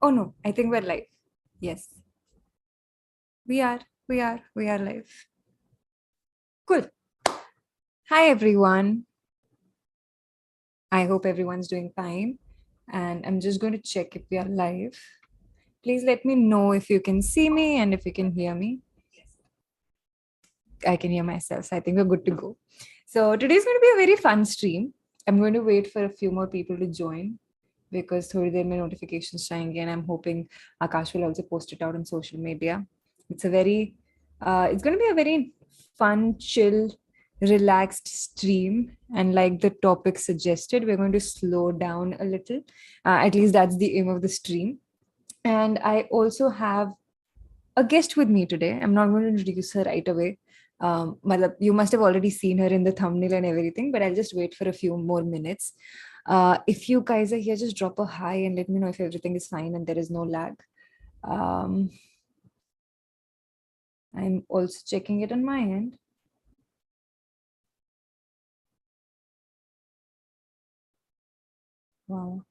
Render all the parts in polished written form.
Oh no, I think we're live. Yes, we are. We are live. Cool. Hi everyone. I hope everyone's doing fine. And I'm just going to check if we are live. Please let me know if you can see me and if you can hear me. I can hear myself. So I think we're good to go. So today's going to be a very fun stream. I'm going to wait for a few more people to join because thodi der mein notifications chayenge, and I'm hoping Akash will also post it out on social media. It's it's going to be a very fun, chill, relaxed stream. And like the topic suggested, we're going to slow down a little. At least that's the aim of the stream. And I also have a guest with me today. I'm not going to introduce her right away. You must have already seen her in the thumbnail and everything, but I'll just wait for a few more minutes. If you guys are here, just drop a hi and let me know if everything is fine and there is no lag. I'm also checking it on my end. Wow.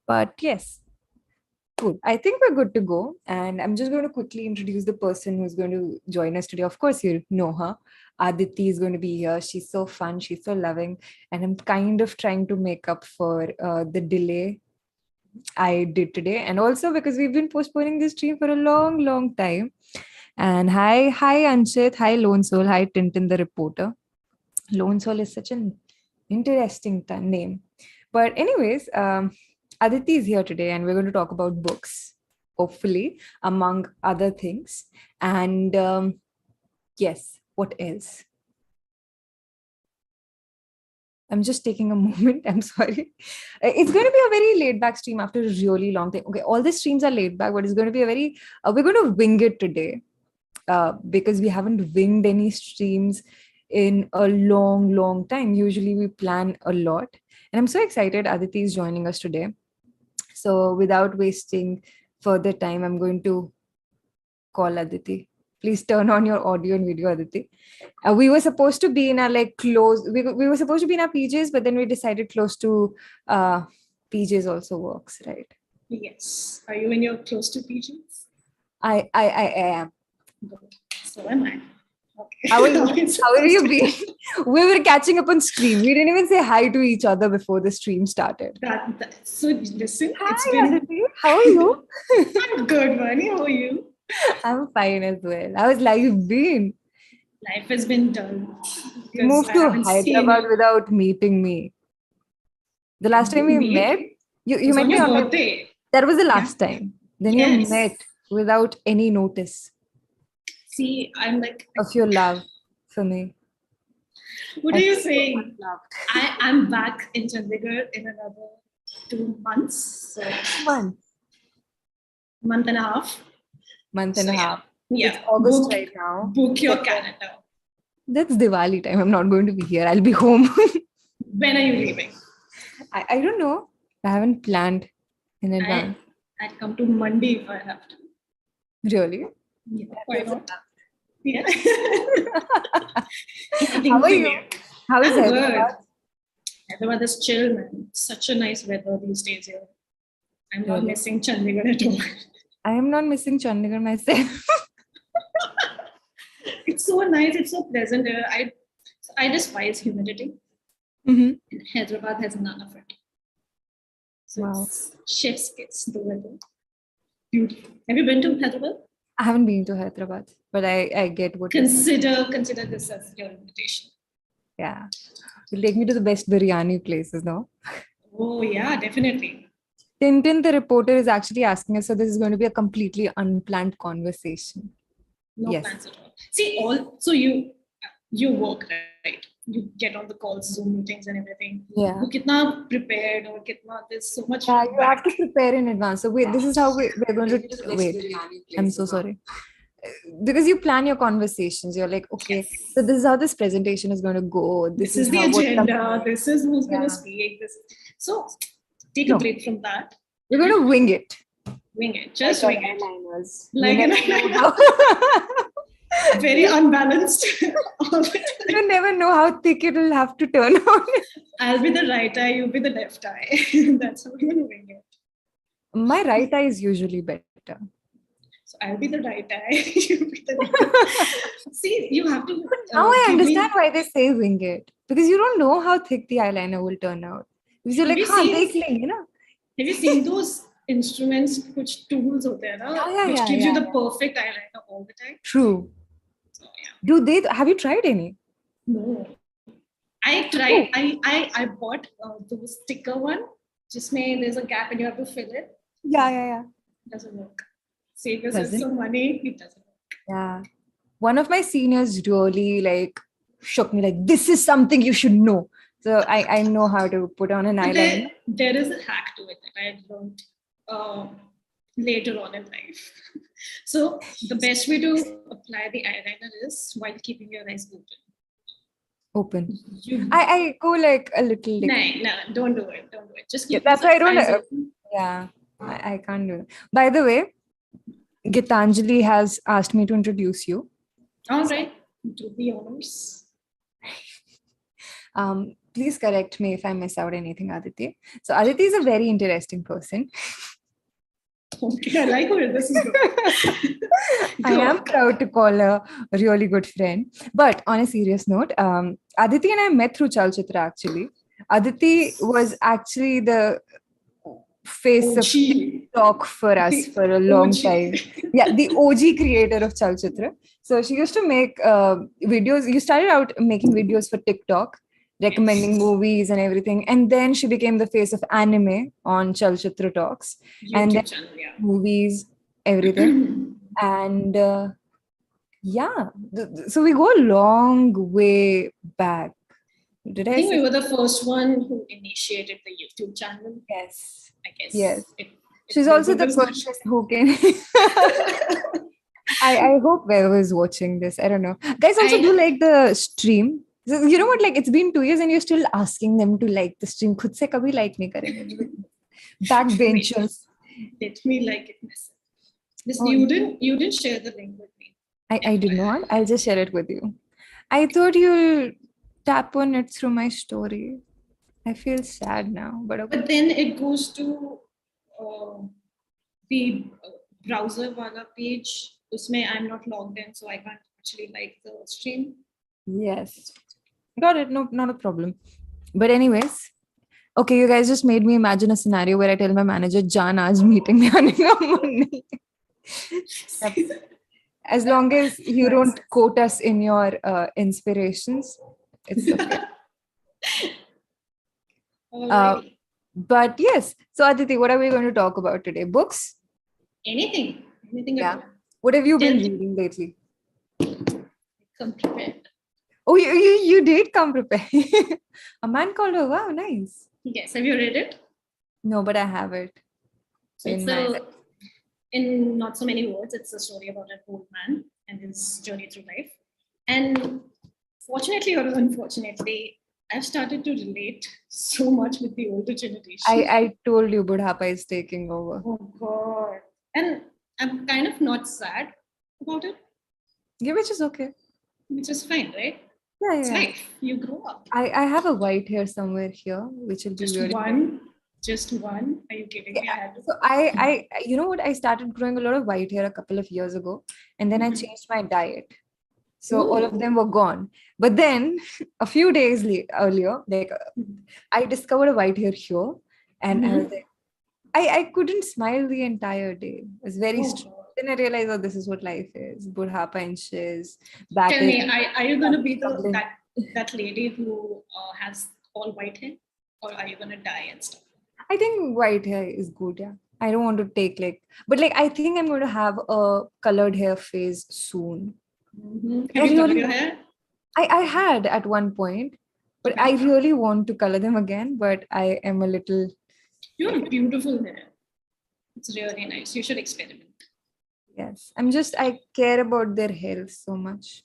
But yes, cool. I think we're good to go. And I'm just going to quickly introduce the person who's going to join us today. Of course, you know her. Aditi is going to be here. She's so fun. She's so loving. And I'm kind of trying to make up for the delay I did today. And also because we've been postponing this stream for a long, long time. And hi, Anshit. Hi, Lone Soul. Hi, Tintin the reporter. Lone Soul is such an interesting name. But anyways, Aditi is here today and we're going to talk about books, hopefully, among other things. And yes, what else? I'm just taking a moment. I'm sorry. It's going to be a very laid back stream after a really long time. Okay, all the streams are laid back, but it's going to be a very, we're going to wing it today because we haven't winged any streams in a long, long time. Usually we plan a lot. And I'm so excited Aditi is joining us today. So without wasting further time, I'm going to call Aditi. Please turn on your audio and video, Aditi. We were supposed to be in our we were supposed to be in our PJs, but then we decided close to PJs also works, right? Yes. Are you in your close to PJs? I am. So am I. Okay. How are you being? We were catching up on stream. We didn't even say hi to each other before the stream started. So listen, Hi, it's been... Aditi. How are you? I'm good, Vaani. How are you? I'm fine as well. How has life been? Life has been done. You moved to Hyderabad without meeting me. The last time we met, you met me on my birthday. That was the last time. Then you met without any notice. See, I'm like of your love for me. What are you saying? I'm back in Chandigarh in another 2 months. So month and a half. Month and a half. Yeah. It's August right now. Book your Canada. That's Diwali time. I'm not going to be here. I'll be home. When are you leaving? I don't know. I haven't planned in advance. I'd come to Monday if I have to. Really? Yeah, why not? Yeah. How are you? How is Hyderabad? Hyderabad is chill, man. Such a nice weather these days here. I'm not missing Chandigarh at all. I am not missing Chandigarh myself. It's so nice. It's so pleasant here. I despise humidity. Mm-hmm. And Hyderabad has none of it. So it's chef's kiss, the weather. Beautiful. Have you been to Hyderabad? I haven't been to Hyderabad, but I get what consider this as your invitation. Yeah. You'll take me to the best biryani places, no? Oh, yeah, definitely. Tintin, the reporter, is actually asking us, so this is going to be a completely unplanned conversation. No plans at all. See, so you work, right? You get on the calls, Zoom meetings and everything. Yeah. You kitna prepared or kitna, there's so much. Yeah, you have to prepare in advance. So wait, this is how we're going to wait. I'm so sorry. Because you plan your conversations. You're like, okay, so this is how this presentation is going to go. This is the agenda. This is who's going to speak. So take a break from that. We're going to wing it. Wing it. Just wing it. Like very unbalanced. All the time. You never know how thick it will have to turn out. I'll be the right eye, you'll be the left eye. That's how we're going to wing it. My right eye is usually better. So I'll be the right eye, you'll be the left eye. See, you have to. Now I give me- understand why they say wing it. Because you don't know how thick the eyeliner will turn out. Because you're Have like, you हाँ seen- देख लेंगे ना. Have you seen those instruments, which tools होते हैं ना, Yeah, which yeah, gives you yeah, the perfect eyeliner all the time? True. So, yeah. Have you tried any? No. I tried, I bought those sticker one. Just there's a gap and you have to fill it. Yeah. It doesn't work. Save yourself Doesn't? some money. It doesn't work. Yeah. One of my seniors really shook me like, this is something you should know. So I know how to put on an eyeliner. There is a hack to it that I learned later on in life. So the best way to apply the eyeliner is while keeping your eyes open. I go like a little. No, don't do it. Don't do it. Just keep that's why I your don't. eyes open. Yeah, I can't do it. By the way, Gitanjali has asked me to introduce you. All right. Do the honors. Please correct me if I miss out anything, Aditi. So Aditi is a very interesting person. Okay, I like where this is going. I am proud to call her a really good friend. But on a serious note, Aditi and I met through Chalchitra actually. Aditi was actually the face of TikTok for us for a long time. Yeah, the OG creator of Chalchitra. So she used to make videos. You started out making videos for TikTok, recommending movies and everything. And then she became the face of anime on Chalchitra Talks. YouTube and then channel, yeah. Movies, everything. And so we go a long way back. Did I think say? we were the first one who initiated the YouTube channel. Yes. I guess. Yes. She's also the person who can. I hope Vaibhav is watching this. I don't know. Guys also do like the stream. So, you know what? Like it's been 2 years and you're still asking them to like the stream. खुद से कभी like नहीं करेंगे. Backbenchers. Let me like it myself. You didn't share the link with me. I did not. I'll just share it with you. I thought you'll tap on it through my story. I feel sad now, but okay. But then it goes to the browser wala page. Usme I'm not logged in, so I can't actually like the stream. Yes. Got it. No, not a problem. But anyways, okay, you guys just made me imagine a scenario where I tell my manager, Jan, aaj meeting mein aane ka mon nahi. As long as you don't quote us in your inspirations, it's okay. But yes, so Aditi, what are we going to talk about today? Books? Anything Yeah. at all. What have you been reading lately? Come prepared. Oh, you did come prepared. A Man Called Her. Wow, nice. Yes, have you read it? No, but I have it. So in not so many words, it's a story about an old man and his journey through life. And fortunately or unfortunately, I've started to relate so much with the older generation. I told you Budhapa is taking over. Oh God. And I'm kind of not sad about it. Yeah, which is okay. Which is fine, right? Yeah, It's life. You grow up. I have a white hair somewhere here, which will be Just really one. Just one? Are you kidding me? So I you know what? I started growing a lot of white hair a couple of years ago, and then I changed my diet. So all of them were gone. But then a few days earlier, I discovered a white hair here, and I was like, I couldn't smile the entire day. It was very strange. Then I realized, oh, this is what life is. Budhapa inches. Tell me, are you going to be that lady who has all white hair, or are you going to dye and stuff? I think white hair is good, yeah. I don't want to take but I think I'm going to have a colored hair phase soon. Have you colored your hair? I had at one point, but I really want to color them again, but I am a little... You have beautiful hair. It's really nice. You should experiment. Yes. I care about their health so much.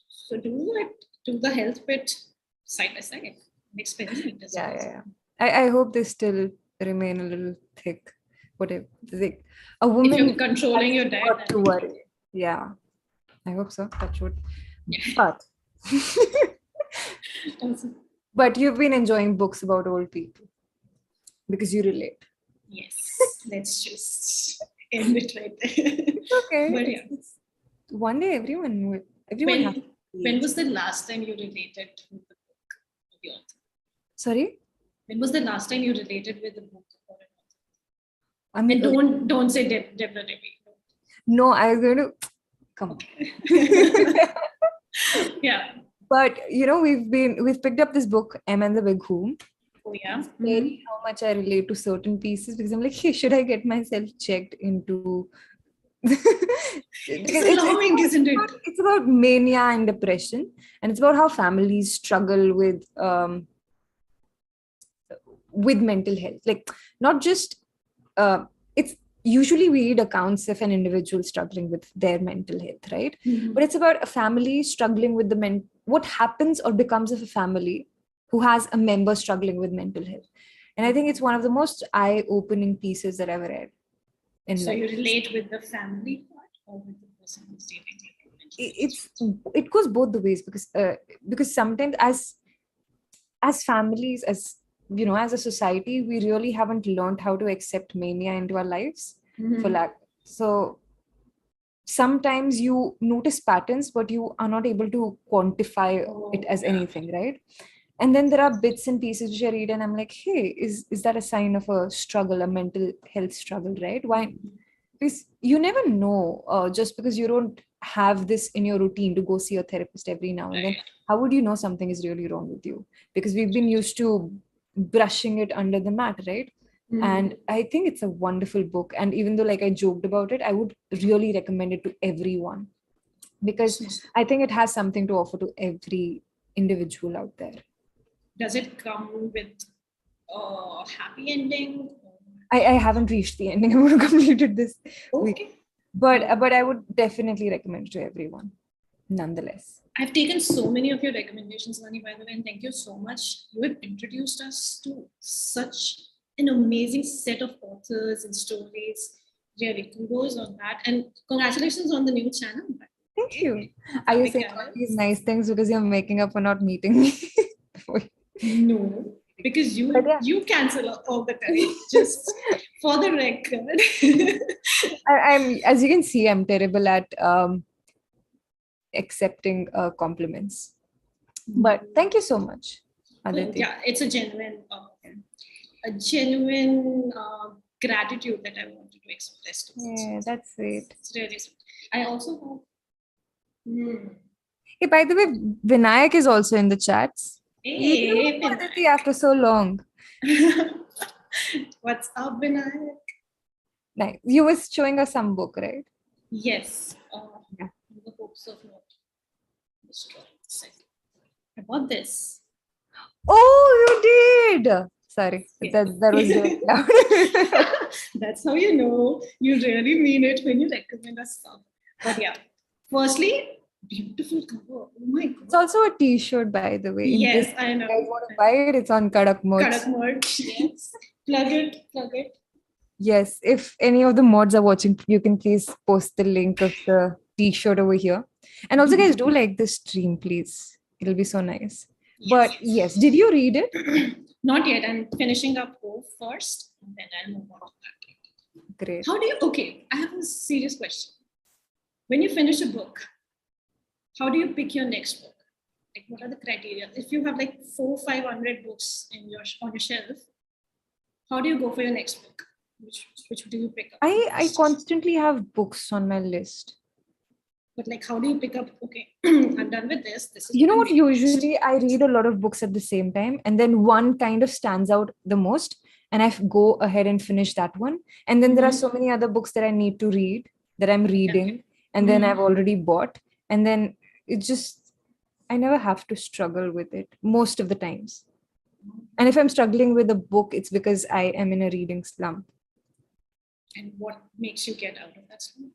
So do the health bit side by side. Experiment. Yeah. I hope they still remain a little thick. Whatever. A woman... If you're controlling your diet. To worry. Yeah. I hope so. That would. Yeah. But but you've been enjoying books about old people because you relate. Yes, let's just end it right there. Okay. But yeah, one day everyone has. When was the last time you related with the book of the author? Sorry? When was the last time you related with the book or an author? I mean, and don't say Deborah Debbie. No, I was going to come. Yeah. But we've picked up this book, M and the Big Who. Oh yeah. Very how much I relate to certain pieces because I'm like, hey, should I get myself checked into? It's alarming, isn't it? It's about mania and depression, and it's about how families struggle with mental health. Like, not just it's usually we read accounts of an individual struggling with their mental health, right? But it's about a family struggling with what happens or becomes of a family who has a member struggling with mental health. And I think it's one of the most eye-opening pieces that I've read in life. So you relate with the family part or with the person who's dealing with it goes both the ways because sometimes as families, as as a society, we really haven't learned how to accept mania into our lives. So sometimes you notice patterns, but you are not able to quantify it as anything, right? And then there are bits and pieces which I read and I'm like, hey, is that a sign of a struggle, a mental health struggle, right? Why? Because you never know, just because you don't have this in your routine to go see a therapist every now and then, how would you know something is really wrong with you? Because we've been used to brushing it under the mat, right? And I think it's a wonderful book. And even though like I joked about it, I would really recommend it to everyone because I think it has something to offer to every individual out there. Does it come with a happy ending? I haven't reached the ending. I would have completed this week. But I would definitely recommend it to everyone, nonetheless. I've taken so many of your recommendations, Vaani, by the way, and thank you so much. You have introduced us to such an amazing set of authors and stories. Really, kudos on that. And congratulations on the new channel. Thank you. Are you saying all these nice things because you're making up for not meeting me? No, because you cancel all the time. Just for the record. I'm, as you can see, I'm terrible at accepting compliments. But thank you so much, Aditi. Yeah, it's a genuine gratitude that I wanted to express to you. Yeah, that's sweet. It's really sweet. I also have. Hey, by the way, Vinayak is also in the chats. Hey, Aditi, after so long. What's up, Vinayak? Nice. You were showing us some book, right? Yes. In the hopes of not destroying I bought this. Oh, you did. Sorry, that was very loud. That's how you know you really mean it when you recommend us stuff. But yeah, firstly, beautiful cover. Oh my god. It's also a t-shirt, by the way. Yes, I know. If you want to buy it, it's on Kadak Merch. Kadak Merch, yes. Plug it. Yes, if any of the mods are watching, you can please post the link of the t-shirt over here. And also, guys, do like this stream, please. It'll be so nice. Yes. But yes, did you read it? Not yet. I'm finishing up O first, and then I'll move on to that. Great. Okay, I have a serious question. When you finish a book, how do you pick your next book? Like, what are the criteria? If you have like 400-500 books on your shelf, how do you go for your next book? Which do you pick up? I constantly have books on my list. But like, how do you pick up? Okay, I'm done with this. This is you know what? Usually, I read a lot of books at the same time, and then one kind of stands out the most, and I go ahead and finish that one. And then there are so many other books that I need to read that I'm reading, and then I've already bought, and then it just I never have to struggle with it most of the times. And if I'm struggling with a book, it's because I am in a reading slump. And what makes you get out of that slump?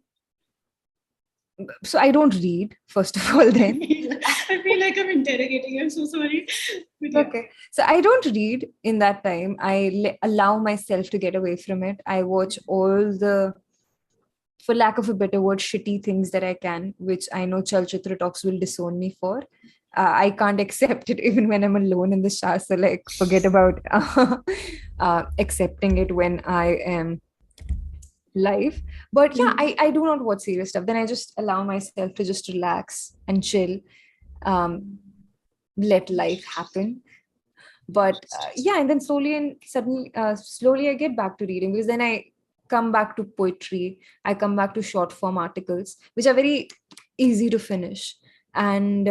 So I don't read, first of all, then. I feel like I'm interrogating. I'm so sorry. Okay. So I don't read in that time. I allow myself to get away from it. I watch all the for lack of a better word, shitty things that I can, which I know Chalchitra Talks will disown me for. I can't accept it even when I'm alone in the shower. So like, forget about accepting it when I am live. But yeah, I do not watch serious stuff. Then I just allow myself to just relax and chill, let life happen. But yeah, and then slowly I get back to reading, because then I come back to poetry, I come back to short form articles, which are very easy to finish. And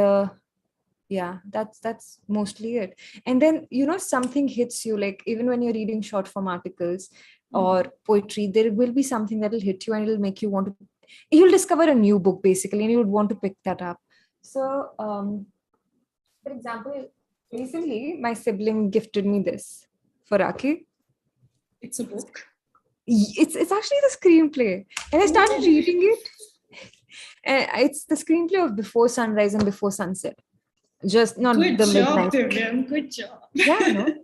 yeah, that's mostly it. And then something hits you, like even when you're reading short form articles or poetry, there will be something that will hit you and it'll make you want to, you'll discover a new book basically, and you would want to pick that up. So for example, recently my sibling gifted me this for Rakhi. It's a book. It's actually the screenplay, and I started reading it. It's the screenplay of Before Sunrise and Before Sunset. Just not Good the job, midnight. Divyam. Good job. Yeah, no.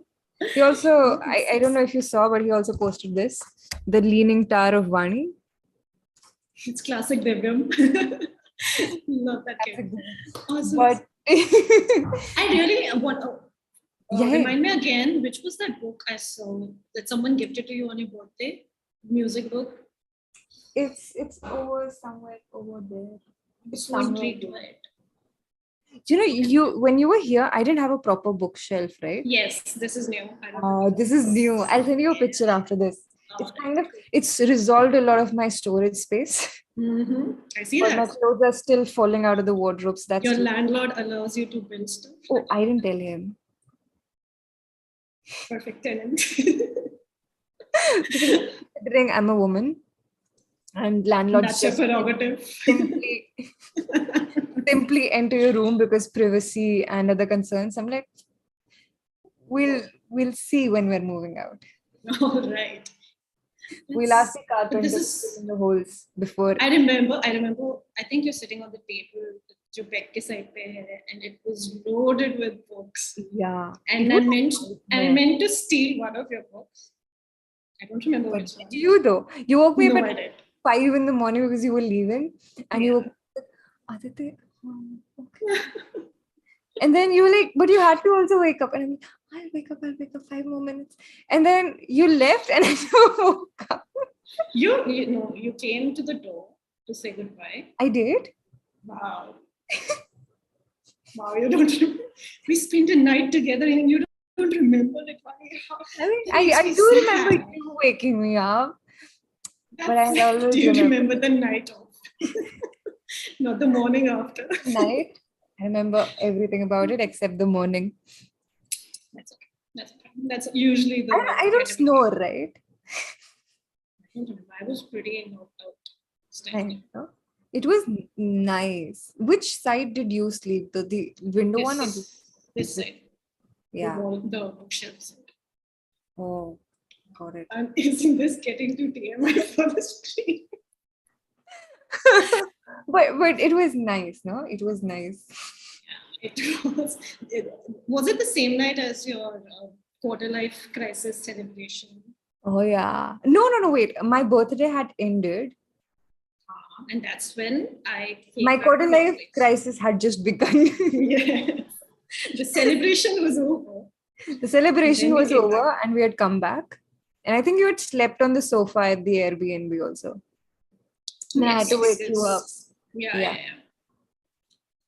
He also, I don't know if you saw, but he also posted this, The Leaning Tower of Vaani. It's classic Divyam. Love that game. Awesome. But I really want. Remind me again, which was that book I saw that someone gifted to you on your birthday? Music book. It's over somewhere over there. It's so intrigued by it. When you were here, I didn't have a proper bookshelf, right? Yes, this is new. This is new. I'll send you a picture after this. It's resolved a lot of my storage space. Mm-hmm. I see but that. My clothes are still falling out of the wardrobes. That's your landlord allows you to build stuff. Oh, I didn't tell him. Perfect tenant. Considering I'm a woman, and landlords that's your prerogative. simply enter your room because privacy and other concerns. I'm like, we'll see when we're moving out. All right. We'll ask the carpenters in the holes before. I remember. I think you're sitting on the table, jo back ke side pe hai, and it was loaded with books. Yeah. And I meant to steal one of your books. I don't remember which one. You though, you woke me up at 5 in the morning because you were leaving, and you were Aditi. Okay. And then you were like, but you had to also wake up, and I'm like, I'll wake up 5 more minutes. And then you left and I woke up. You came to the door to say goodbye. I did? Wow. Wow, you don't remember. We spent a night together and you don't remember it. I do remember you waking me up. But I always do you remember the night of? Not the morning after. Night? I remember everything about it except the morning. That's okay. That's usually the. I don't snore, right? I don't remember. I was pretty knocked out. I know. It was nice. Which side did you sleep? The window one or this side? Yeah. The bookshelves. Oh, got it. Isn't this getting to TMI for the stream? But it was nice, no? It was nice. Yeah, it was. Was it the same night as your quarter life crisis celebration? Oh yeah. No. Wait. My birthday had ended. And that's when my quarter life crisis had just begun. Yes. The celebration was over. The celebration was over and we had come back. And I think you had slept on the sofa at the Airbnb also. And I had to wake you up. Yeah.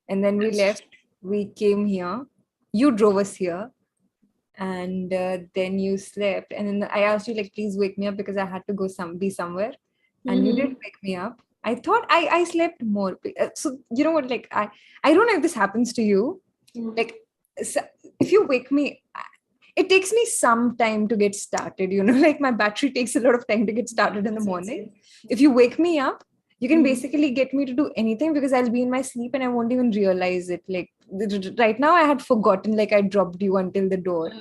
And then we left. We came here. You drove us here. And then you slept. And then I asked you, like, please wake me up because I had to go be somewhere. And you did wake me up. I thought I slept more. So, you know what? Like, I don't know if this happens to you. Like, if you wake me, it takes me some time to get started. Like my battery takes a lot of time to get started in the morning. If you wake me up, you can basically get me to do anything because I'll be in my sleep and I won't even realize it. Like right now, I had forgotten, like I dropped you until the door.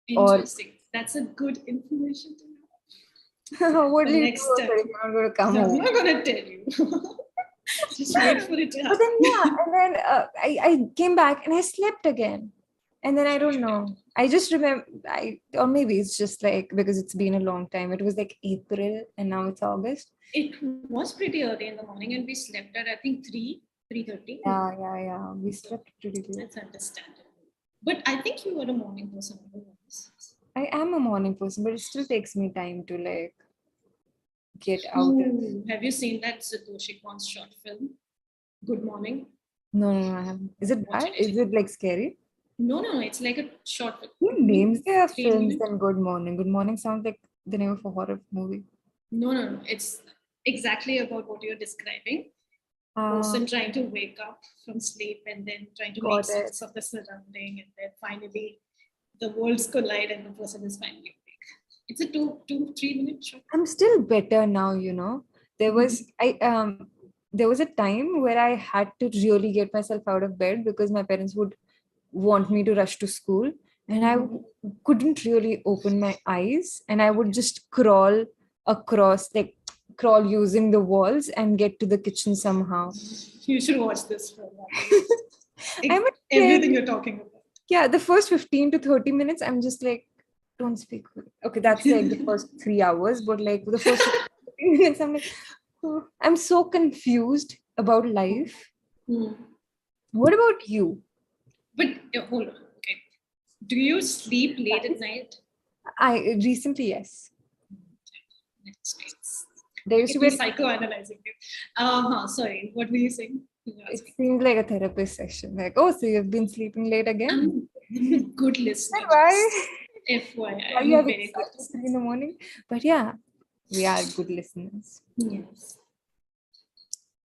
Interesting. That's a good information to know. What will you do? You're not going to come home. I'm not going to tell you. Just wait for it to happen. But then, and then I came back and I slept again. And then I don't know. I just remember, or maybe it's just like because it's been a long time. It was like April and now it's August. It was pretty early in the morning, and we slept at I think 3:30. Yeah. We slept pretty late. That's understandable. But I think you were a morning person. I am a morning person, but it still takes me time to like get out. Have you seen that Satoshi Kon's short film, Good Morning? No, I haven't. Is it bad? Is it like scary? No, it's like a short film. Who names their films and Good Morning? Good Morning sounds like the name of a horror movie. No. It's exactly about what you're describing. Person trying to wake up from sleep and then trying to make sense of the surrounding, and then finally the worlds collide and the person is finally awake. It's a 2-3 minute show. I'm still better now, you know. There was a time where I had to really get myself out of bed because my parents would want me to rush to school, and I couldn't really open my eyes, and I would just crawl using the walls and get to the kitchen somehow. You should watch this film. Everything you're talking about. Yeah, the first 15 to 30 minutes, I'm just like, don't speak. Okay, that's like the first 3 hours, but like the first 15 minutes, I'm like, oh, I'm so confused about life. What about you? But hold on. Okay. Do you sleep late at night? I recently, yes. There used to be psychoanalyzing you. Sorry, what were you saying? It seemed like a therapist session. Like, oh, so you've been sleeping late again? I'm a good listener. Why? FYI. Why you have very good 3 in the morning? But yeah, we are good listeners. Yes.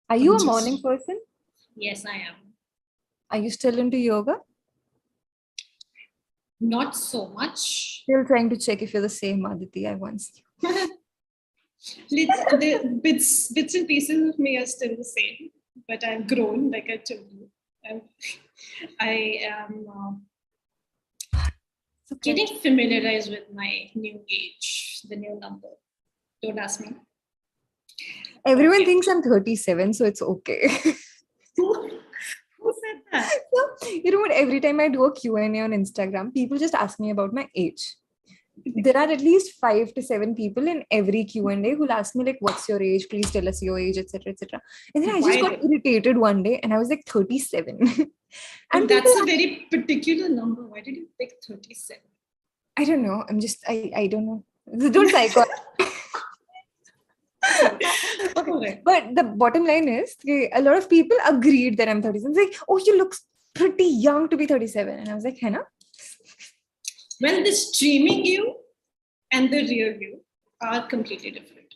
Are you a morning person? Yes, I am. Are you still into yoga? Not so much. Still trying to check if you're the same Aditi I once knew. The bits and pieces of me are still the same, but I've grown, like I told you. I am getting familiarized with my new age, the new number. Don't ask me. Everyone thinks I'm 37, so it's okay. Who said that? You know what? Every time I do a Q&A on Instagram, people just ask me about my age. There are at least 5 to 7 people in every Q&A who'll ask me like, what's your age? Please tell us your age, etc., etc. And then I just got irritated one day and I was like 37. And that's a very particular number. Why did you pick 37? I don't know. I don't know. Don't psycho. Okay. But the bottom line is, a lot of people agreed that I'm 37. It's like, oh, you look pretty young to be 37. And I was like, Henna? Well, the streaming you and the real you are completely different.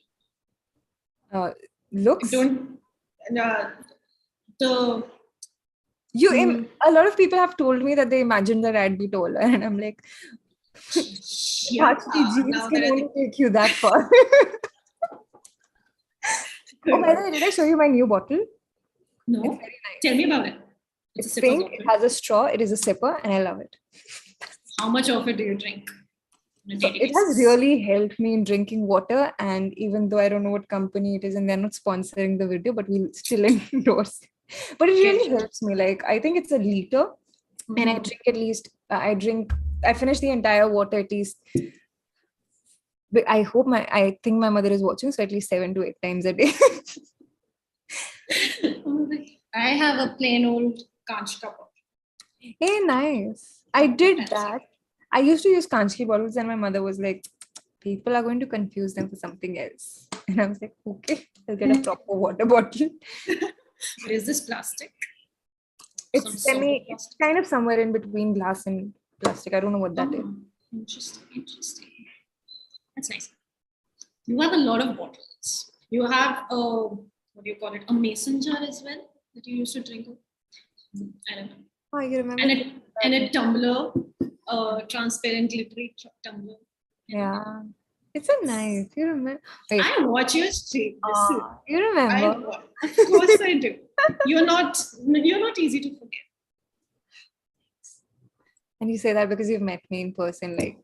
Looks? A lot of people have told me that they imagined that I'd be taller. And I'm like, yeah, genes can only take you that far. Oh, by the way, did I show you my new bottle? No. It's very nice. Tell me about it. It's pink, it has a straw, it is a sipper, and I love it. How much of it do you drink? So it has really helped me in drinking water, and even though I don't know what company it is and they're not sponsoring the video, but we'll still endorse it. But it really helps me. Like, I think it's a liter, and I drink at least, I finish the entire water at least. But I think my mother is watching, so at least 7 to 8 times a day. I have a plain old Kanch cup. Hey, nice. I did that. I used to use Kanchki bottles and my mother was like, people are going to confuse them for something else. And I was like, okay, I'll get a proper water bottle. Is this plastic? It's kind of somewhere in between glass and plastic. I don't know what that is. Interesting. That's nice. You have a lot of bottles. You have what do you call it? A mason jar as well that you used to drink. I don't know. Oh, you remember? And a tumbler, transparent glittery tumbler. Yeah. It's so nice. You remember? Wait. I watch your stream. You remember? Of course I do. You're not easy to forget. And you say that because you've met me in person, like.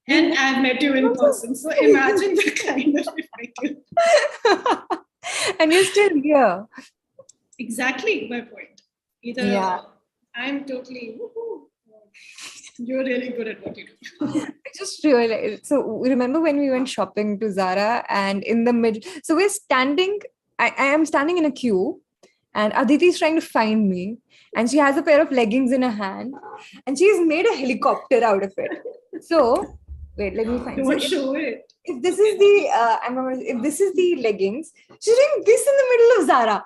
And I've met you in person. So imagine the kind of effect you. And you're still here. Exactly my point. Either I'm totally You're really good at what you do. I just realized. So remember when we went shopping to Zara, and in the middle, so we're standing. I am standing in a queue, and Aditi is trying to find me, and she has a pair of leggings in her hand, and she's made a helicopter out of it. So wait, let me find. Don't show it. If this is the if this is the leggings, she's doing this in the middle of Zara.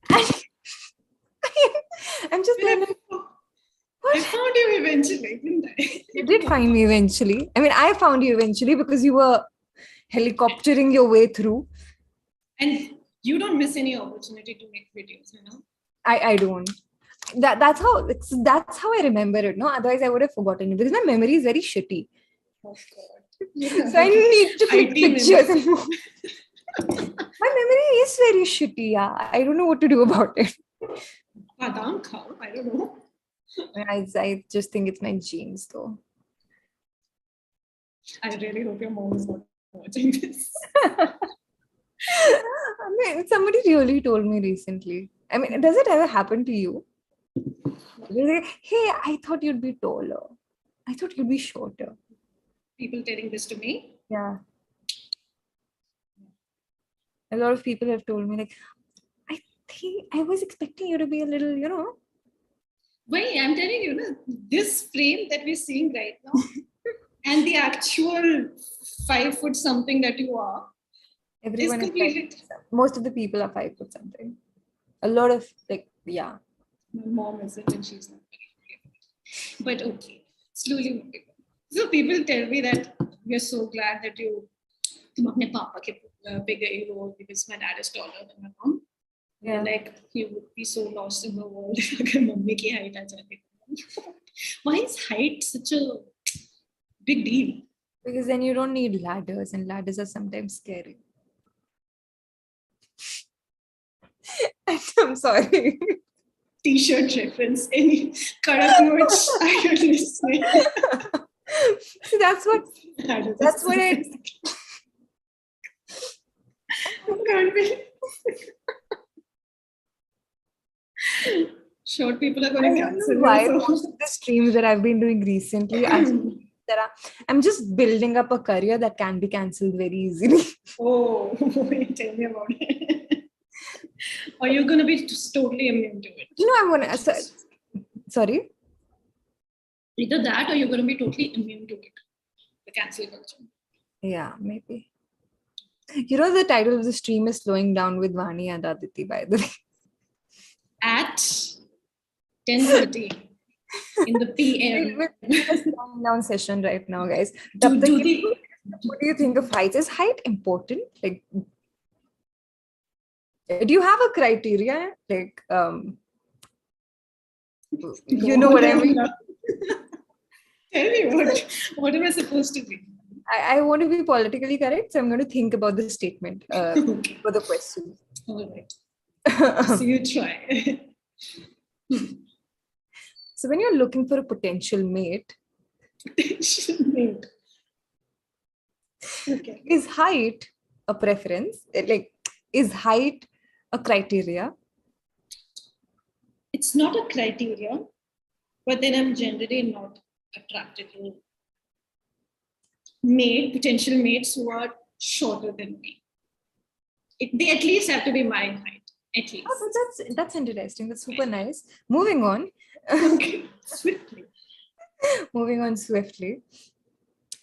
And I'm just like, I found you eventually, didn't I? you did find me eventually. I mean, I found you eventually because you were helicoptering your way through. And you don't miss any opportunity to make videos, you know? I don't. That's how I remember it. No, otherwise I would have forgotten it because my memory is very shitty. Oh God. So I need to click IT pictures. My memory is very shitty. Yeah, I don't know what to do about it. Badam khao, I don't know. I just think it's my genes, though. I really hope your mom is not watching this. I mean, somebody really told me recently. I mean, does it ever happen to you? They're like, hey, I thought you'd be taller. I thought you'd be shorter. People telling this to me? Yeah. A lot of people have told me, like, I think I was expecting you to be a little, Wait, I'm telling you, no, this frame that we're seeing right now and the actual 5 foot something that you are, everyone is completely. Most of the people are 5 foot something. A lot of, like, yeah. My mom isn't, and she's not very. But okay, slowly moving on. So people tell me that we're so glad that तुम अपने पापा के पे गई हो because my dad is taller than my mom. Yeah. Like he would be so lost in the world अगर mummy की height आ जाती. Why is height such a big deal? Because then you don't need ladders, and ladders are sometimes scary. I'm sorry. T-shirt reference. Any Karak notes are you listening? See, that's what it. Can't be. Short people are going to cancel. Why most of the streams that I've been doing recently, I'm just building up a career that can be cancelled very easily. Oh, tell me about it. Or you're going to be totally immune to it? I'm going to. Sorry? Either that or you're going to be totally immune to it. The cancel culture. Yeah, maybe. The title of the stream is Slowing Down with Vaani and Aditi, by the way. At 10:30 in the PM. It's a slowing down session right now, guys. What do you think of height? Is height important? Like, do you have a criteria? Like, you know what I mean? Tell me what am I supposed to be? I want to be politically correct, so I'm going to think about the statement for the question. All right. So you try. So when you're looking for a potential mate, Okay. Is height a preference? Like, is height a criteria? It's not a criteria, but then I'm generally not attracted to potential mates who are shorter than me. They at least have to be my height. At least. Oh, that's interesting. That's super nice. Moving on. Okay. Swiftly. Moving on swiftly.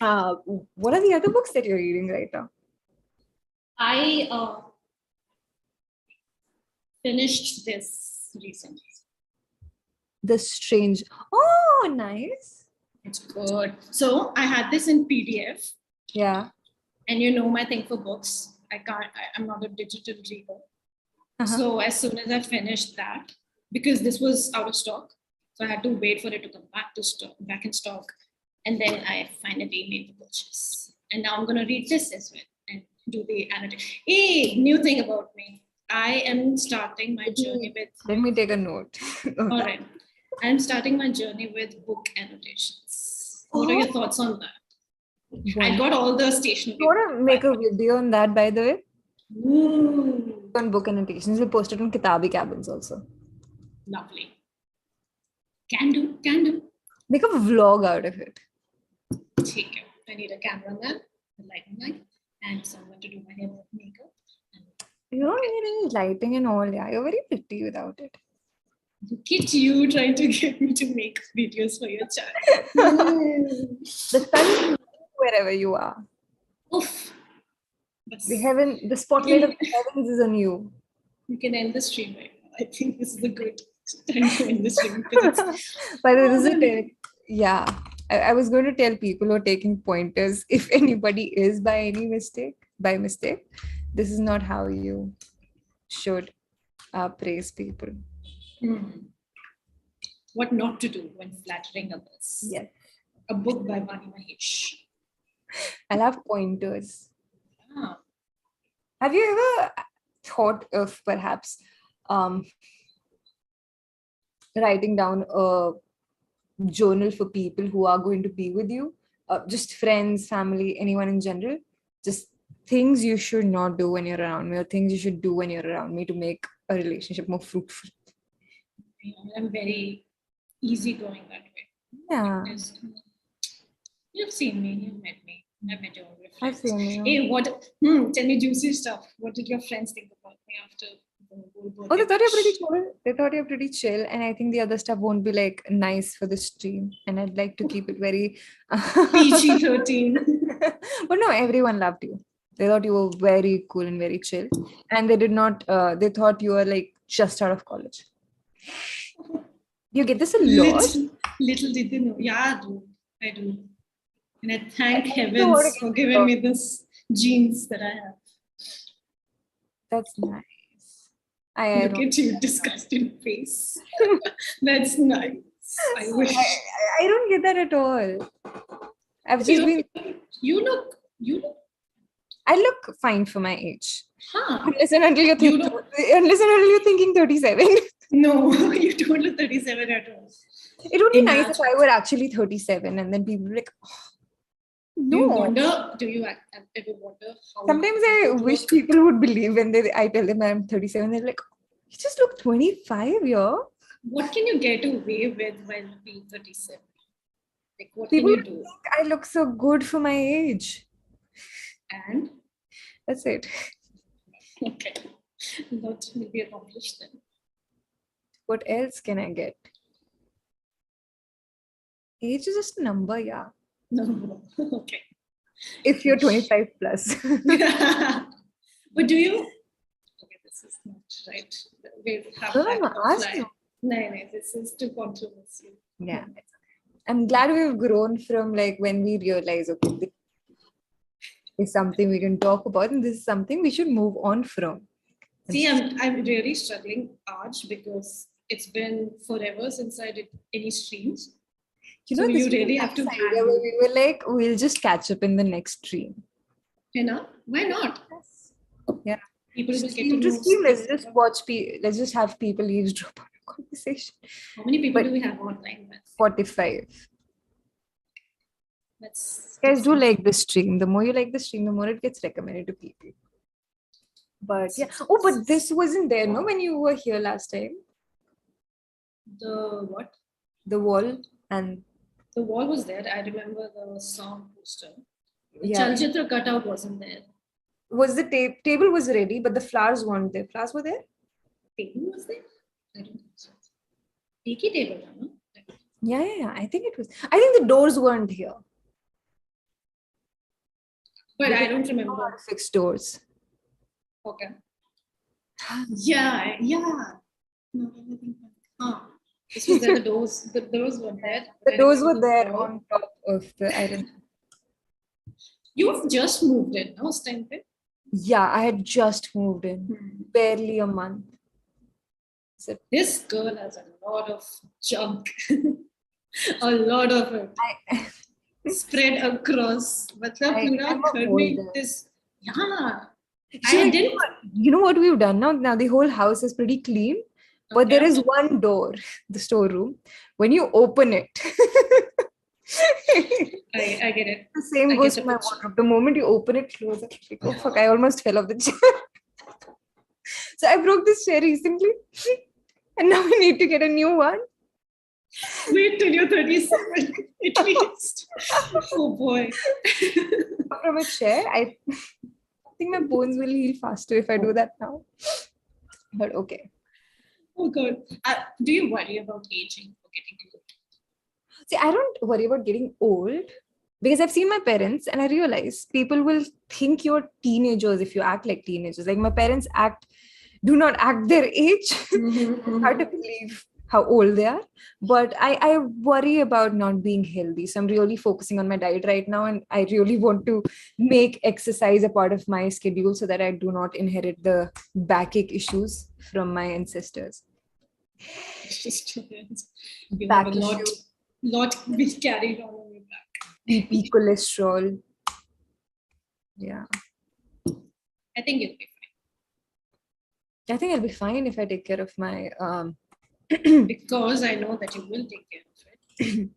What are the other books that you're reading right now? I finished this recently. The Strange. Oh, nice. It's good. So I had this in PDF. Yeah. And my thing for books. I'm not a digital reader. Uh-huh. So as soon as I finished that, because this was out of stock, so I had to wait for it to come back in stock. And then I finally made the purchase. And now I'm going to read this as well and do the annotation. Hey, new thing about me. I am starting my journey with... Let me take a note. All right. I'm starting my journey with book annotations. What are your thoughts on that? Yeah. I got all the stationery. You want to make a video on that, by the way? Ooh. On book annotations. We'll post it on Kitaabi cabins also. Lovely. Can do. Make a vlog out of it. Okay. I need a cameraman, a lighting man, and someone to do my hair and makeup. You don't need any lighting and all. Yeah, you're very pretty without it. Look at you trying to get me to make videos for your channel. The sun is wherever you are. Oof. The spotlight of the heavens is on you. You can end the stream right now. I think this is a good time to end the stream. By the way, this is yeah. I was going to tell people who are taking pointers, if anybody is by mistake, this is not how you should praise people. What not to do when flattering others. Yes. A book by Vaani. I'll have pointers. Ah. Have you ever thought of perhaps writing down a journal for people who are going to be with you? Just friends, family, anyone in general? Just things you should not do when you're around me, or things you should do when you're around me to make a relationship more fruitful. I'm very easygoing that way. Yeah. You've seen me, you've met me. I've met your friends. I've seen you. Hey, what? Tell me juicy stuff. What did your friends think about me after the whole birthday? Oh, they thought you're pretty chill. They thought you're pretty chill, and I think the other stuff won't be like nice for the stream. And I'd like to keep it very PG-13. But no, everyone loved you. They thought you were very cool and very chill, and they did not. They thought you were like just out of college. You get this a lot. Little did they know. Yeah, I do. And I thank heavens for giving me this genes that I have. That's nice. Look at you, disgusting face. That's nice. I wish. I don't get that at all. I've just been. You look. I look fine for my age. Huh. Unless and until you're thinking 37. No, you don't look 37 at all. It would be nice if I were actually 37, and then people were like, oh, no. Do you ever wonder how? Sometimes I wish people would believe when I tell them I'm 37. They're like, oh, you just look 25, yeah. What can you get away with while being 37? Like, what people can you do? I look so good for my age. And? That's it. Okay. That will be accomplished then. What else can I get? Age is just a number, yeah. No. Okay. If you're 25 plus. But do you? Okay, this is not right. We have No, this is too controversial. Yeah. I'm glad we've grown from like when we realize, okay, this is something we can talk about, and this is something we should move on from. See, I'm really struggling, Aj, because it's been forever since I did any streams. You know, so you really have to. We were like, we'll just catch up in the next stream. You know, why not? Yes. Yeah. People will get to know. Let's just have people eavesdrop on a conversation. How many people do we have online? 45. Let's guys do like the stream. The more you like the stream, the more it gets recommended to people. But yeah. Oh, but this wasn't there, no? When you were here last time. The what? The wall and. The wall was there. I remember the song poster. The yeah. Chalchitra cutout wasn't there. Was the table was ready, but the flowers weren't there. Flowers were there? Table was there? I don't think so. Tiki table, no? Yeah. I think it was. I think the doors weren't here. But I don't remember. Fixed doors. Okay. Yeah. No, this was there. The doors were there. The doors were there on top of the iron. You've just moved in, no? Yeah, I had just moved in. Barely a month. So this girl has a lot of junk. A lot of it. Spread across. This. Yeah. You know what we've done now? Now the whole house is pretty clean. But there is one door, the storeroom. When you open it, I get it. The same goes to my wardrobe. The moment you open it, close it. Like, oh fuck! I almost fell off the chair. So I broke this chair recently, and now I need to get a new one. Wait till you're 37 at least. Oh boy. From a chair, I think my bones will heal faster if I do that now. But okay. Oh god. Do you worry about aging or getting old? See, I don't worry about getting old because I've seen my parents and I realize people will think you're teenagers if you act like teenagers. Like my parents do not act their age. It's hard to believe how old they are. But I worry about not being healthy. So I'm really focusing on my diet right now. And I really want to make exercise a part of my schedule so that I do not inherit the backache issues from my ancestors. Just you Back have a lot be carried on your back. BP, cholesterol. Yeah. I think you'll be I think I'll be fine if I take care of my because I know that you will take care of it.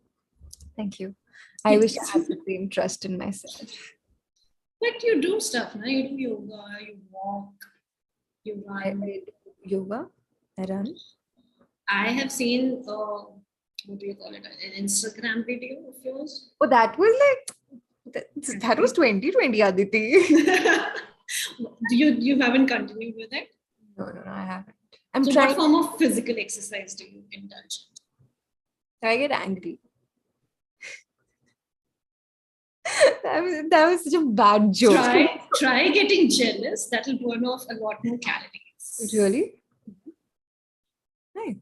Thank you. I wish I had the same trust in myself. But you do stuff, no? You do yoga, you walk, you I run. do yoga, I run. I have seen what do you call it? An Instagram video of yours. Oh, that was that was 2020, Aditi. You haven't continued with it? No, I haven't. So what form of physical exercise do you indulge in? I get angry. That was such a bad joke. Try getting jealous. That'll burn off a lot more calories. Really? Nice.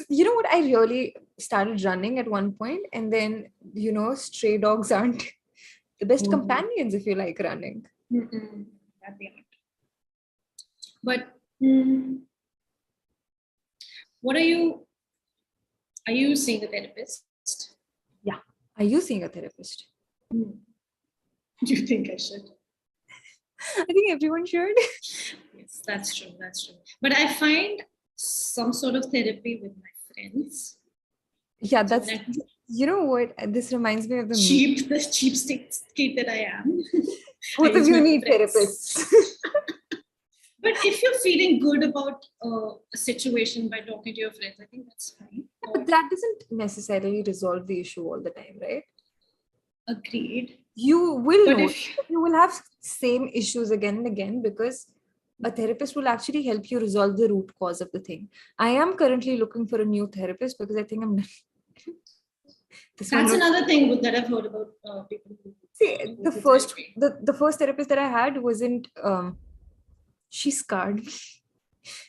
You know what? I really started running at one point, and then stray dogs aren't the best companions if you like running. That they aren't. But what are you seeing a therapist? Yeah. Are you seeing a therapist? Do you think I should? I think everyone should. Yes, that's true. But I find some sort of therapy with my friends. Yeah, that's you know what? This reminds me of the cheapskate that I am. Both of you need therapists. But if you're feeling good about a situation by talking to your friends, I think that's fine. But that doesn't necessarily resolve the issue all the time, right? Agreed. You will have same issues again and again because a therapist will actually help you resolve the root cause of the thing. I am currently looking for a new therapist because I think I'm not. That's another thing that I've heard about people who see the first therapist that I had wasn't she scarred me.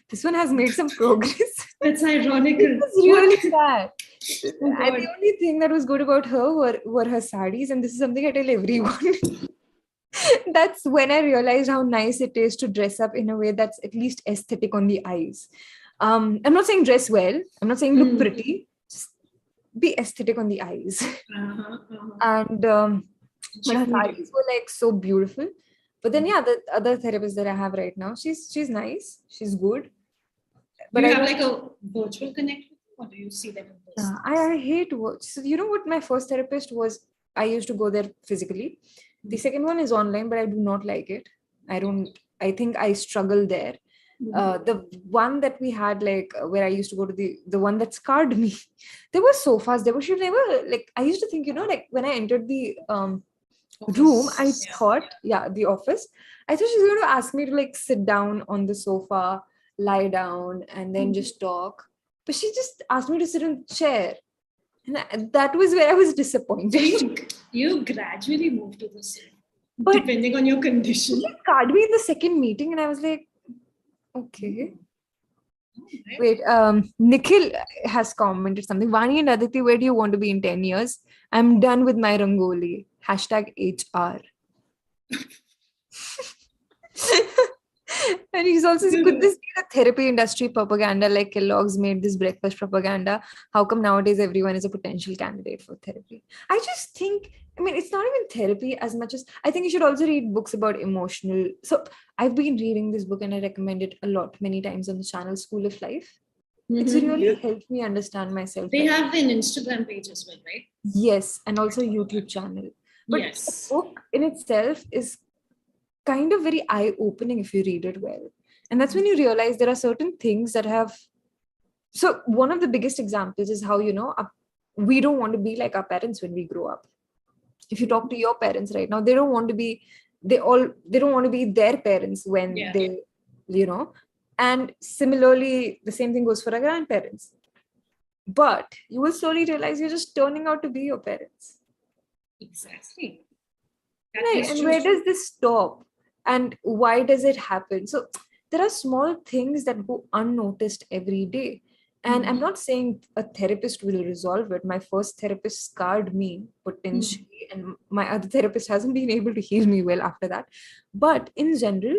This one has made some progress. That's ironical. It's really bad. The only thing that was good about her were her sarees, and this is something I tell everyone. That's when I realized how nice it is to dress up in a way that's at least aesthetic on the eyes. I'm not saying dress well. I'm not saying look pretty. Just be aesthetic on the eyes. And her sarees were like so beautiful. But then, the other therapist that I have right now, she's nice. She's good. But do you have like a virtual connect with them, or do you see them in person? I hate work. So you know what my first therapist was? I used to go there physically. The second one is online, but I do not like it. I think I struggle there. The one that we had, like where I used to go to the one that scarred me, there were sofas. There were I used to think, like when I entered the room, I thought, the office, I thought she's going to ask me to like sit down on the sofa, lie down, and then just talk. But she just asked me to sit in the chair. And that was where I was disappointed. You gradually moved to this, but depending on your condition. She called me in the second meeting, and I was like, okay. Wait, Nikhil has commented something. Vaani and Aditi, where do you want to be in 10 years? I'm done with my Rangoli. #HR. And he's also saying, could this be the therapy industry propaganda, like Kellogg's made this breakfast propaganda? How come nowadays everyone is a potential candidate for therapy? I just think, it's not even therapy as much as I think you should also read books about emotional. So I've been reading this book and I recommend it a lot, many times on the channel School of Life. It's really helped me understand myself. They have an Instagram page as well, right? Yes, and also a YouTube channel. But the book in itself is kind of very eye-opening if you read it well. And that's when you realize there are certain things that have So one of the biggest examples is how, we don't want to be like our parents when we grow up. If you talk to your parents right now, they don't want to be, they don't want to be their parents when they, and similarly, the same thing goes for our grandparents. But you will slowly realize you're just turning out to be your parents. Exactly. Right. And where does this stop? And why does it happen? So there are small things that go unnoticed every day. And I'm not saying a therapist will resolve it. My first therapist scarred me potentially, and my other therapist hasn't been able to heal me well after that. But in general,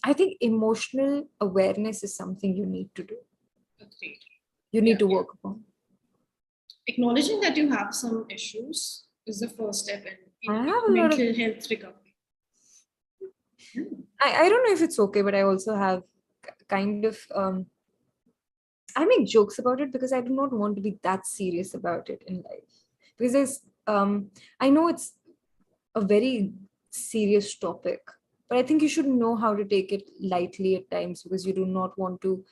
I think emotional awareness is something you need to do. Agreed. You need to work upon. Acknowledging that you have some issues is the first step in mental health recovery. I don't know if it's okay, but I also have kind of I make jokes about it because I do not want to be that serious about it in life. Because I know it's a very serious topic, but I think you should know how to take it lightly at times because you do not want to.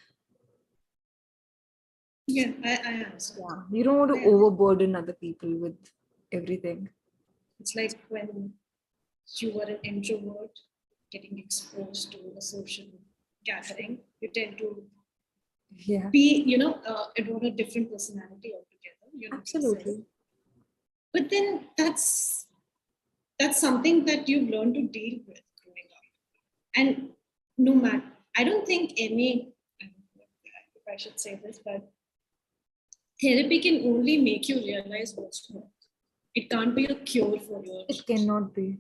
Yeah, I understand. Yeah, you don't want to overburden other people with everything. It's like when you were an introvert getting exposed to a social gathering, you tend to be, it a different personality altogether. Absolutely. But then that's something that you've learned to deal with growing up. And no matter, I don't think any, if I should say this, but therapy can only make you realize what's wrong. It can't be a cure for you. It cannot be.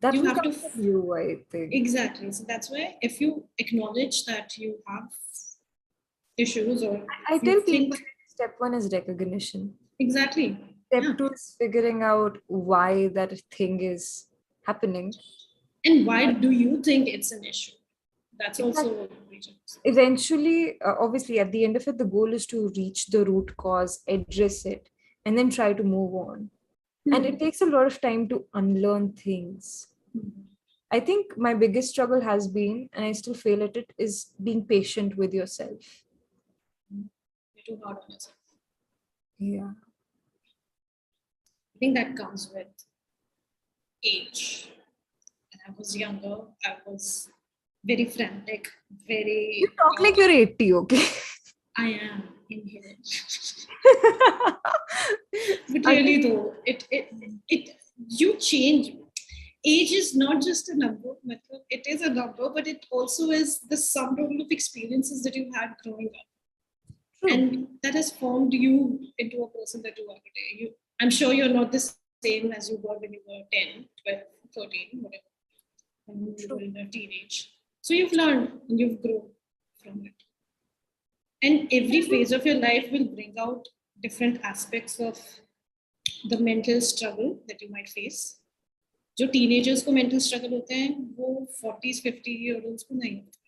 That you have to you, I think. Exactly. So that's why if you acknowledge that you have issues, or I tell people step one is recognition. Exactly. Step two is figuring out why that thing is happening. And why do you think it's an issue? That's also eventually, obviously, at the end of it, the goal is to reach the root cause, address it, and then try to move on. And it takes a lot of time to unlearn things. I think my biggest struggle has been, and I still fail at it, is being patient with yourself. You're too hard on yourself. Yeah. I think that comes with age. When I was younger, I was very frantic, very... You talk like you're 80, okay? I am in here. But really though, you change. Age is not just a number, it is a number, but it also is the sum total of experiences that you had growing up. True. And that has formed you into a person that you are today. I'm sure you're not the same as you were when you were 10, 12, 13, whatever, when you were in a teenage. So you've learned and you've grown from it. And every phase of your life will bring out different aspects of the mental struggle that you might face. जो teenagers को mental struggle होते हैं वो 40s 50-year-olds को नहीं होते.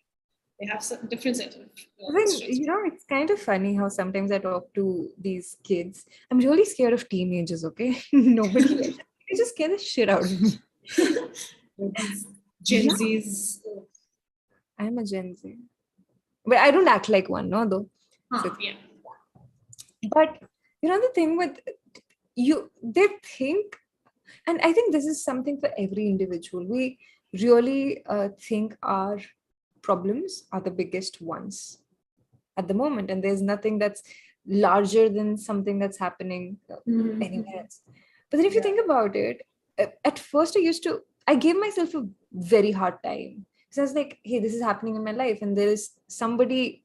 They have some different set of it's kind of funny how sometimes I talk to these kids. I'm really scared of teenagers, okay? Nobody they just scare the shit out of me. Gen Zs. I'm a Gen Z. But I don't act like one, no, though. Yeah. But the thing with you, they think, and I think this is something for every individual. We really think our problems are the biggest ones at the moment, and there's nothing that's larger than something that's happening anywhere else. But then if you think about it, at first I gave myself a very hard time. So I was like, hey, this is happening in my life, and there is something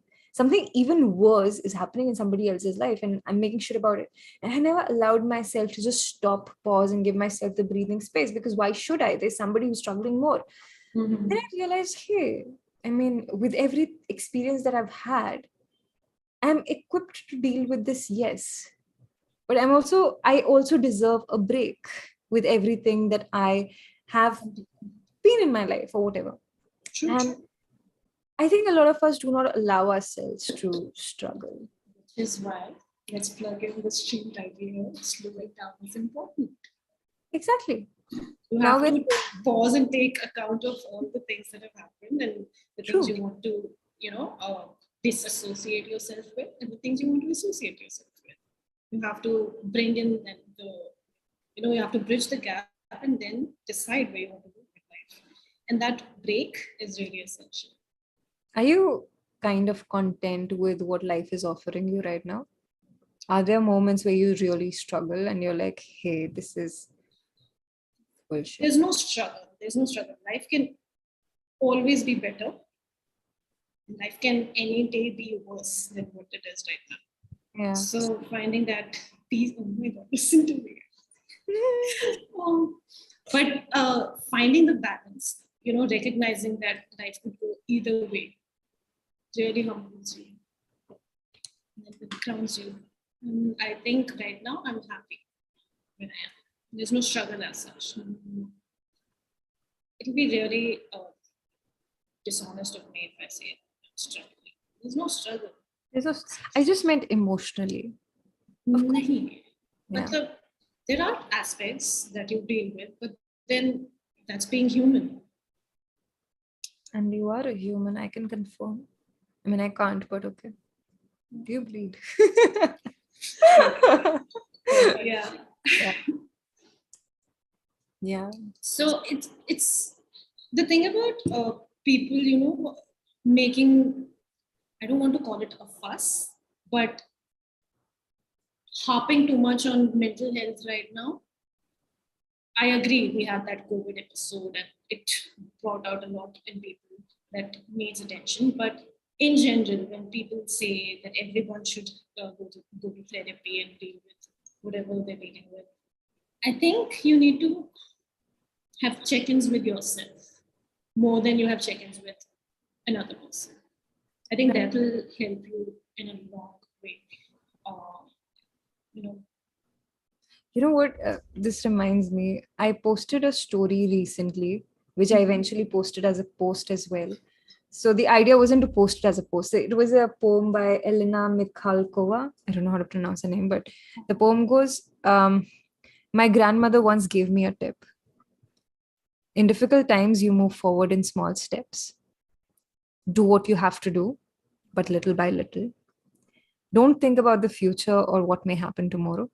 even worse is happening in somebody else's life, and I'm making shit about it. And I never allowed myself to just stop, pause, and give myself the breathing space, because why should I? There's somebody who's struggling more. Then I realized, hey, I mean, with every experience that I've had, I'm equipped to deal with this, yes. But I also deserve a break with everything that I have been in my life or whatever. True. And I think a lot of us do not allow ourselves to struggle. Which is why, let's plug in the stream right here. Slowing down is important. Exactly. You have to pause and take account of all the things that have happened and the things you want to, disassociate yourself with and the things you want to associate yourself with. You have to bring in you have to bridge the gap and then decide where you want to go with life. And that break is really essential. Are you kind of content with what life is offering you right now? Are there moments where you really struggle and you're like, hey, this is bullshit? There's no struggle. Life can always be better. Life can any day be worse than what it is right now. Yeah. So finding that peace, oh my God, listen to me. But finding the balance, recognizing that life could go either way, really humbles you. And it grounds you. And I think right now I'm happy where I am. There's no struggle as such. It'll be really dishonest of me if I say I'm struggling. There's no struggle. I just meant emotionally. Nahi. Yeah. But there are aspects that you deal with, but then that's being human. And you are a human, I can confirm. I mean, I can't, but okay. Do you bleed? Yeah. Yeah. So it's the thing about people, making, I don't want to call it a fuss, but harping too much on mental health right now. I agree, we had that COVID episode and it brought out a lot in people that needs attention. But in general, when people say that everyone should go to therapy and deal with whatever they're dealing with, I think you need to have check-ins with yourself more than you have check-ins with another person. I think that will help you in a long way. You know what? This reminds me. I posted a story recently, which I eventually posted as a post as well. So the idea wasn't to post it as a post. It was a poem by Elena Mikhalkova. I don't know how to pronounce her name, but the poem goes, my grandmother once gave me a tip. In difficult times, you move forward in small steps. Do what you have to do, but little by little. Don't think about the future or what may happen tomorrow.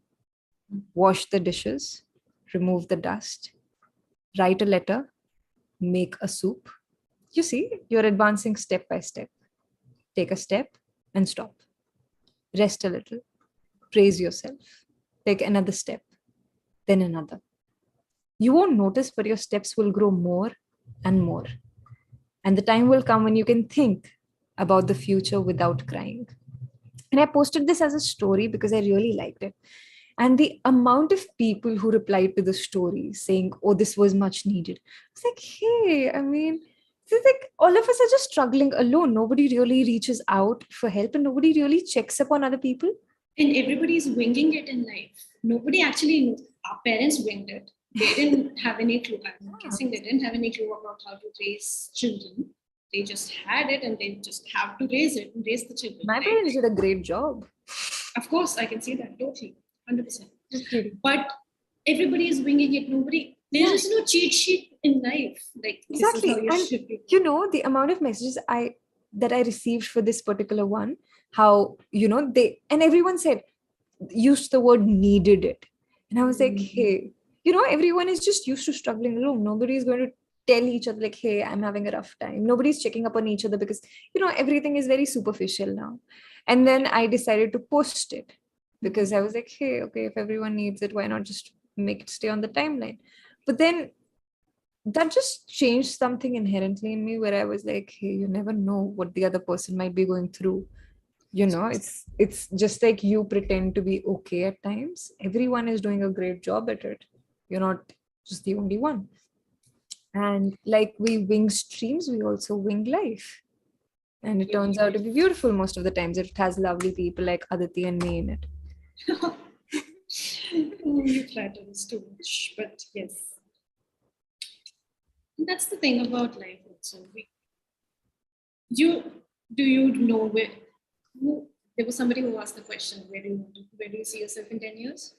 Wash the dishes, remove the dust, write a letter, make a soup. You see, you're advancing step by step. Take a step and stop. Rest a little. Praise yourself. Take another step, then another. You won't notice, but your steps will grow more and more. And the time will come when you can think about the future without crying. And I posted this as a story because I really liked it. And the amount of people who replied to the story saying, oh, this was much needed. It's like, hey, I mean, it's like all of us are just struggling alone. Nobody really reaches out for help and nobody really checks up on other people. And everybody's winging it in life. Nobody actually knows. Our parents winged it. They didn't have any clue. I'm guessing they didn't have any clue about how to raise children. They just had it and they just have to raise it and raise the children. My parents did a great job. Of course, I can see that totally. 100%. But everybody is winging it. There is no cheat sheet in life. Like, exactly. This is how you should be. You know, the amount of messages that I received for this particular one, how, and everyone said, used the word needed it. And I was like, hey, everyone is just used to struggling alone. Nobody is going to tell each other like, hey, I'm having a rough time. Nobody's checking up on each other because, everything is very superficial now. And then I decided to post it because I was like, hey, okay, if everyone needs it, why not just make it stay on the timeline? But then that just changed something inherently in me where I was like, hey, you never know what the other person might be going through. It's just like you pretend to be okay at times. Everyone is doing a great job at it. You're not just the only one. And like we wing streams, we also wing life. And it turns out to be beautiful most of the times. It has lovely people like Aditi and me in it. You flatter us too much, but yes. That's the thing about life also. Do you know there was somebody who asked the question, where do you see yourself in 10 years?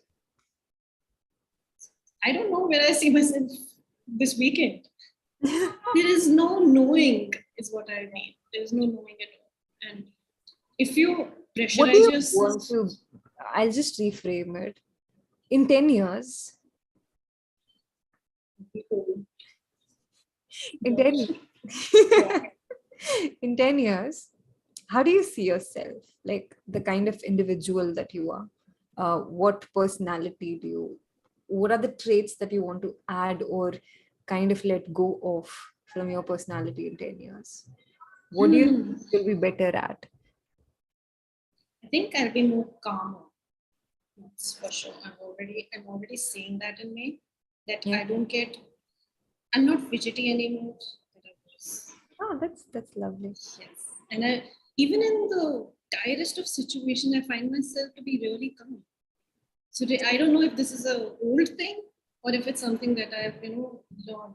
I don't know where I see myself this weekend. There is no knowing, is what I mean. There is no knowing at all. And if you What do pressurize you yourself, want to? I'll just reframe it. In 10 years, in 10, in 10 years, how do you see yourself? Like the kind of individual that you are? What personality do you, what are the traits that you want to add or kind of let go of from your personality in 10 years? What do you think you'll be better at? I think I'll be more calmer. That's for sure. I'm already seeing that in me. That Yeah. I don't get. I'm not fidgety anymore. That I was. Oh, that's lovely. Yes, and I even in the direst of situation, I find myself to be really calm. So I don't know if this is a old thing or if it's something that I've learned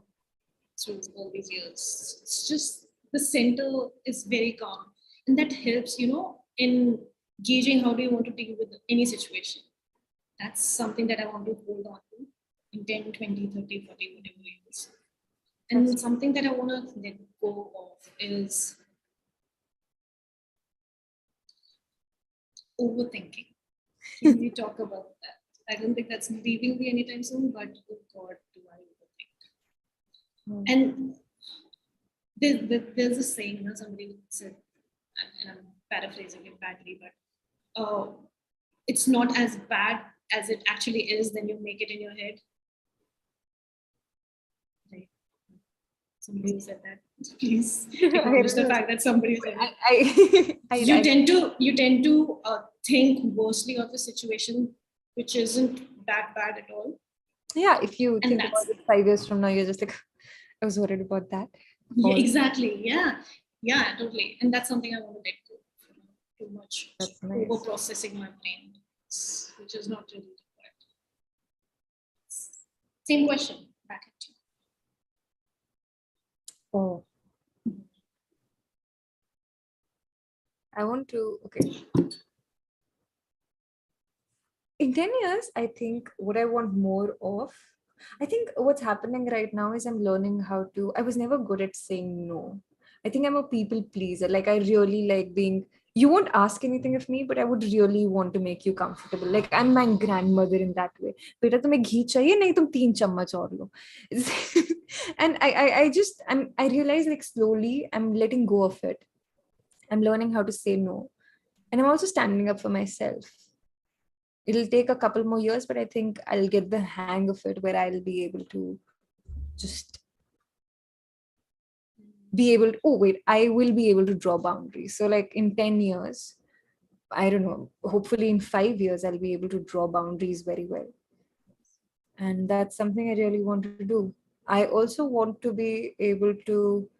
through all these years. It's just the center is very calm, and that helps in gauging how do you want to deal with any situation. That's something that I want to hold on to in 10, 20, 30, 40, whatever years. And That's something that I want to let go of is overthinking. Can we talk about that? I don't think that's leaving me anytime soon, but oh God, do I overthink. And there's a saying, somebody said, and I'm paraphrasing it badly, but it's not as bad as it actually is, then you make it in your head. Right? Somebody said that. Please acknowledge the fact that somebody said it. You tend to think worstly of the situation, which isn't that bad at all. Yeah, if you think about it 5 years from now, you're just like, I was worried about that. Yeah, exactly. Yeah, totally. And that's something I want to let go. Too much over processing my brain, which is not really required. Same question back at you. Oh, I want to. Okay. In 10 years, I think what I want more of, I think what's happening right now is I'm learning how to, I was never good at saying no. I think I'm a people pleaser. Like I really like being, you won't ask anything of me, but I would really want to make you comfortable. Like I'm my grandmother in that way. बेटा तुम्हें घी चाहिए नहीं तुम 3 चम्मच और लो. And I realize like slowly I'm letting go of it. I'm learning how to say no. And I'm also standing up for myself. It'll take a couple more years, but I think I'll get the hang of it where I'll be able to just be able to, I will be able to draw boundaries. So like in 10 years, I don't know, hopefully in 5 years, I'll be able to draw boundaries very well. And that's something I really want to do. I also want to be able to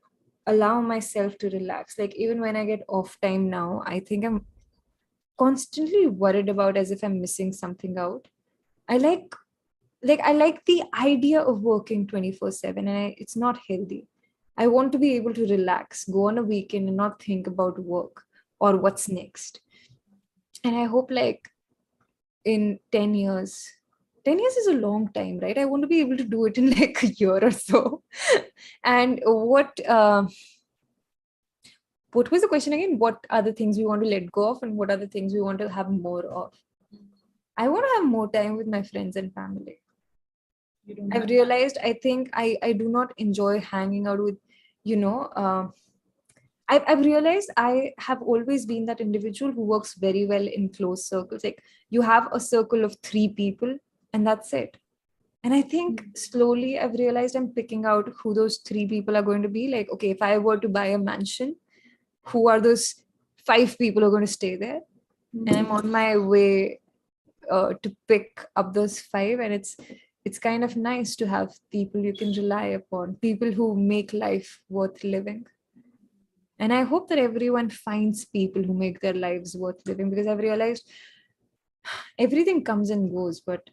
allow myself to relax. Like even when I get off time now, I think I'm constantly worried about as if I'm missing something out. I like I like the idea of working 24/7 and it's not healthy. I want to be able to relax, go on a weekend and not think about work or what's next. And I hope like in 10 years, 10 years is a long time, right? I want to be able to do it in like a year or so. And what was the question again? What are the things we want to let go of and what are the things we want to have more of? I want to have more time with my friends and family. I've realized, I think I do not enjoy hanging out with, I've realized I have always been that individual who works very well in close circles. Like you have a circle of 3 people and that's it. And I think slowly I've realized I'm picking out who those 3 people are going to be. Like, okay, if I were to buy a mansion, who are those 5 people who are going to stay there? And I'm on my way to pick up those 5, and it's kind of nice to have people you can rely upon, people who make life worth living. And I hope that everyone finds people who make their lives worth living, because I've realized everything comes and goes, but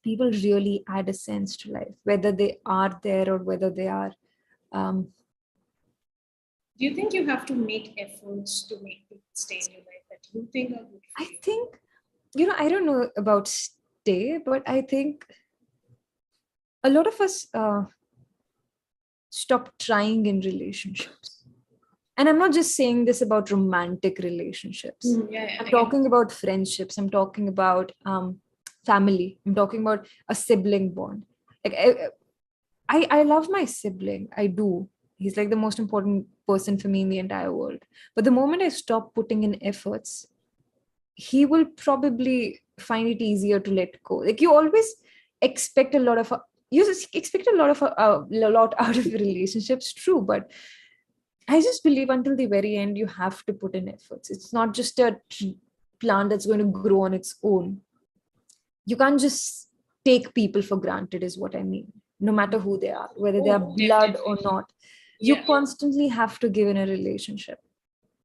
people really add a sense to life, whether they are there or whether they are. Do you think you have to make efforts to make people stay in your life that you think are good for you? I think, I don't know about stay, but I think a lot of us stop trying in relationships. And I'm not just saying this about romantic relationships. I'm talking about friendships. I'm talking about family. I'm talking about a sibling bond. Like I love my sibling. I do. He's like the most important person for me in the entire world. But the moment I stop putting in efforts, he will probably find it easier to let go. Like you always expect a lot of a lot out of relationships, true, but I just believe until the very end you have to put in efforts. It's not just a plant that's going to grow on its own. You can't just take people for granted, is what I mean. No matter who they are, whether they are blood or not, you constantly have to give in a relationship.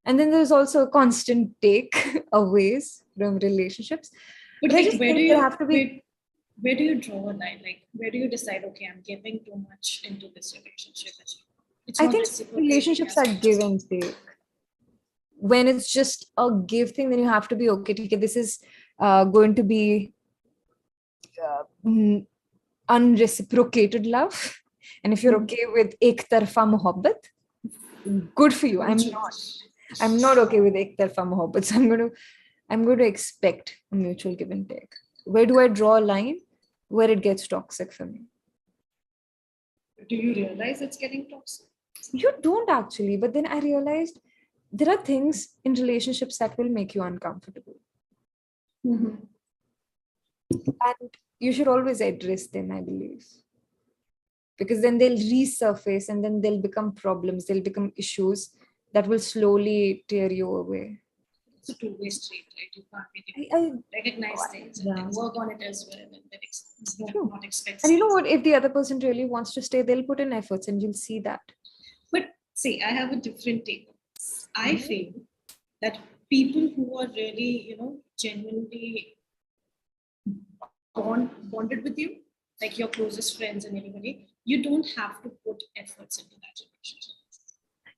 And then there's also a constant take aways from relationships. But like, where do you draw a line? Like, where do you decide, okay, I'm giving too much into this relationship? I think relationships are give and take. When it's just a give thing, then you have to be okay. This is going to be unreciprocated love. And if you're okay with ek tarfa mohabbat, good for you. I'm not okay with ek tarfa mohabbat. So I'm going to expect a mutual give and take. Where do I draw a line? Where it gets toxic for me. Do you realize it's getting toxic? You don't actually, but then I realized there are things in relationships that will make you uncomfortable. Mm-hmm. And you should always address them, I believe. Because then they'll resurface and then they'll become problems, they'll become issues that will slowly tear you away. It's a two-way street, right? You can't really recognize things and then work on it as well, and then not expect. And you know what? If the other person really wants to stay, they'll put in efforts, and you'll see that. But see, I have a different take. I feel that people who are really, genuinely bonded with you, like your closest friends and anybody, you don't have to put efforts into that relationship.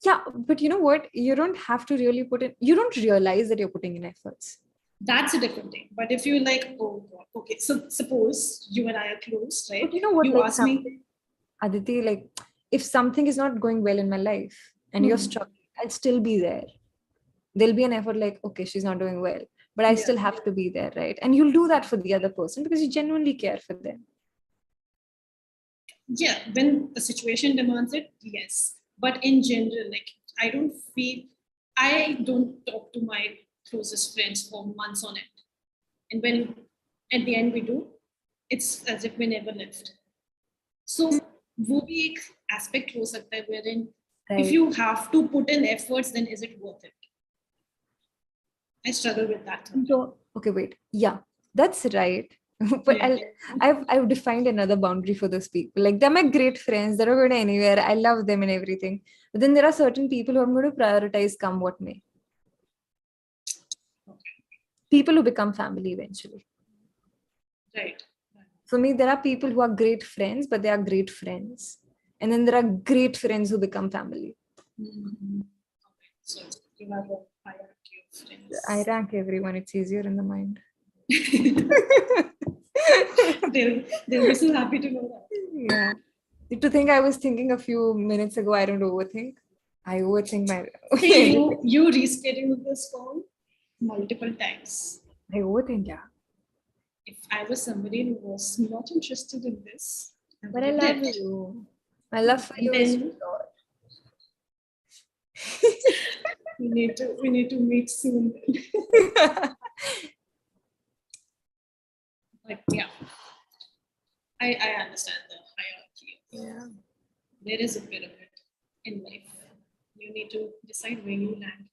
Yeah, but you know what? You don't have to really put in, you don't realize that you're putting in efforts. That's a different thing. But if you're like, oh God, okay, so suppose you and I are close, right? But you know what? You ask me, Aditi, like, if something is not going well in my life and you're struggling, I'll still be there. There'll be an effort like, okay, she's not doing well, but I still have to be there, right? And you'll do that for the other person because you genuinely care for them. Yeah, when the situation demands it, yes. But in general, like, I don't talk to my closest friends for months on end. And when at the end we do, it's as if we never left. So, वो भी एक aspect हो सकता है wherein if you have to put in efforts, then is it worth it? I struggle with that. So, okay, wait. Yeah, that's right. But I've defined another boundary for those people. Like, they're my great friends. They're not going anywhere. I love them and everything. But then there are certain people who I'm going to prioritize come what may. Okay. People who become family eventually. Right. For me, there are people who are great friends, but they are great friends. And then there are great friends who become family. Mm-hmm. Okay. So you have a hierarchy of friends. I rank everyone. It's easier in the mind. They'll be so happy to know that. Yeah. To think I was thinking a few minutes ago, I don't overthink. I overthink my... Hey, you rescheduled this call multiple times. I overthink, yeah. If I was somebody who was not interested in this, but I love you. My love for you is pure. we need to meet soon. Like, yeah, I understand the hierarchy. Yeah, there is a bit of it in life. You need to decide where you land.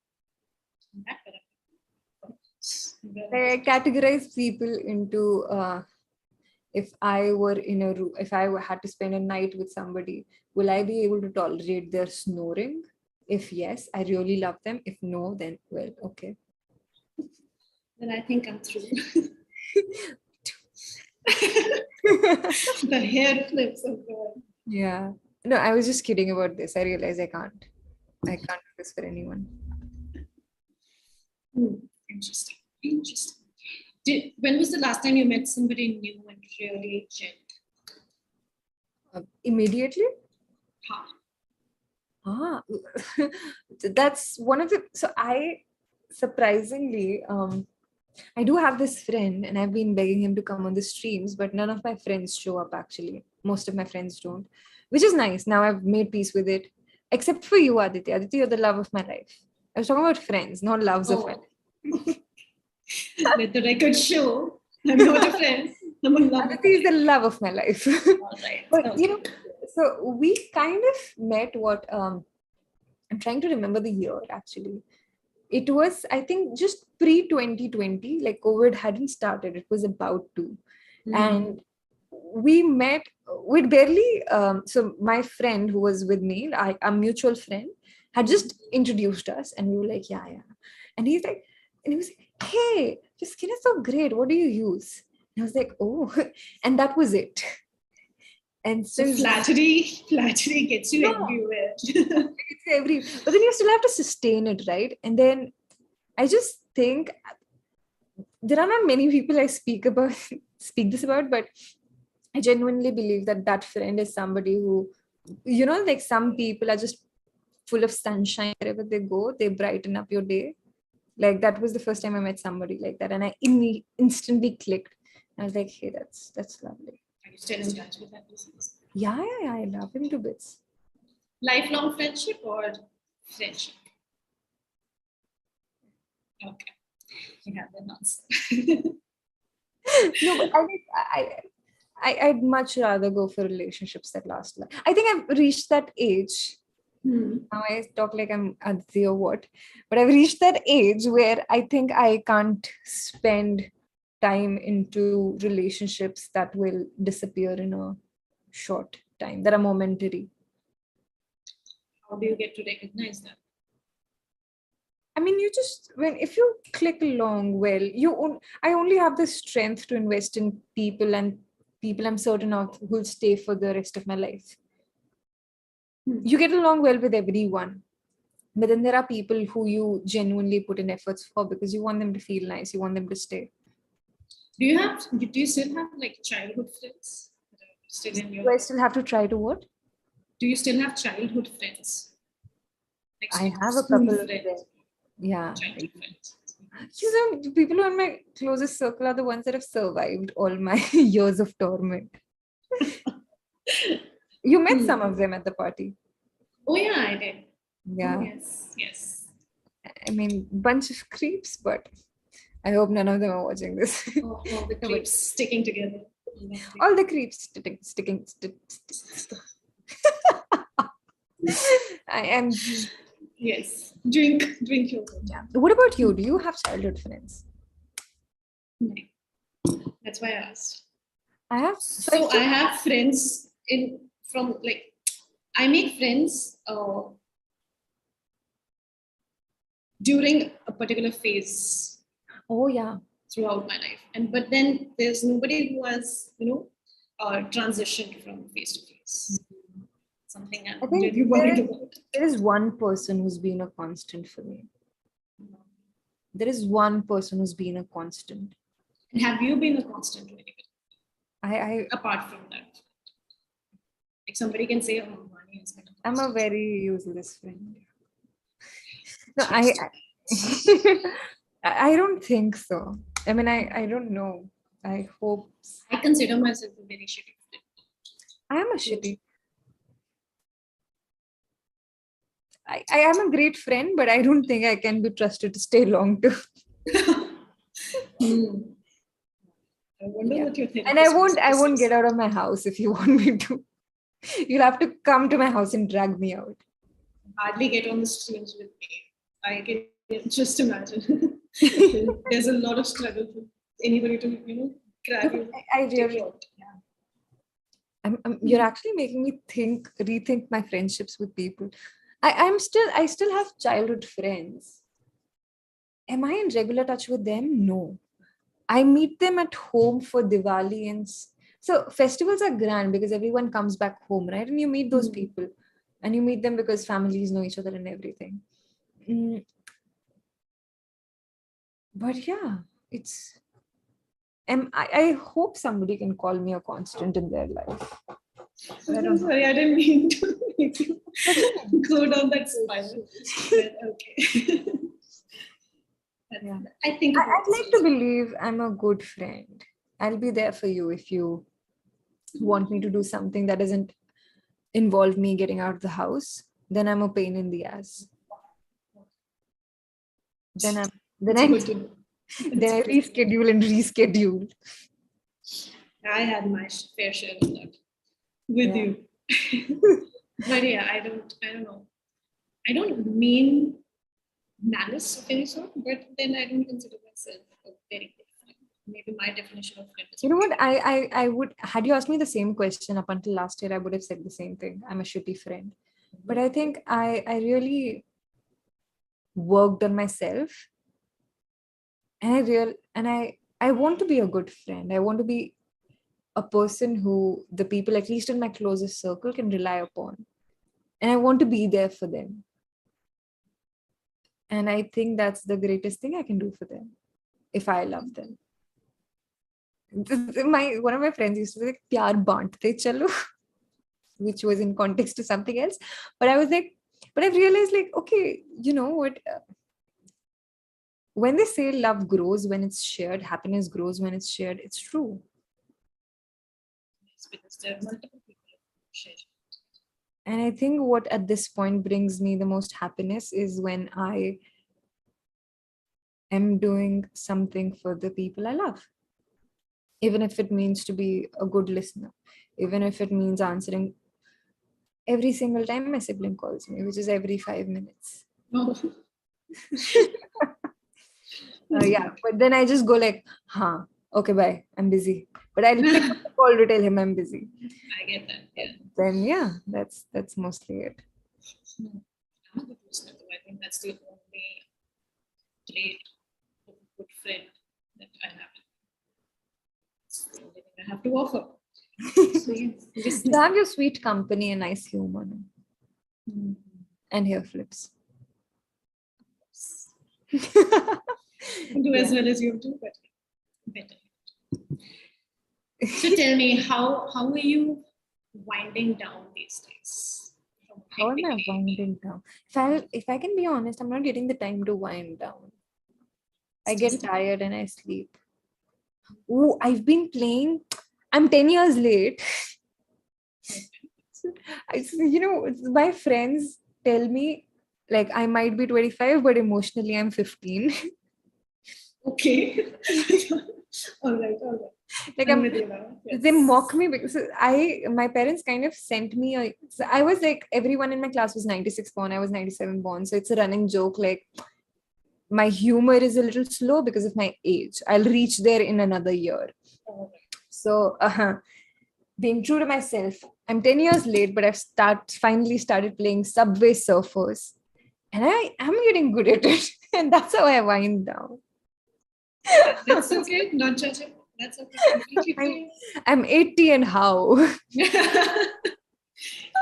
I categorize people into if I were in a room, if I had to spend a night with somebody, will I be able to tolerate their snoring? If yes, I really love them. If no, then well, okay. Then I think I'm through. The hair flips of God. Yeah. No, I was just kidding about this. I realize I can't do this for anyone. Interesting. When was the last time you met somebody new and really gelled? Immediately? Huh. Ah, that's one of the. So I surprisingly, I do have this friend, and I've been begging him to come on the streams, but none of my friends show up actually. Most of my friends don't, which is nice. Now I've made peace with it, except for you, Aditi. Aditi, you're the love of my life. I was talking about friends, not loves of my Oh, let the record show. I'm not a friend. I'm a lover. Aditi is the love of my life. All right. But Okay. so we kind of met what I'm trying to remember the year actually. It was, I think, just pre 2020, like COVID hadn't started, it was about to. And we met, we'd barely, so my friend who was with me, a mutual friend, had just introduced us, and we were like, yeah, yeah. And he's like, and he was like, hey, your skin is so great. What do you use? And I was like, oh, and that was it. And So since flattery gets you no, everywhere. it's but then you still have to sustain it, right? And then I just think there are not many people I speak this about, but I genuinely believe that that friend is somebody who, like some people are just full of sunshine wherever they go. They brighten up your day. Like that was the first time I met somebody like that, and I instantly clicked. I was like, hey, that's lovely. Are you still in touch with that person? Yeah, yeah, yeah, I love him to bits. Lifelong friendship or friendship? Okay. You have that answer. No, but I'd much rather go for relationships that last. I think I've reached that age. Now I talk like I'm Aditi or what, but I've reached that age where I think I can't spend time into relationships that will disappear in a short time, that are momentary. How do you get to recognize that? I mean, you just if you click along well, I only have the strength to invest in people, and people I'm certain of who'll stay for the rest of my life. You get along well with everyone, but then there are people who you genuinely put in efforts for because you want them to feel nice, you want them to stay. Do you still have like childhood friends that are still in your? Do I still have to try to what? Do you still have childhood friends? Like I have a school couple of friends, them. Yeah. childhood friends. The people who are in my closest circle are the ones that have survived all my years of torment. You met some of them at the party. Oh yeah, I did. Yeah. Oh, yes. I mean, bunch of creeps, but I hope none of them are watching this. Oh, all the creeps sticking together. All the creeps sticking. I am. Yes. Drink yogurt. Yeah. What about you? Do you have childhood friends? No. That's why I asked. I have. So I have friends I make friends during a particular phase. Oh yeah. Throughout my life, but then there's nobody who has transitioned from face to face. Something I'm really worried about. There is one person who's been a constant for me. There is one person who's been a constant. And have you been a constant to anybody? I apart from that, like somebody can say, "Oh, Vaani is kind of." I'm a very useless friend. No, I don't think so. I mean, I don't know. I hope. I consider myself a very shitty friend. I am a shitty. I am a great friend, but I don't think I can be trusted to stay long too. I wonder what you're thinking. And I won't get out of my house if you want me to. You'll have to come to my house and drag me out. Hardly get on the streams with me. I can just imagine. There's a lot of struggle for anybody to grab you. I really. You're actually making me rethink my friendships with people. I still have childhood friends. Am I in regular touch with them? No. I meet them at home for Diwali, and so festivals are grand because everyone comes back home, right? And you meet those people, and you meet them because families know each other and everything. But yeah, I hope somebody can call me a constant in their life. I'm sorry, I didn't mean to make you go down that spiral. But okay. Yeah. I think I'd like to believe I'm a good friend. I'll be there for you if you want me to do something that doesn't involve me getting out of the house. Then I'm a pain in the ass. Then I reschedule and reschedule. I had my fair share of that with you. But yeah, I don't know. I don't mean malice of any sort, but then I don't consider myself a very good friend. Maybe my definition of friend is. You know what? I would, had you asked me the same question up until last year, I would have said the same thing. I'm a shitty friend. But I think I really worked on myself. And I want to be a good friend. I want to be a person who the people, at least in my closest circle, can rely upon. And I want to be there for them. And I think that's the greatest thing I can do for them if I love them. One of my friends used to say, "Pyar baante chalo," which was in context to something else. But I was like, but I've realized, like, okay, you know what? When they say love grows when it's shared, happiness grows when it's shared, it's true. Yes, because there are multiple people who share. And I think what at this point brings me the most happiness is when I am doing something for the people I love. Even if it means to be a good listener, even if it means answering every single time my sibling calls me, which is every 5 minutes. Oh. Yeah, but then I just go like, okay, bye, I'm busy. But I'll pick up the call to tell him I'm busy. I get that, yeah. Then yeah, that's mostly it. I'm a good listener, though. I think that's the only trait of a good friend that I have. It's the only thing I have to offer. So, yes, You have your sweet company and nice humor. And hair flips. Do as well as you do, but better. So tell me, how are you winding down these days? How am I winding down? If I can be honest, I'm not getting the time to wind down. I get tired and I sleep. Oh, I've been playing. I'm 10 years late. My friends tell me like I might be 25, but emotionally I'm 15. Okay. All right. Like Yes. They mock me because my parents kind of sent me so I was like, everyone in my class was 96 born, I was 97 born, so it's a running joke like my humor is a little slow because of my age. I'll reach there in another year. So being true to myself, I'm 10 years late, but I've finally started playing Subway Surfers, and I am getting good at it. And that's how I wind down. That's okay. Not judging. That's okay. I'm 80 and how? Can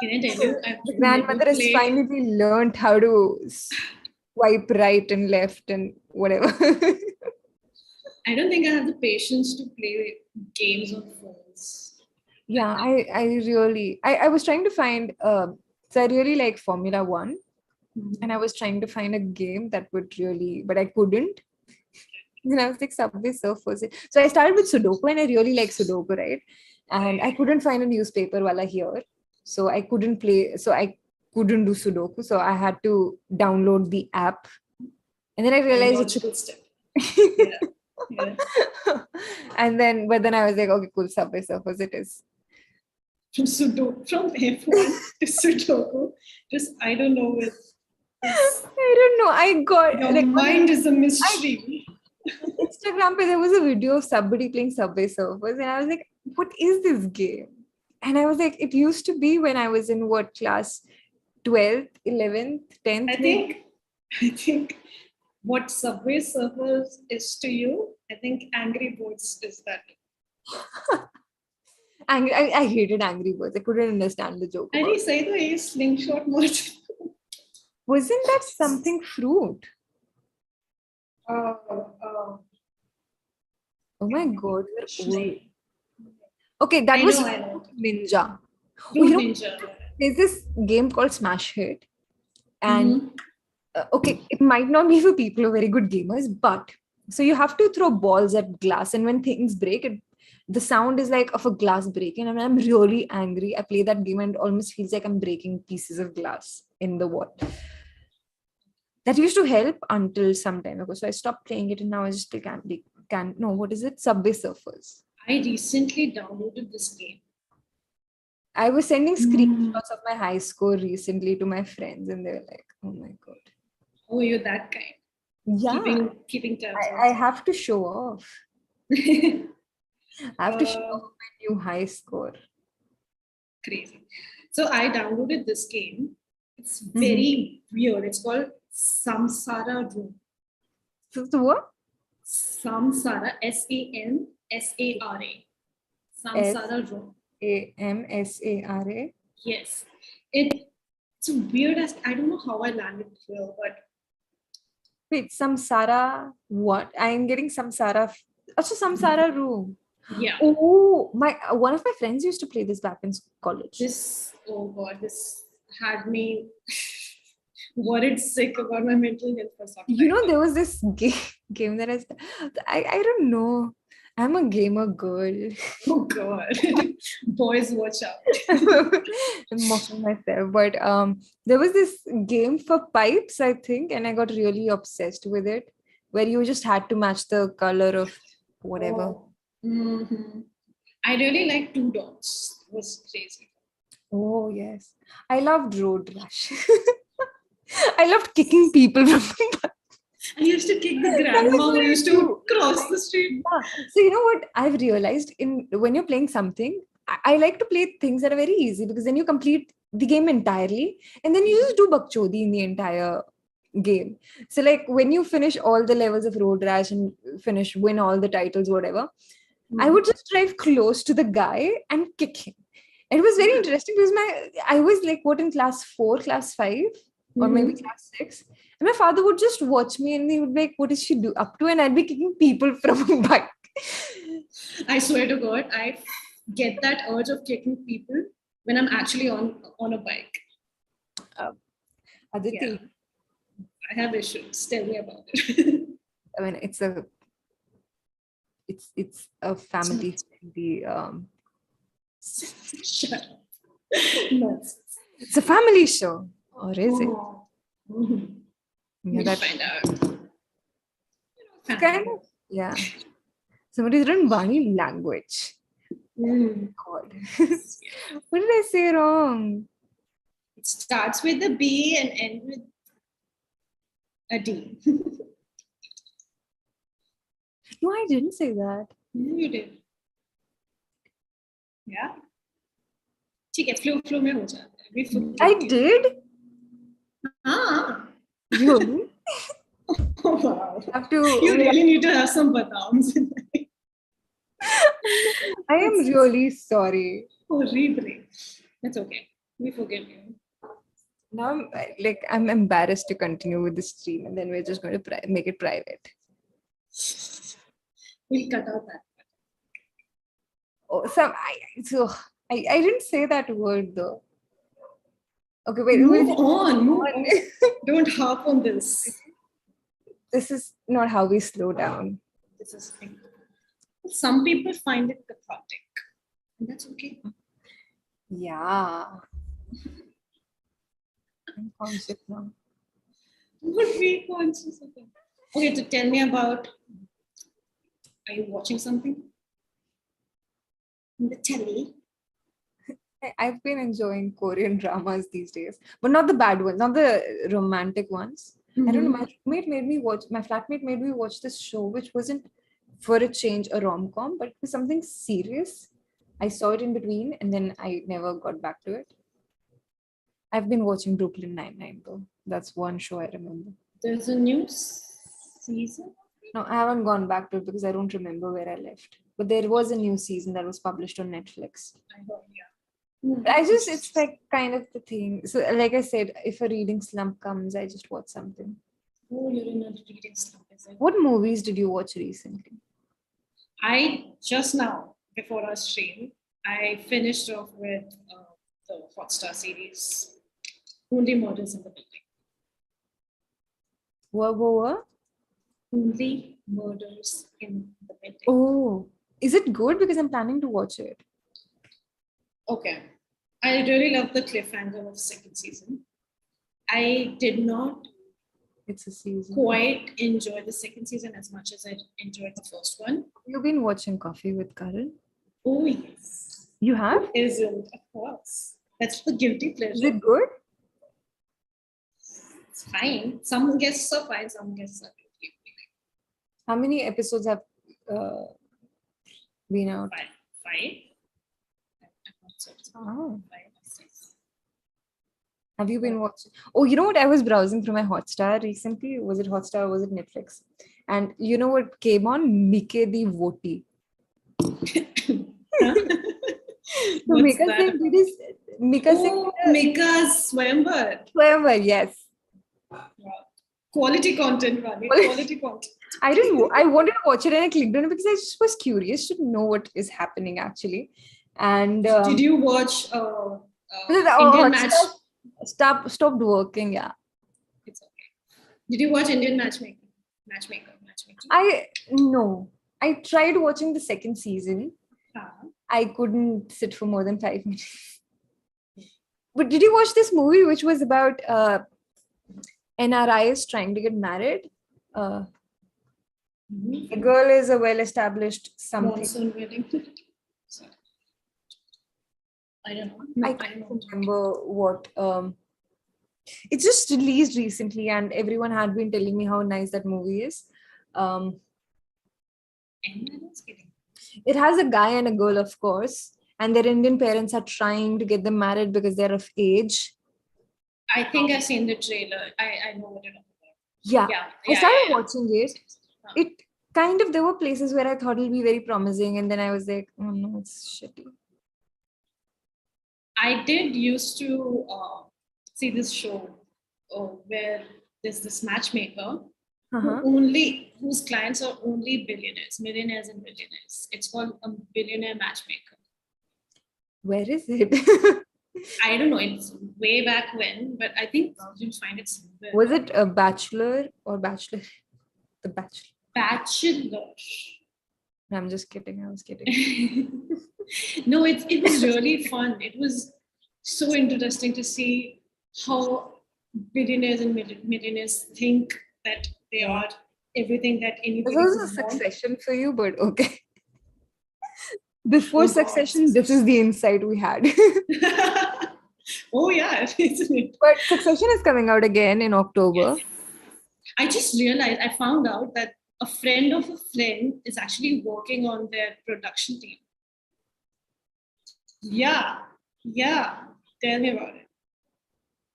I tell you? The grandmother has finally learned how to swipe right and left and whatever. I don't think I have the patience to play games on phones. Yeah, I was trying to find, so I really like Formula One. And I was trying to find a game that would really, but I couldn't. And I was like, Subway Surfers. So I started with Sudoku, and I really like Sudoku, right? And I couldn't find a newspaper while I here. So I couldn't play, so I couldn't do Sudoku. So I had to download the app. And then I realized it's a good step. Yeah. But then I was like, okay, cool, Subway Surfers it is. From F1 to Sudoku, just I don't know with. I don't know. I got your mind is a mystery. Instagram, there was a video of somebody playing Subway Surfers, and I was like, "What is this game?" And I was like, "It used to be when I was in what class, 12th, 11th, 10th." I think what Subway Surfers is to you, I think Angry Birds is that. I hated Angry Birds. I couldn't understand the joke. I say the slingshot mode. Wasn't that something fruit? Oh my God, we're old. Okay, that was Ninja. Fruit Ninja. There's this game called Smash Hit, and Mhm. okay, it might not be for people who are very good gamers, but so you have to throw balls at glass, and when things break, the sound is like of a glass breaking, and I'm really angry. I play that game and it almost feels like I'm breaking pieces of glass in the wall. That used to help until some time ago, so I stopped playing it, and now I just still can't. No, what is it? Subway Surfers. I recently downloaded this game. I was sending screenshots of my high score recently to my friends, and they were like, "Oh my god, Oh, you're that kind. yeah, Keeping tabs I have to show off. on. I have to show uh, off my new high score." Crazy. So I downloaded this game. It's Mm-hmm. very weird. It's called Samsara Room. So what? Samsara, Sansara. S Samsara Room. Amsara. Yes. It's weird as I don't know how I landed here, but Wait, Samsara. What? I am getting Samsara. Also, Samsara Room. yeah. Oh, my one of my friends used to play this back in college. This had me worried sick about my mental health for some You time. know, there was this game that I don't know. I'm a gamer girl. Oh god. Boys, watch out. I'm mocking myself, but there was this game for pipes, I think, and I got really obsessed with it, where you just had to match the color of whatever. Oh. Mhm. I really like Two Dots. It was crazy. Oh yes, I loved Road Rush. I loved kicking people from the bus. I used to kick the That was grandma who my used to too. cross the street. Yeah. So you know what I've realized in when you're playing something, I like to play things that are very easy because then you complete the game entirely, and then you just do bakchodi in the entire game. So like when you finish all the levels of Road Rash and win all the titles, whatever, I would just drive close to the guy and kick him. It was very interesting because I was like what in class 4, class 5, or maybe Mhm. class 6. And my father would just watch me and he would be like, what is she do up to? And I'd be kicking people from a bike. I swear to God, I get that urge of kicking people when I'm actually on a bike. Uh, Yeah, Aditi, I have issues. Tell me about it. I mean, it's a family friendly Shut up. No. it's a family show, or is it? Oh. Mhm. Yeah, We'll that find out. it's kind of yeah. Somebody's written Vaani language. Mm. God, what did I say wrong? It starts with a B and ends with a D. No, I didn't say that. You did. Yeah. ठीक है flow में हो जाता है. We forgive I you. did. हाँ. Really? Oh, wow. Have to. You really need to have some badams in there. I am really sorry. Horrible. That's okay. We forgive you. Now I'm embarrassed to continue with the stream, and then we're just going to make it private. We'll cut out that. Oh, I didn't say that word though. Okay, wait. Move on. Don't harp on this. This is not how we slow down. This is some people find it cathartic, and that's okay. Yeah. I'm conscious now. Would be conscious of it. Okay, so tell me about. Are you watching something? On the telly? I've been enjoying Korean dramas these days, but not the bad ones, not the romantic ones. I don't know. My flatmate made me watch this show, which wasn't for a change a rom-com, but it was something serious. I saw it in between and then I never got back to it. I've been watching Brooklyn Nine-Nine though. That's one show I remember. There's a new season? No, I haven't gone back to it because I don't remember where I left. But there was a new season that was published on Netflix. I heard, yeah. It's like kind of the thing. So, like I said, if a reading slump comes, I just watch something. Oh, you're in a reading slump, is it? What movies did you watch recently? I just now, before our stream, I finished off with the Hotstar series, Only Murders in the Building. What? Only Murders in the Building. Oh, is it good? Because I'm planning to watch it. Okay. I really love the cliffhanger of the second season. I did not It's a season. quite enjoy the second season as much as I enjoyed the first one. You've been watching Coffee with Karan? Oh, yes. You have? Isn't, of course. That's the guilty Is pleasure. it good? It's fine. Some guests are fine, some guests are guilty. How many episodes have been out? Five? I'm not certain. Oh. 5 or 6. Have you been watching? Oh, you know what? I was browsing through my Hotstar recently. Was it Hotstar or was it Netflix? And you know what came on? Mike the Voti. Huh? So What's Mika that Singh about? did his Mika Singh Oh, Mika's Swayamvar. Swayamvar, yes. Wow. Quality content, Vaani. Quality content. I wanted to watch it and I clicked on it because I just was curious to know what is happening actually. And Did you watch Indian Indian match? Stopped working, yeah. It's okay. Did you watch Indian Matchmaker? No. I tried watching the second season. Uh-huh. I couldn't sit for more than 5 minutes. But did you watch this movie which was about NRIs trying to get married? A girl is a well-established something. Monsoon wedding. Sorry. I don't know. I can't remember what. It's just released recently, and everyone had been telling me how nice that movie is. It has a guy and a girl, of course, and their Indian parents are trying to get them married because they're of age. I think I've seen the trailer. I know what you're talking about. Yeah. I started watching it. Huh. It kind of, there were places where I thought it'll be very promising, and then I was like, oh no, it's shitty. I did used to see this show where there's this matchmaker whose clients are only millionaires and billionaires. It's called a billionaire matchmaker. Where is it? I don't know. It's way back when, but I think you'll find it somewhere. Was it a Bachelor or Bachelor? The Bachelor. Bachelor. No, I'm just kidding. I was kidding. No, it was really fun. It was so interesting to see how billionaires and millionaires think that they are everything that anybody This was could a want. Succession for you, but okay. Before Succession, this is the insight we had. Oh yeah, isn't it? But Succession is coming out again in October. Yes. I just realized, I found out that a friend of a friend is actually working on their production team. Yeah. Tell me about it.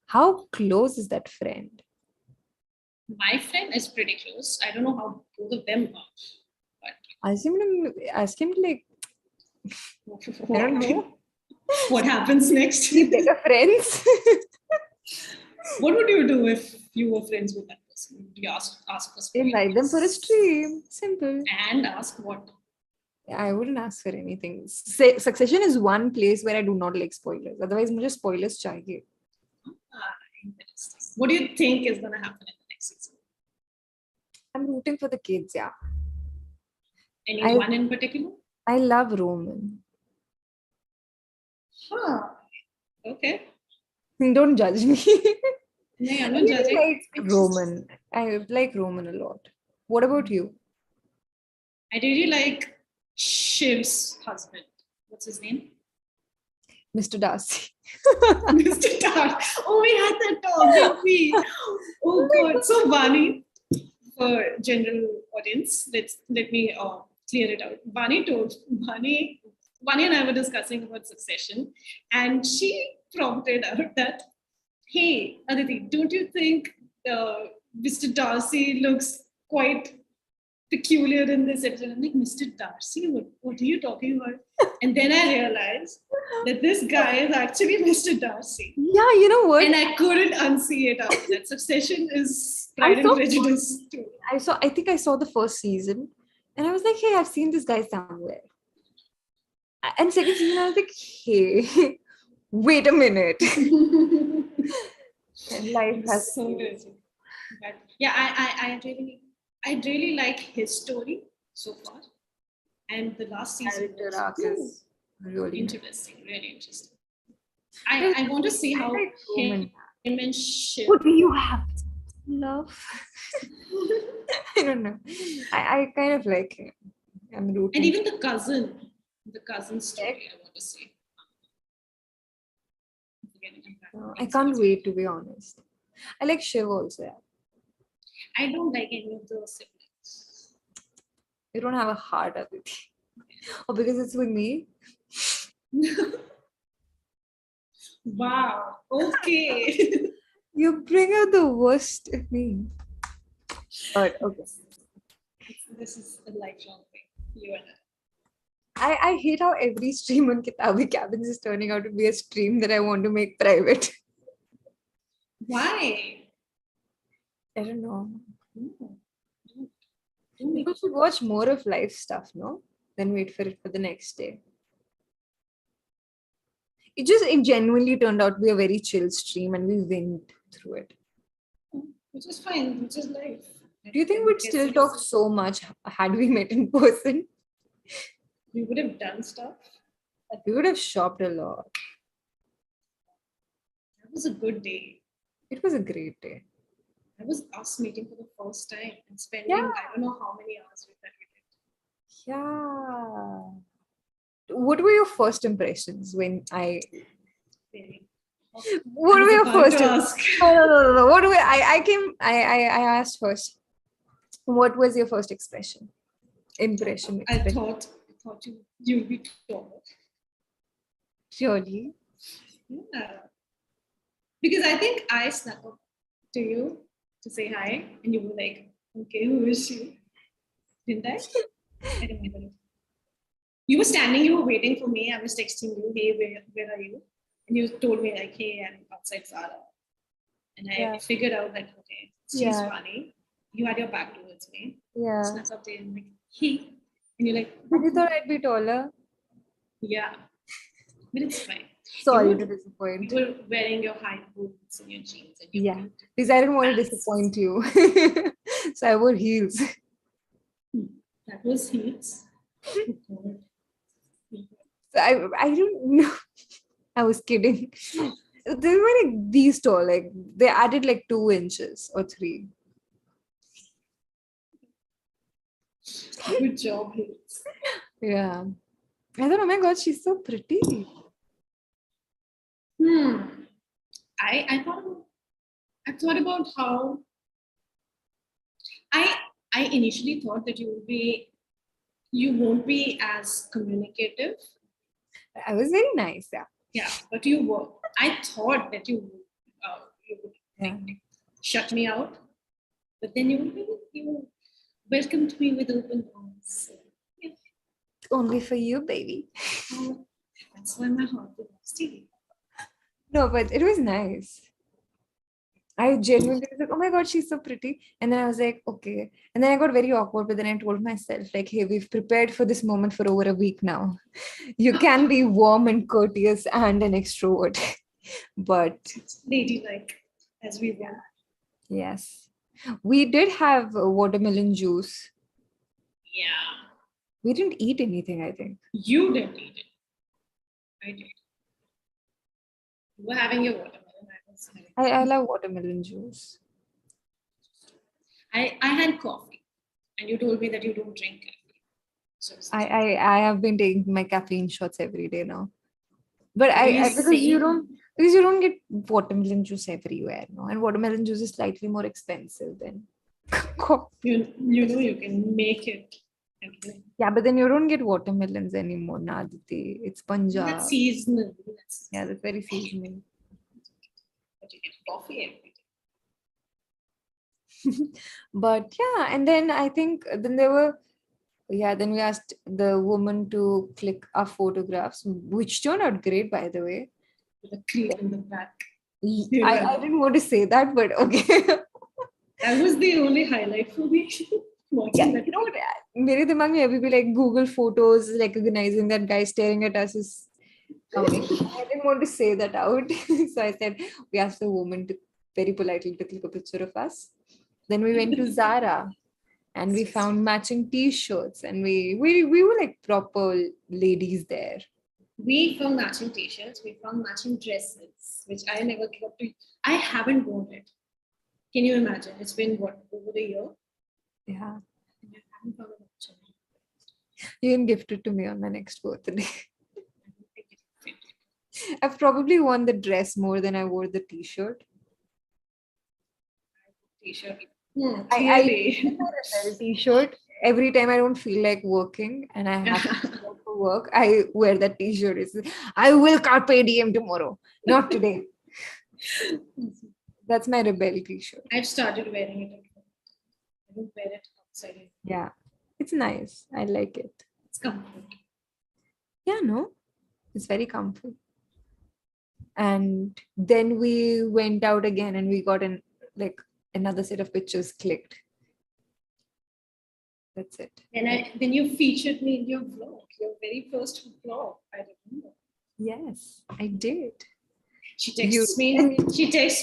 How close is that friend? My friend is pretty close. I don't know how both of them are. But Ask him to like, I don't know. What happens next? Be better friends. What would you do if you were friends with that person? Would you ask for something? Invite them for a stream. Simple. And ask what? I wouldn't ask for anything. Succession is one place where I do not like spoilers. Otherwise, मुझे spoilers चाहिए. Interesting. What do you think is going to happen in the next season? I'm rooting for the kids, yeah. Anyone in particular? I love Roman. Huh. Okay. Don't judge me. No, I'm not judging. Like Roman. I like Roman a lot. What about you? I really like Shiv's husband. What's his name? Mr. Darcy. Mr. Darcy. Oh, we had that talk, didn't we? Oh God. So Vaani, for general audience, let me clear it out. Vaani and I were discussing about Succession, and she prompted out that, hey, Aditi, don't you think Mr. Darcy looks quite peculiar in this episode? I'm like, Mr. Darcy? What are you talking about? And then I realized that this guy is actually Mr. Darcy. Yeah, you know what? And I couldn't unsee it out. That Succession is Pride and Prejudice too. I think I saw the first season, and I was like, hey, I've seen this guy somewhere. And second season, I was like, hey, Wait a minute. And life has So crazy. But yeah, I really like his story so far. And the last season character was arc is really interesting, really interesting. I want to see how like him and Shiv. what do you have? Love. I don't know. I kind of like him. I'm rooting. And even the cousin story, I want to see. I can't wait, to be honest. I like Shiv also. Yeah. I don't like any of the siblings. You don't have a heart, Aditi. Or because it's with me. Wow. Okay. You bring out the worst in me. But okay. This is a lifelong thing. You and I hate how every stream on Kitaabi Cabins is turning out to be a stream that I want to make private. Why? I don't know. Don't People should watch more of live stuff, no? Then wait for it for the next day. It genuinely turned out to be a very chill stream and we went through it. Which is fine, which is life. Do you think we'd still talk so much had we met in person? We would have done stuff. We would have shopped a lot. That was a good day. It was a great day. That was us meeting for the first time and spending, I don't know how many hours with that we did. Yeah. What were your first impressions when I... What were your first... No. What were... I asked first. What was your first impression? I thought you'd be taller. Really? Yeah. Because I think I snuck up to you to say hi and you were like, okay, who is she? Didn't I? I remember. You were standing, you were waiting for me. I was texting you, hey, where are you? And you told me like, hey, I'm outside Zara. And I figured out that, okay, she's Vaani. You had your back towards me. Yeah. Snuck up there and like, hey. And you're like, but you thought I'd be taller? Yeah. But it's fine. Sorry to disappoint. You were wearing your high boots and your jeans. And because I didn't want to disappoint you. So I wore heels. That was heels. So I don't know. I was kidding. They were like these tall. Like they added like 2 inches or 3. Good job, heels. Yeah. I thought, oh my God, she's so pretty. I thought about how I initially thought that you won't be as communicative. I was very nice, yeah. Yeah, but you were. I thought that you would shut me out, but then you welcomed me with open arms. So, yeah. Only for you, baby. That's why my heart belongs to you. No, but it was nice. I genuinely was like, oh my God, she's so pretty. And then I was like, okay. And then I got very awkward, but then I told myself, like, hey, we've prepared for this moment for over a week now. You can be warm and courteous and an extrovert. But ladylike as we were. Yes. We did have watermelon juice. Yeah. We didn't eat anything, I think. You didn't eat it. I did. You were having your watermelon. I love watermelon juice. I had coffee, and you told me that you don't drink coffee. So I have been taking my caffeine shots every day now. But because you don't get watermelon juice everywhere, no? And watermelon juice is slightly more expensive than coffee. You know you can make it. Yeah, but then you don't get watermelons anymore, Aditi. It's Punjab. That's seasonal. Yeah, that's very seasonal. But you get coffee every day. But yeah, and then I think then we asked the woman to click our photographs, which turned out great, by the way. With a creep in the back. I didn't want to say that, but okay. That was the only highlight for me. Yeah, you know what? मेरे दिमाग में अभी भी like Google Photos recognizing that guy staring at us is I didn't want to say that out. So I said, we asked the woman to very politely to click a picture of us. Then we went to Zara and we found matching t-shirts and we were like proper ladies there. We found matching t-shirts, we found matching dresses, which I never got to. I haven't worn it. Can you imagine? It's been what, over a year? Yeah. And I haven't found a matching. You can gift it to me on my next birthday. I've probably worn the dress more than I wore the t-shirt. T-shirt. I wear a t-shirt every time I don't feel like working and I have to go for work. I wear that t-shirt. I will carpe diem tomorrow, not today. That's my rebel t-shirt. I've started wearing it at home. I don't wear it outside. Yeah, it's nice. I like it. It's comfort. Yeah, no, it's very comfy. And then we went out again and we got another set of pictures clicked. That's it. And then you featured me in your vlog, your very first vlog, I remember. Yes, I did. She texts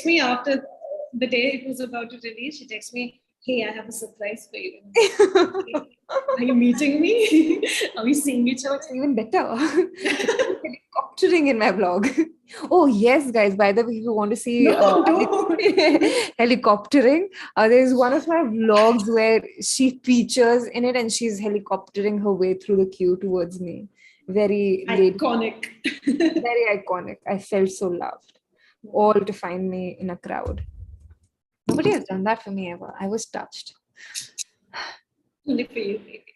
me after the day it was about to release. She texts me, hey, I have a surprise for you. Are you meeting me? Are we seeing each other? It's even better. Helicoptering in my vlog. Oh yes, guys, by the way, if you want to see helicoptering, there's one of my vlogs where she features in it and she's helicoptering her way through the queue towards me. Very iconic. Very iconic. I felt so loved. All to find me in a crowd. Nobody has done that for me ever. I was touched. Only for you, baby.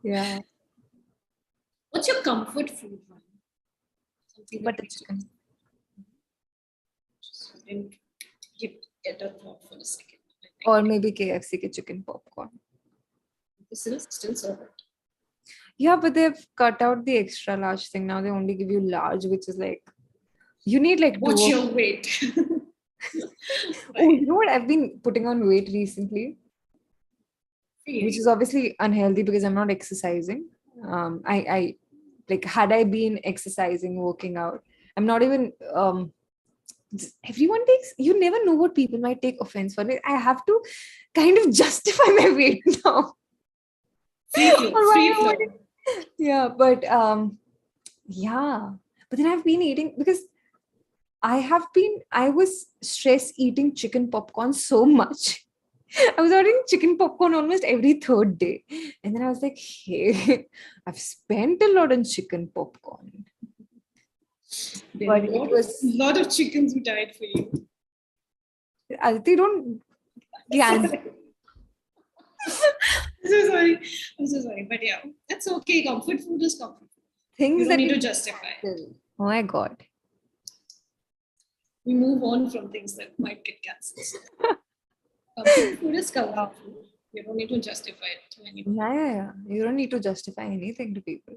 Yeah. What's your comfort food? Something butter chicken. I didn't get a thought for a second. Or maybe KFC ke chicken popcorn. This is still served. Yeah, but they've cut out the extra large thing. Now they only give you large, which is like, you need like... What's your weight? Oh, you know what? I've been putting on weight recently, which is obviously unhealthy because I'm not exercising. I like, had I been exercising, working out, I'm not even... everyone takes... You never know what people might take offense for. Like, I have to kind of justify my weight now. Free flow. Yeah, but yeah. But then I've been eating because I was stress eating chicken popcorn so much. I was ordering chicken popcorn almost every third day. And then I was like, hey, I've spent a lot on chicken popcorn. But it was a lot of chickens who died for you. Aditi, don't... Yeah. I'm so sorry. But yeah, that's okay. Comfort food is comfort food. Things you don't need to justify. Oh my God. We move on from things that might get cancelled. Comfort food is comfort food. You don't need to justify it to anyone. Yeah. You don't need to justify anything to people.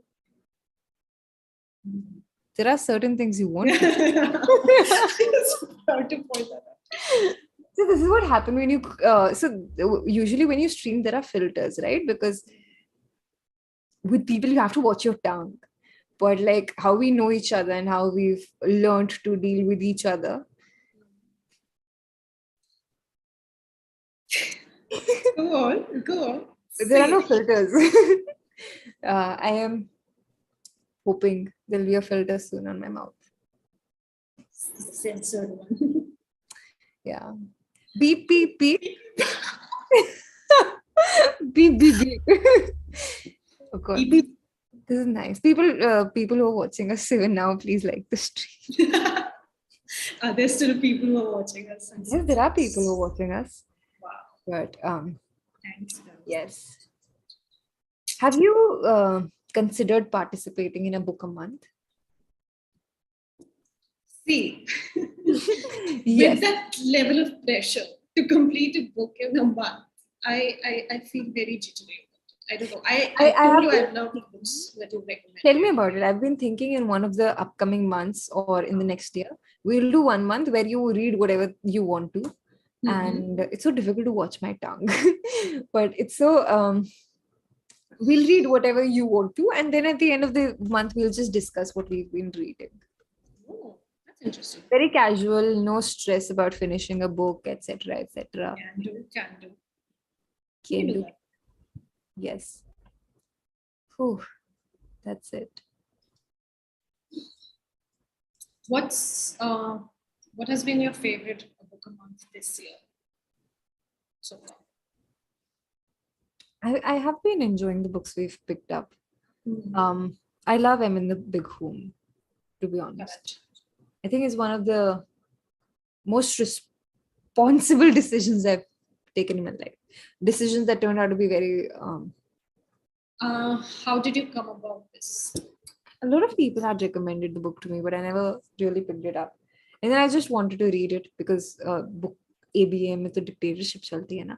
There are certain things you want to. Proud to point that out. So this is what happened when you... so usually when you stream, there are filters, right? Because with people, you have to watch your tongue. But like how we know each other and how we've learned to deal with each other. Go on. There are no filters. I am hoping there'll be a filter soon on my mouth. Censored one. Yeah. Beep, beep, beep. Beep, beep, beep. Oh God. Beep. This is nice. People who are watching us even now, please like the stream. Are there still people who are watching us? Yes, there are people who are watching us. Wow. But thanks. Yes. Have you considered participating in a book a month? See, yes. With that level of pressure to complete a book in a month, I feel very jittery. I don't know. I've loved books that you recommend. Tell me about it. I've been thinking in one of the upcoming months or in the next year, we'll do 1 month where you read whatever you want to. And it's so difficult to watch my tongue. But it's so... we'll read whatever you want to, and then at the end of the month, we'll just discuss what we've been reading. Oh, that's interesting. Very casual, no stress about finishing a book, etc., etc. Can do. Can do do. that. Yes. Whew. That's it. What has been your favorite book a month this year so far? I have been enjoying the books we've picked up. Mm-hmm. I love Em in the Big Room, to be honest. Correct. I think it's one of the most responsible decisions I've taken in my life. Decisions that turned out to be very... How did you come about this? a lot of people had recommended the book to me, but I never really picked it up. And then I just wanted to read it because book ABM with the dictatorship chalti hai na.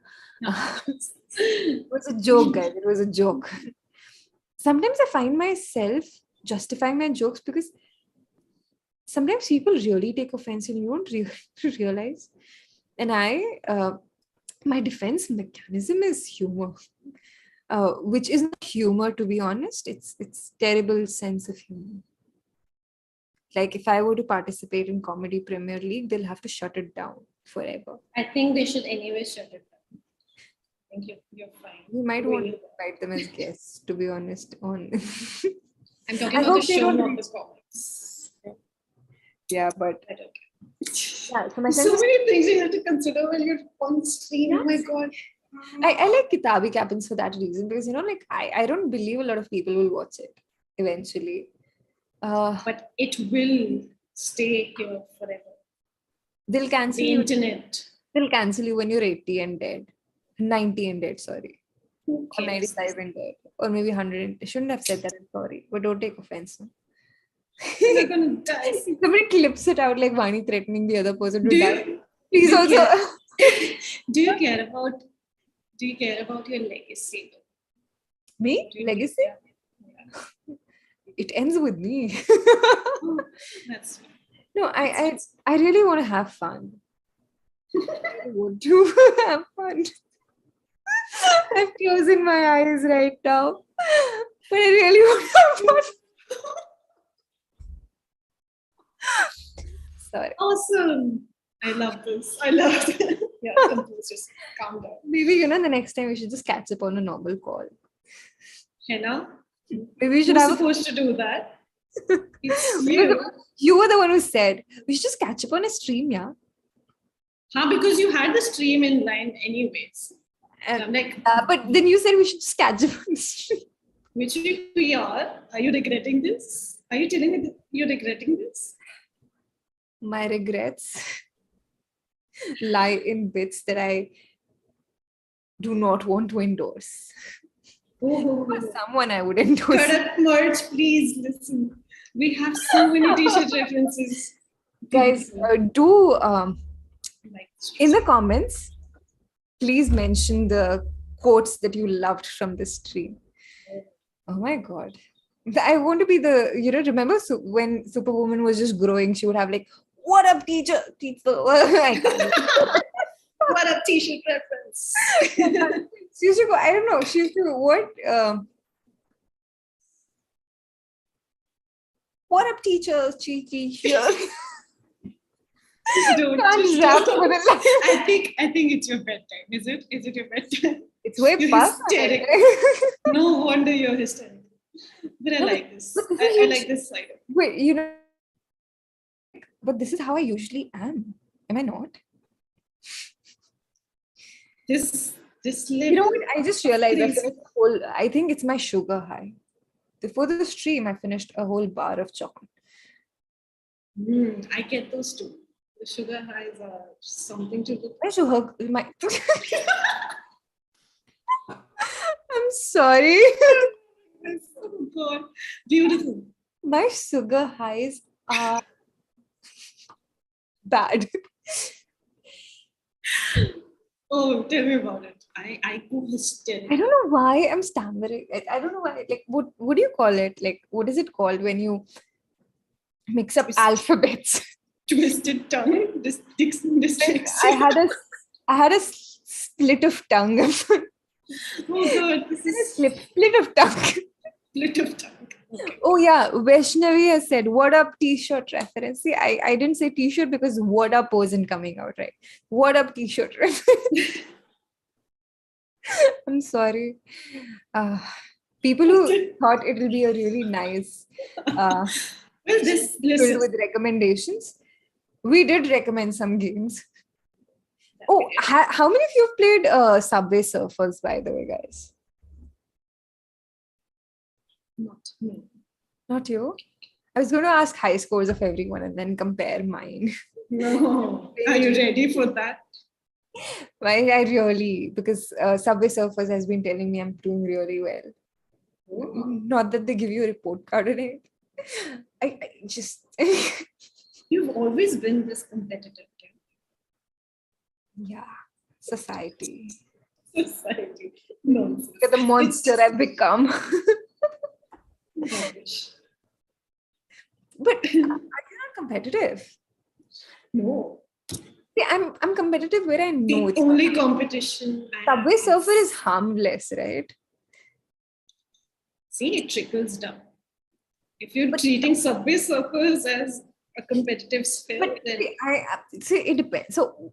It was a joke, guys. It was a joke. Sometimes I find myself justifying my jokes because sometimes people really take offense and you don't realize. And my defense mechanism is humor, which is not humor, to be honest. It's terrible sense of humor. Like if I were to participate in Comedy Premier League, they'll have to shut it down forever. I think they should anyway shut it down. I think you're fine. You might want to invite them as guests, to be honest. I'm talking about the show, not the comics. Yeah, but I don't care. Yeah, so many things you have to consider when you're on stream. Yes. Oh my god. I like Kitaabi cabins for that reason because like I don't believe a lot of people will watch it eventually. But it will stay here forever. They'll cancel the internet. They'll cancel you when you're 80 and dead. 90 and dead, sorry. Or 95 and dead. Or maybe 100. I shouldn't have said that, I'm sorry. But don't take offense. No? You're gonna die. Somebody clips it out like Vaani threatening the other person to die. Please also. Do you care about your legacy? Me? Legacy? Yeah. It ends with me. That's fine. No, I really want to have fun. I want to have fun. I'm closing my eyes right now. But I really want to have fun. Sorry. Awesome. I love this. I love it. Yeah, compose, just calm down. Maybe, the next time we should just catch up on a normal call. Henna? Maybe we should supposed to do that. It's weird. You were the one who said we should just catch up on a stream, yeah? Because you had the stream in line anyways. And I'm like, but then you said we should just catch up on the stream. Which we are. Are you regretting this? Are you telling me that you're regretting this? My regrets lie in bits that I do not want to endorse. For someone I would endorse. Cut merch, please listen. We have so many t-shirt references. Guys, do in the comments, please mention the quotes that you loved from this stream. Oh my god. I want to be the, remember when Superwoman was just growing, she would have like, what up, teacher? What up, t-shirt reference? She used to go, I don't know, she used to go, what up, teachers? Cheeky here. I think it's your bedtime. Is it? Is it your bedtime? It's way past. No wonder you're hysterical. But I like this. I like this side of it. Wait, but this is how I usually am. Am I not? This I just realized I think it's my sugar high. Before the stream, I finished a whole bar of chocolate. I get those too. The sugar highs are something to do. I'm sorry. Oh God, beautiful. My sugar highs are bad. Oh, tell me about it. I go hysterical. I don't know why I'm stammering. I don't know why. Like, what do you call it? Like, what is it called when you mix up alphabets? Twisted tongue. Dyslexia. I had a split of tongue. Oh God, this is Split of tongue. split of tongue. Okay. Oh yeah, Vaishnavi has said, "What up, t-shirt reference." See, I didn't say t-shirt because what up wasn't coming out right. What up, t-shirt reference. I'm sorry. Uh, People who thought it will be a really nice Well, this filled listen. with recommendations. We did recommend some games. Oh, how many of you have played Subway Surfers, by the way, guys? Not me. Not you? I was going to ask high scores of everyone and then compare mine. No. Are you ready for that? Why I really, because Subway Surfers has been telling me I'm doing really well. Oh. Not that they give you a report card in it. I just You've always been this competitive. yeah, society. Society. Nonsense. Look at the monster I've become. Rubbish. But are you not competitive? No. See, I'm competitive where I know The it's only not. competition. Subway Surfer is harmless, right? See, it trickles down. If you're treating Subway Surfers as a competitive sphere, But then see, it depends. So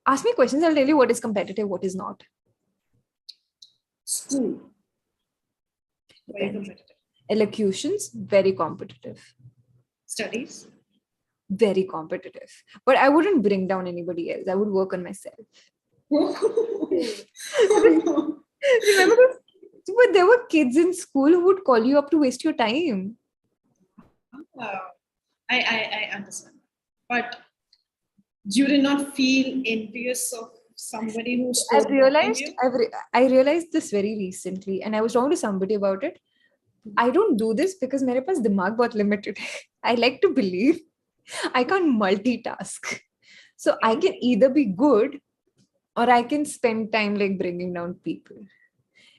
ask me questions, I'll tell you what is competitive, what is not. school. Very Depends. competitive. Elocutions, very competitive. Studies. Very competitive. But I wouldn't bring down anybody else. I would work on myself. Remember those? But there were kids in school who would call you up to waste your time. I understand. But you did not feel envious of somebody who I realized this very recently, and I was talking to somebody about it. I don't do this because मेरे पास दिमाग बहुत limited है. I like to believe I can't multitask. So I can either be good or I can spend time like bringing down people.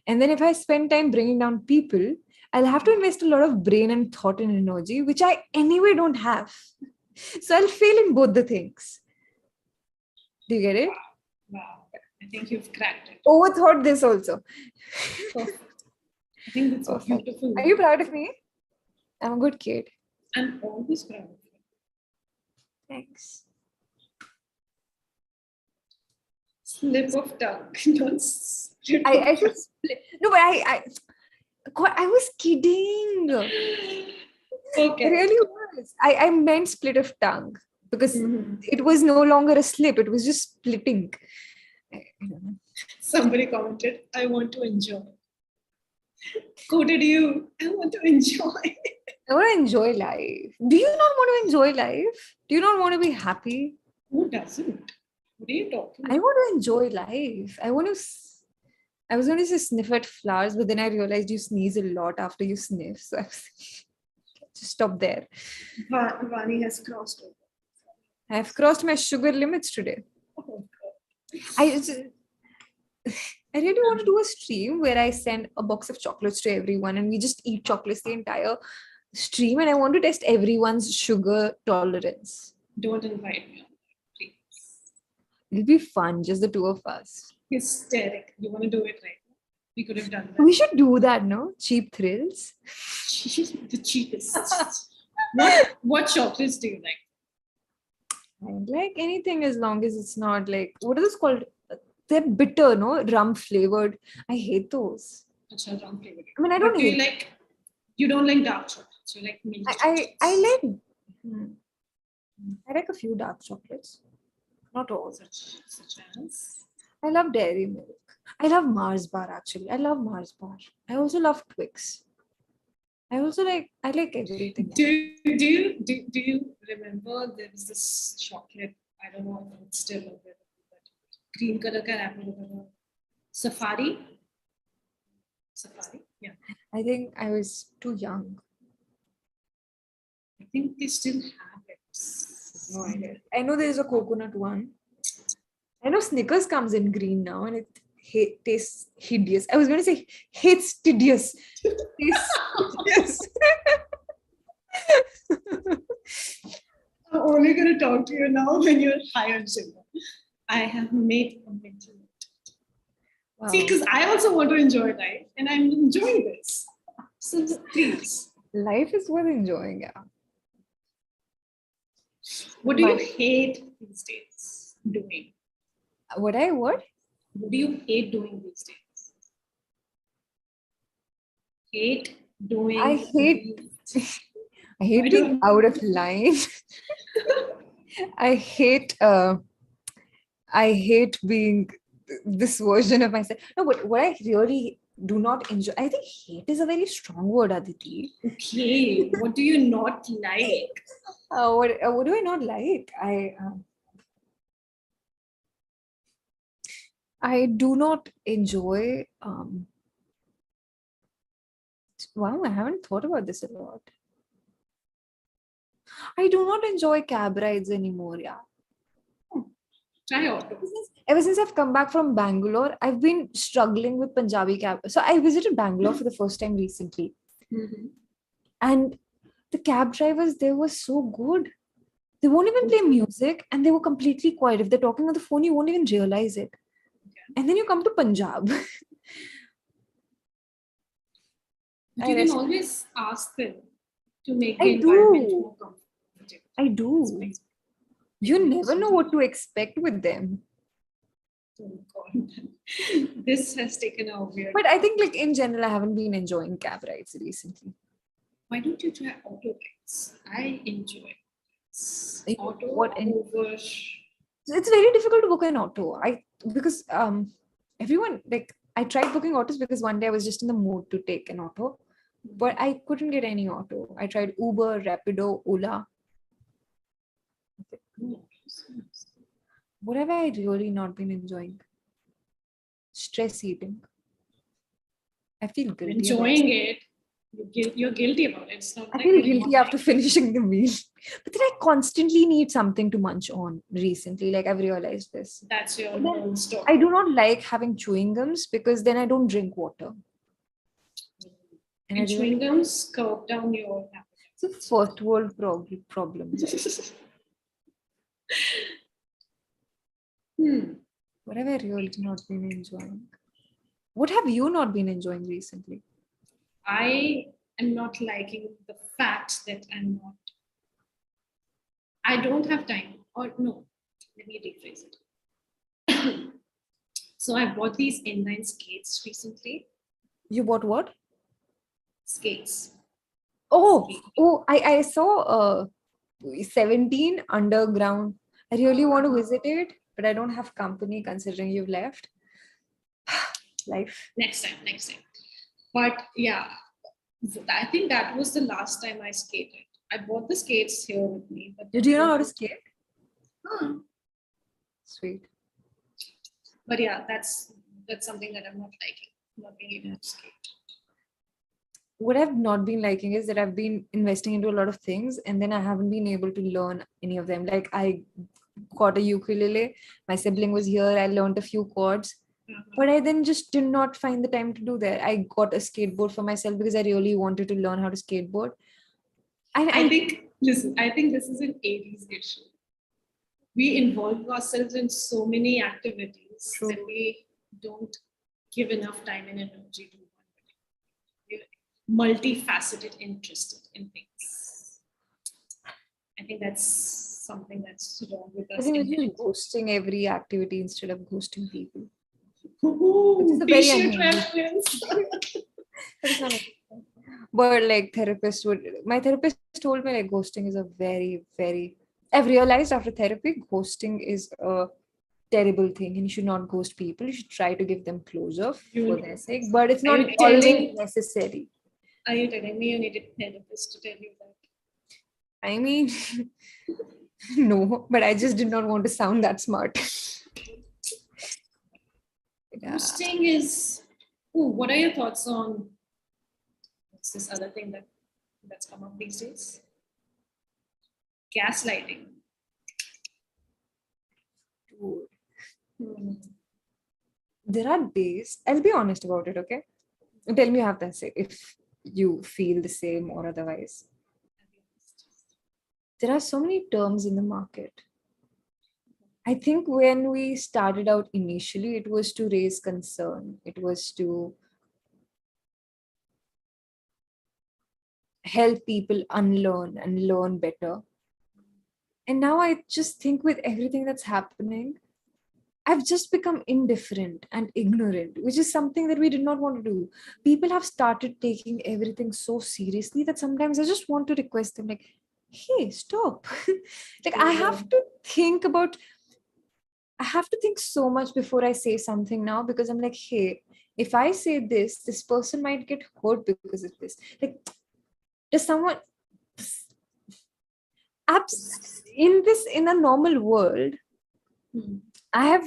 And then if I spend time bringing down people, I'll have to invest a lot of brain and thought and energy, which I anyway don't have. So I'll fail in both the things. Do you get it? Wow. I think you've cracked it. Overthought this also. Perfect. I think that's Perfect. beautiful. Are you proud of me? I'm a good kid. I'm always proud of you. Thanks. Slip of tongue. Don't slip I of should split. No, but I was kidding. Okay. I really was. I meant split of tongue because it was no longer a slip. It was just splitting. I don't know. Somebody commented, I want to enjoy. Quoted you, I want to enjoy. I want to enjoy life. Do you not want to enjoy life? Do you not want to be happy? Who doesn't? What are you talking I want to enjoy life. I was going to say sniff at flowers, but then I realized you sneeze a lot after you sniff. So I was just stop there. Vaani has crossed over. I have crossed my sugar limits today. Oh, God. I really want to do a stream where I send a box of chocolates to everyone and we just eat chocolates the entire stream, and I want to test everyone's sugar tolerance. Don't invite me on that, please. It'll be fun, just the two of us. Hysteric. You want to do it right now? We could have done that. We should do that, no? Cheap thrills. The cheapest. What chocolates do you like? I like anything as long as it's not like, what are those called? They're bitter, no? Rum flavored. I hate those. Achha, rum flavored. I mean, I don't hate. You don't like dark chocolates. You like milk chocolates. I like a few dark chocolates. Not all. Such as? I love dairy milk. I love Mars bar actually. I love Mars bar. I also love Twix. I like everything. Do you remember there was this chocolate? I don't know if it's still available, but green color ka wrapper. Safari. Yeah. I think I was too young. I think they still have it. No idea. I know there's a coconut one. I know Snickers comes in green now and it tastes hideous. I was going to say hates tedious. Yes. I'm only going to talk to you now when you're high on sugar. I have made a mental note. See, because I also want to enjoy life and I'm enjoying this. So please. Life is worth enjoying, yeah. What do you hate these days doing? What do you hate doing these days? Hate doing. I hate being out of line. I hate being this version of myself. No, but what I really do not enjoy, I think hate is a very strong word, Aditi. Okay, what do you not like? What do I not like? I do not enjoy. Wow, I haven't thought about this a lot. I do not enjoy cab rides anymore. Yeah. Try auto. Ever since I've come back from Bangalore, I've been struggling with Punjabi cab. So I visited Bangalore for the first time recently. Mm-hmm. And the cab drivers, they were so good. They won't even play music and they were completely quiet. If they're talking on the phone, you won't even realize it. Okay. And then you come to Punjab. But you can always ask them to make the environment more comfortable. I do. You never know what to expect with them. Oh God. This has taken a weird. But I think, like, in general, I haven't been enjoying cab rides recently. Why don't you try auto rides? I enjoy it. Auto over. It's very difficult to book an auto. Because everyone, like, I tried booking autos because one day I was just in the mood to take an auto, but I couldn't get any auto. I tried Uber, Rapido, Ola. What have I really not been enjoying? Stress eating. I feel guilty. Enjoying it. You're guilty about it. It's not I feel guilty after finishing the meal. But then I constantly need something to munch on recently. Like, I've realized this. That's your story. I do not like having chewing gums because then I don't drink water. And chewing gums curb down your appetite. It's a first world problem. What have I really not been enjoying? What have you not been enjoying recently? I am not liking the fact that I don't have time. Or no, let me rephrase it. So I bought these inline skates recently. You bought what? Skates. I saw 17 underground. I really want to visit it, but I don't have company considering you've left. Life. Next time. But yeah, I think that was the last time I skated. I bought the skates here with me. But do you know how to skate? Sweet. But yeah, that's something that I'm not liking, not being able to skate. What I've not been liking is that I've been investing into a lot of things and then I haven't been able to learn any of them. Like, I got a ukulele, my sibling was here, I learned a few chords, but I then just did not find the time to do that. I got a skateboard for myself because I really wanted to learn how to skateboard. I think this is an 80s issue. We involve ourselves in so many activities that we don't give enough time and energy to multifaceted, interested in things. I think that's something that's wrong with us. I think we're just ghosting every activity instead of ghosting people. T-shirt reference. But like my therapist told me like ghosting is a very, very, I've realized after therapy, ghosting is a terrible thing and you should not ghost people. You should try to give them closure for their sake, but it's not always necessary. Are you telling me you need a therapist to tell you that? I mean, no, but I just did not want to sound that smart. Ghosting is... what are your thoughts on... What's this other thing that's come up these days? Gaslighting. There are days, I'll be honest about it, okay? Tell me you have to say if you feel the same or otherwise. There are so many terms in the market. I think when we started out initially, it was to raise concern. It was to help people unlearn and learn better. And now I just think with everything that's happening, I've just become indifferent and ignorant, which is something that we did not want to do. People have started taking everything so seriously that sometimes I just want to request them, like, hey, stop. Like, I have to think so much before I say something now, because I'm like, hey, if I say this person might get hurt because of this. Like, does someone in a normal world, I have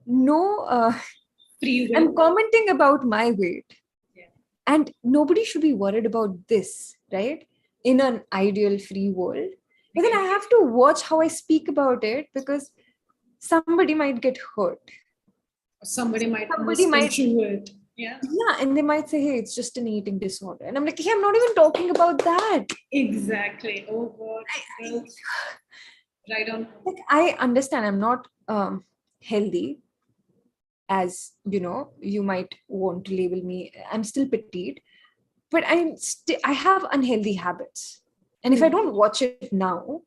no Free will. I'm commenting about my weight. Yeah. And nobody should be worried about this, right? In an ideal free world. But then I have to watch how I speak about it, because somebody might get hurt. Somebody might misconstrue it. Yeah. Yeah, and they might say, hey, it's just an eating disorder. And I'm like, hey, I'm not even talking about that. Exactly. Oh God. Right on. Like, I understand I'm not healthy, as you might want to label me. I'm still petite, but I have unhealthy habits. And if I don't watch it now,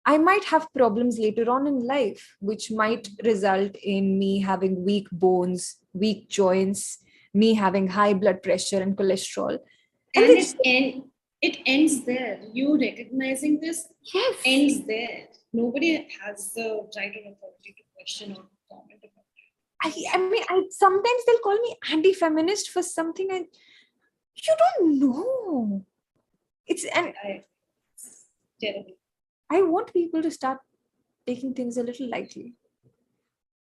I might have problems later on in life, which might result in me having weak bones, weak joints, me having high blood pressure and cholesterol. And it ends there. You recognizing this ends there. Nobody has the right or authority to question or comment about it. I mean, sometimes they'll call me anti-feminist for something you don't know. It's terrible. I want people to start taking things a little lightly.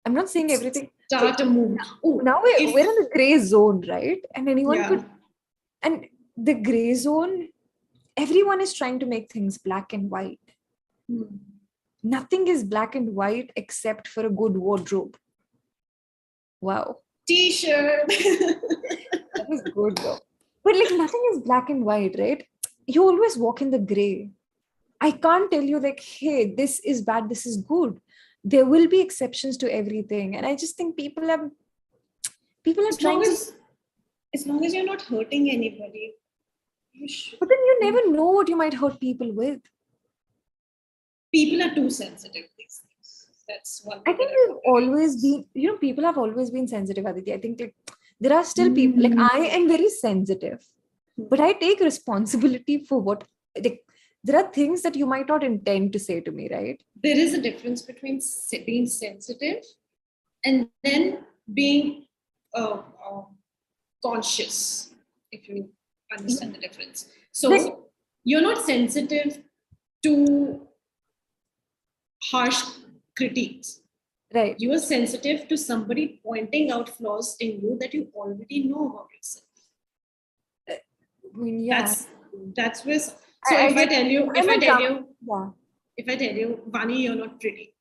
I'm not saying everything. Start a move. Now we're in the gray zone, right? And anyone could. Yeah. And the gray zone, everyone is trying to make things black and white. Nothing is black and white except for a good wardrobe. Wow. T-shirt. That was good though. But like, nothing is black and white, right? You always walk in the gray. I can't tell you like, hey, this is bad, this is good. There will be exceptions to everything. And I just think people are trying to... As long as you're not hurting anybody. But then you never know what you might hurt people with. People are too sensitive these days. That's one thing. I think we've always been, people have always been sensitive, Aditi. I think like there are still people, like I am very sensitive, but I take responsibility for what, like, there are things that you might not intend to say to me, right? There is a difference between being sensitive and then being conscious, if you understand the difference. So like, you're not sensitive to harsh critiques. Right. You are sensitive to somebody pointing out flaws in you that you already know about yourself. I mean, yeah. That's where. So if I tell you, Vaani, you're not pretty.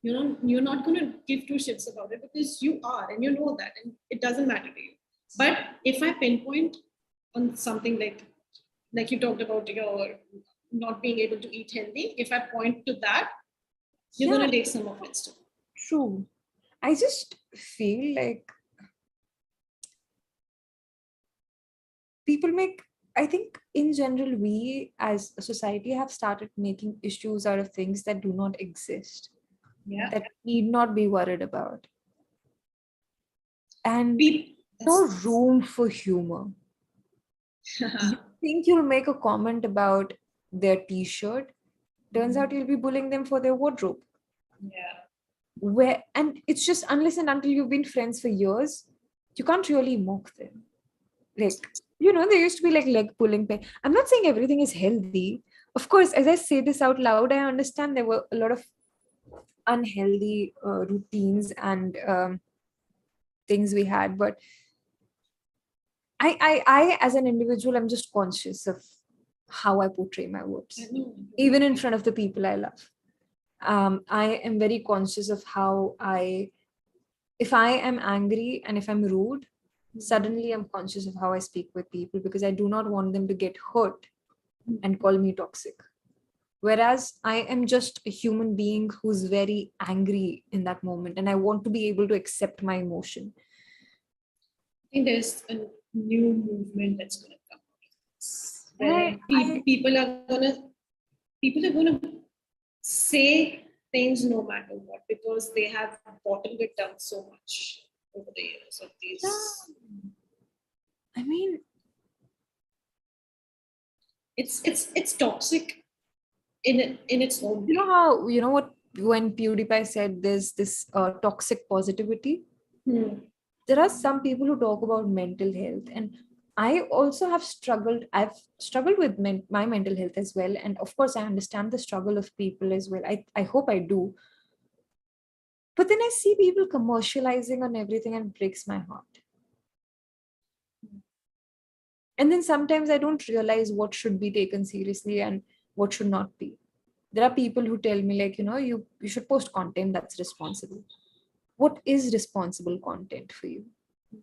You're not going to give two shits about it, because you are, and you know that, and it doesn't matter to you. But if I pinpoint on something like you talked about your not being able to eat healthy, if I point to that, you're going to take some offense to it. True. I just feel like people I think in general, we as a society have started making issues out of things that do not exist. Yeah. That need not be worried about. And no room for humor. You think you'll make a comment about their t-shirt, turns out you'll be bullying them for their wardrobe. Yeah. And it's just, unless and until you've been friends for years, you can't really mock them. Like, there used to be like leg pulling pain. I'm not saying everything is healthy. Of course, as I say this out loud, I understand there were a lot of unhealthy routines and things we had, but I as an individual, I'm just conscious of how I portray my words, even in front of the people I love. I am very conscious of how if I am angry and if I'm rude, suddenly I'm conscious of how I speak with people, because I do not want them to get hurt and call me toxic. Whereas I am just a human being who's very angry in that moment, and I want to be able to accept my emotion. I think there's a new movement that's going to come out, where I people are gonna say things no matter what, because they have bottled it down so much over the years of these. I mean, it's toxic in its own way. you know how, you know what, when PewDiePie said there's this toxic positivity, there are some people who talk about mental health, and I also have struggled. I've struggled with my mental health as well, and of course I understand the struggle of people as well. I hope I do. But then I see people commercializing on everything and it breaks my heart. And then sometimes I don't realize what should be taken seriously and what should not be. There are people who tell me, like, you should post content that's responsible. What is responsible content for you?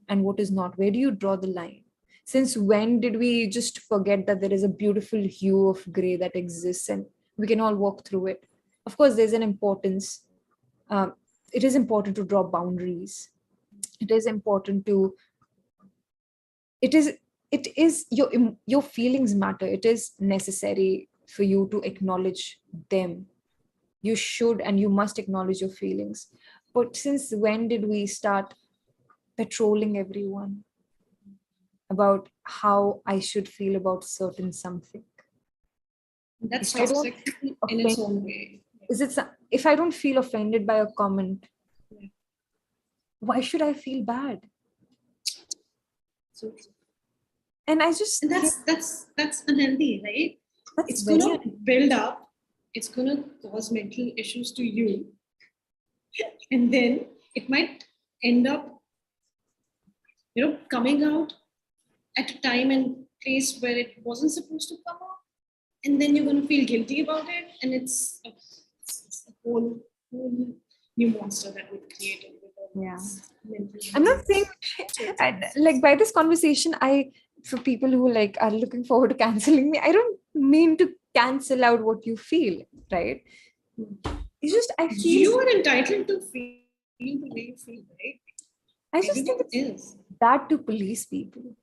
And what is not? Where do you draw the line? Since when did we just forget that there is a beautiful hue of gray that exists and we can all walk through it? Of course, there's an importance. It is important to draw boundaries. It is important to. It is. It is your feelings matter. It is necessary for you to acknowledge them. You should and you must acknowledge your feelings. But since when did we start patrolling everyone about how I should feel about certain something? That's If I don't toxic feel in its offended, own way. if I don't feel offended by a comment, Yeah. why should I feel bad? So, And I just and think that's unhealthy, right? that's It's very gonna build up. It's gonna cause mental issues to you, and then it might end up, coming out at a time and place where it wasn't supposed to come out, and then you're gonna feel guilty about it, and it's a whole new monster that would create it with all Yeah. this mental I'm not saying health. like by this conversation, for people who like are looking forward to canceling me, I don't mean to cancel out what you feel, right? It's just I feel You are entitled to feel the way you feel, right? I just think Everyone it's is. bad to police people.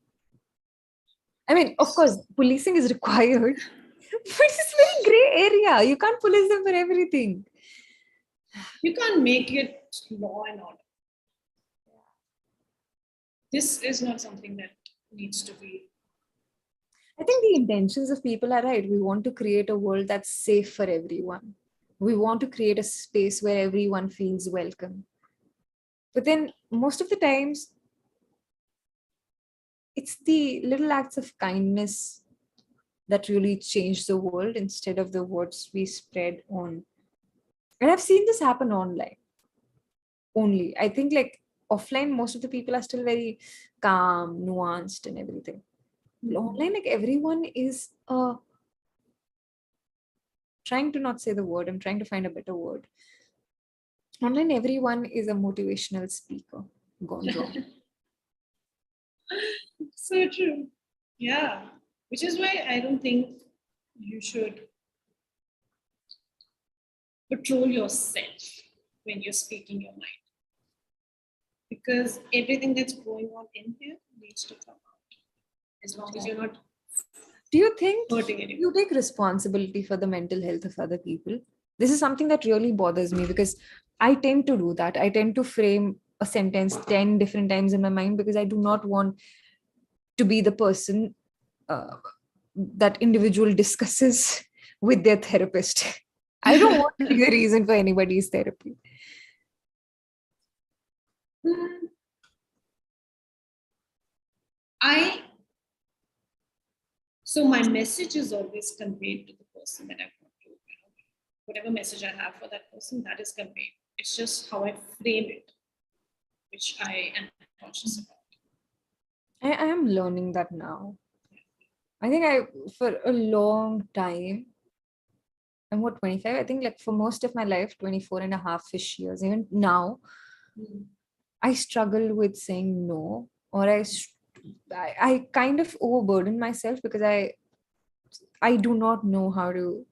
I mean, of course, policing is required, but it's very gray area. You can't police them for everything. You can't make it law and order. This is not something that needs to be. I think the intentions of people are right. We want to create a world that's safe for everyone. We want to create a space where everyone feels welcome. But then most of the times, it's the little acts of kindness that really change the world instead of the words we spread on. And I've seen this happen online only. I think like offline, most of the people are still very calm, nuanced, and everything. But online, like everyone is trying to not say the word. I'm trying to find a better word. Online, everyone is a motivational speaker gone wrong. So true. Yeah. Which is why I don't think you should patrol yourself when you're speaking your mind. Because everything that's going on in here needs to come out. As long as you're not Do you think hurting anyone. you take responsibility for the mental health of other people? This is something that really bothers me because I tend to do that. I tend to frame a sentence 10 different times in my mind because I do not want to be the person that individual discusses with their therapist. I don't want to be the reason for anybody's therapy. So my message is always conveyed to the person that I want to, whatever message I have for that person, that is conveyed. It's just how I frame it, which I am conscious about. I am learning that now. I think for a long time, I'm what, 25? I think like for most of my life, 24 and a half-ish years, even now, I struggle with saying no, or I kind of overburden myself because I do not know how to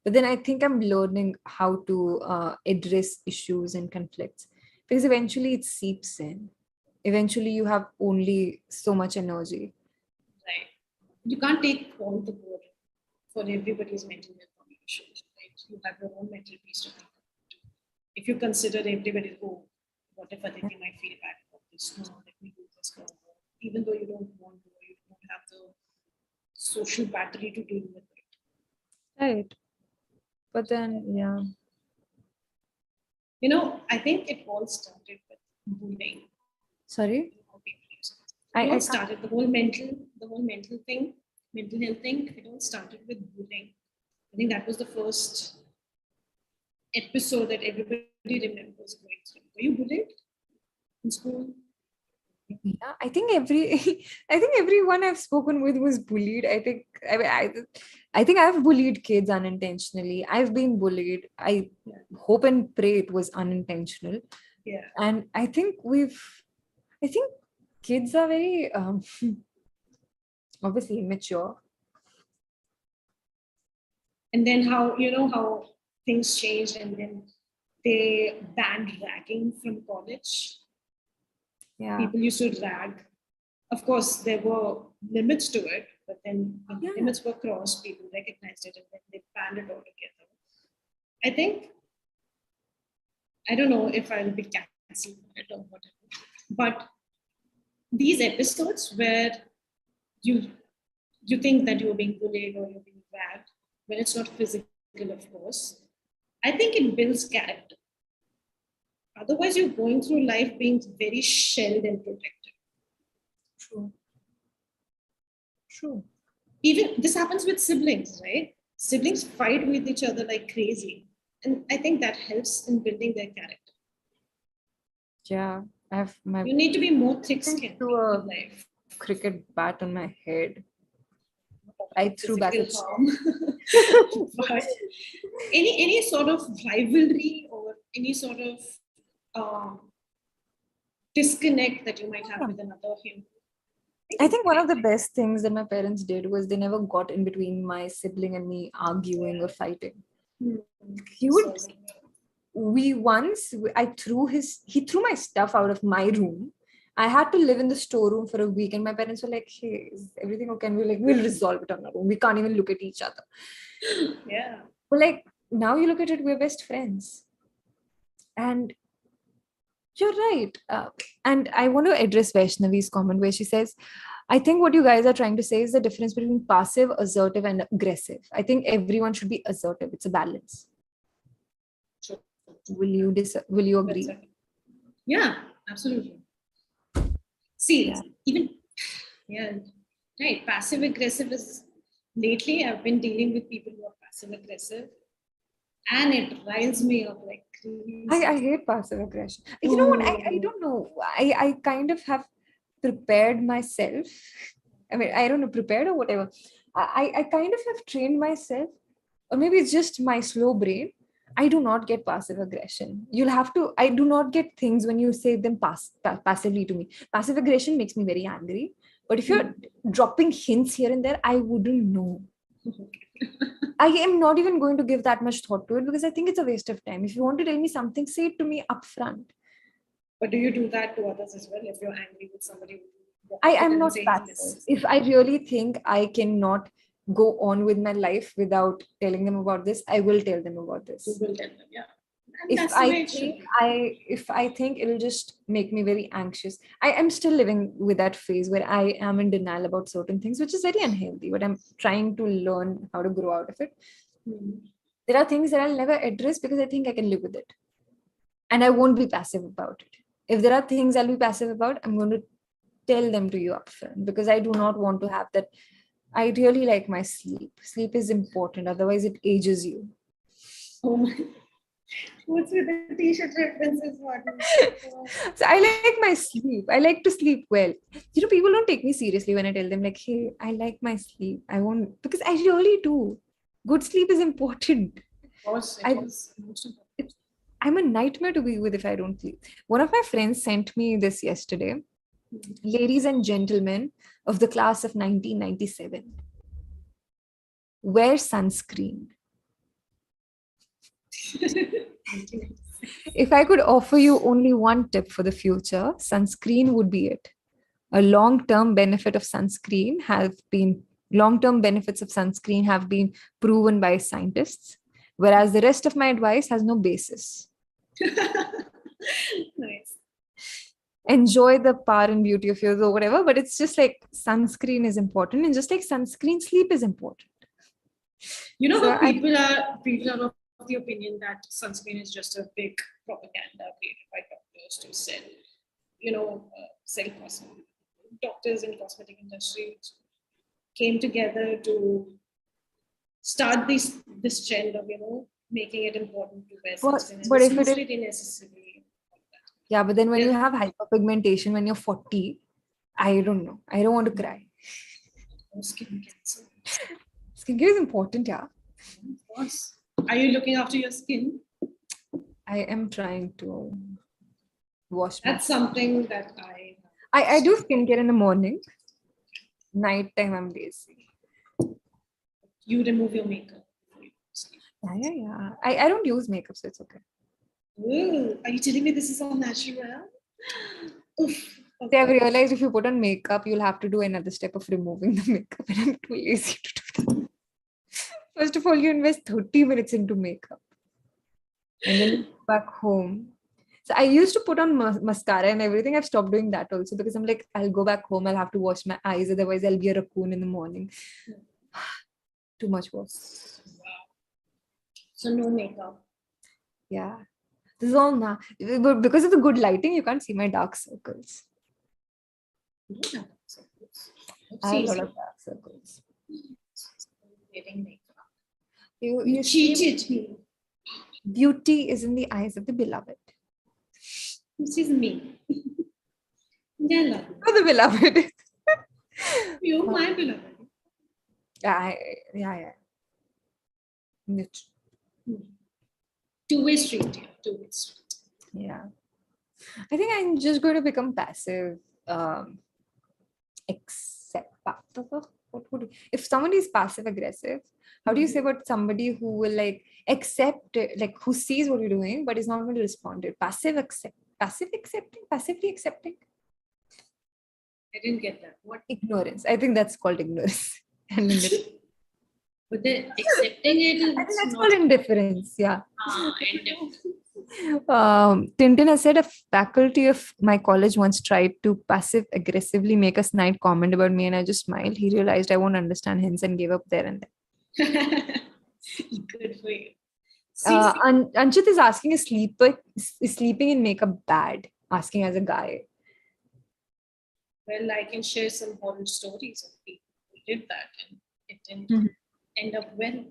But then I think I'm learning how to address issues and conflicts, because eventually it seeps in. Eventually, you have only so much energy. Right. You can't take all the burden for everybody's mental health issues, right? You have your own mental peace to think about. If you consider everybody, oh, what if Aditi might feel bad about this? No, let me do this for her. Even though you don't want to, or you don't have the social battery to deal with it. Right. But then, yeah. You know, I think it all started with bullying. Sorry? How people use it. I It all can't- started the whole mental thing, mental health thing. It all started with bullying. I think that was the first episode that everybody remembers going through. Were you bullied in school? Yeah, I think everyone I've spoken with was bullied. I think I've bullied kids unintentionally. I've been bullied. I hope and pray it was unintentional. Yeah. And I think kids are very obviously immature. And then how things changed, and then they banned ragging from college. Yeah. People used to rag. Of course, there were limits to it, but then when the limits were crossed, people recognized it and then they banned it altogether. I think, I don't know if I'll be cancelled or whatever, but these episodes where you think that you're being bullied or you're being ragged, when it's not physical, of course, I think it builds character. Otherwise, you're going through life being very shelled and protected. True. Even this happens with siblings, right? Siblings fight with each other like crazy. And I think that helps in building their character. Yeah. I have my You need to be more thick-skinned to a in life. cricket bat on my head. I threw back Physical at harm. But any sort of rivalry or any sort of disconnect that you might have with another human. I think one of the best things that my parents did was they never got in between my sibling and me arguing or fighting. He would. He threw my stuff out of my room. I had to live in the storeroom for a week, and my parents were like, "Hey, is everything okay?" And we'll resolve it on our own. We can't even look at each other. Yeah. But like now you look at it, we're best friends. And you're right. And I want to address Vaishnavi's comment where she says, I think what you guys are trying to say is the difference between passive, assertive, and aggressive. I think everyone should be assertive. It's a balance. True. Will you agree? Yeah, absolutely. See, right. Passive aggressive is lately I've been dealing with people who are passive aggressive, and it riles me up like crazy. I hate passive aggression. You know what? I don't know. I kind of have prepared myself. I mean, I don't know, prepared or whatever. I kind of have trained myself, or maybe it's just my slow brain. I do not get passive aggression. I do not get things when you say them passively to me. Passive aggression makes me very angry. But if you're dropping hints here and there, I wouldn't know. I am not even going to give that much thought to it because I think it's a waste of time. If you want to tell me something, say it to me upfront. But do you do that to others as well? If you're angry with somebody, I am not passive. If I really think I cannot go on with my life without telling them about this, I will tell them about this. You will tell them, yeah. If I think it'll just make me very anxious, I am still living with that phase where I am in denial about certain things, which is very unhealthy, but I'm trying to learn how to grow out of it. There are things that I'll never address because I think I can live with it, and I won't be passive about it. If there are things I'll be passive about, I'm going to tell them to you upfront because I do not want to have that. I really like my sleep. Sleep is important, otherwise it ages you. Oh my. What's with the t-shirt references? So I like my sleep. I like to sleep well. People don't take me seriously when I tell them like, hey, I like my sleep. I won't, because I really do. Good sleep is important. Of course, it is. I'm a nightmare to be with if I don't sleep. One of my friends sent me this yesterday. Ladies and gentlemen of the class of 1997, wear sunscreen. If I could offer you only one tip for the future, sunscreen would be it. A long-term benefit of sunscreen have been long-term benefits of sunscreen have been proven by scientists, whereas the rest of my advice has no basis. Nice. Enjoy the power and beauty of yours or whatever, but it's just like sunscreen is important, and just like sunscreen, sleep is important. You know So how people are of the opinion that sunscreen is just a big propaganda created by doctors to sell, sell cosmetics. Doctors in cosmetic industry came together to start this trend of making it important to wear sunscreen. but It's if not it really necessary. yeah, but then when you have hyperpigmentation when you're 40, I don't know. I don't want to cry. Skin cancer. Skincare is important, yeah. Of course. Are you looking after your skin? I am trying to wash That's something that I do skincare in the morning. Nighttime, I'm lazy. You remove your makeup. Yeah. I don't use makeup, so it's okay. Ooh, are you telling me this is all natural? Oof. Okay. I've realized if you put on makeup, you'll have to do another step of removing the makeup, and I'm too lazy to do that. First of all, you invest 30 minutes into makeup, and then back home. So I used to put on mascara and everything. I've stopped doing that also because I'm like, I'll go back home. I'll have to wash my eyes. Otherwise, I'll be a raccoon in the morning. Too much work. Wow. So no makeup. Yeah. This is all now. But because of the good lighting, you can't see my dark circles. You don't have dark circles. I have a lot of dark circles. Makeup. You cheated me. Beauty is in the eyes of the beloved. This is me. Yeah, the beloved. You're my beloved. Yeah. Two-way street. Two-way street. Yeah. I think I'm just going to become passive. If someone is passive aggressive, how do you say about somebody who will like accept it, like who sees what you're doing but is not going to respond to it? Passively accepting. I didn't get that. What? Ignorance. I think that's called ignorance. But then accepting it is I think that's called indifference. Yeah. Indifference. Tintin has said a faculty of my college once tried to passive aggressively make a snide comment about me, and I just smiled. He realized I won't understand hints and gave up there and then. Good for you. Anchit is asking, is sleeping in makeup bad? Asking as a guy. Well, I can share some horror stories of people who did that and it didn't end up well.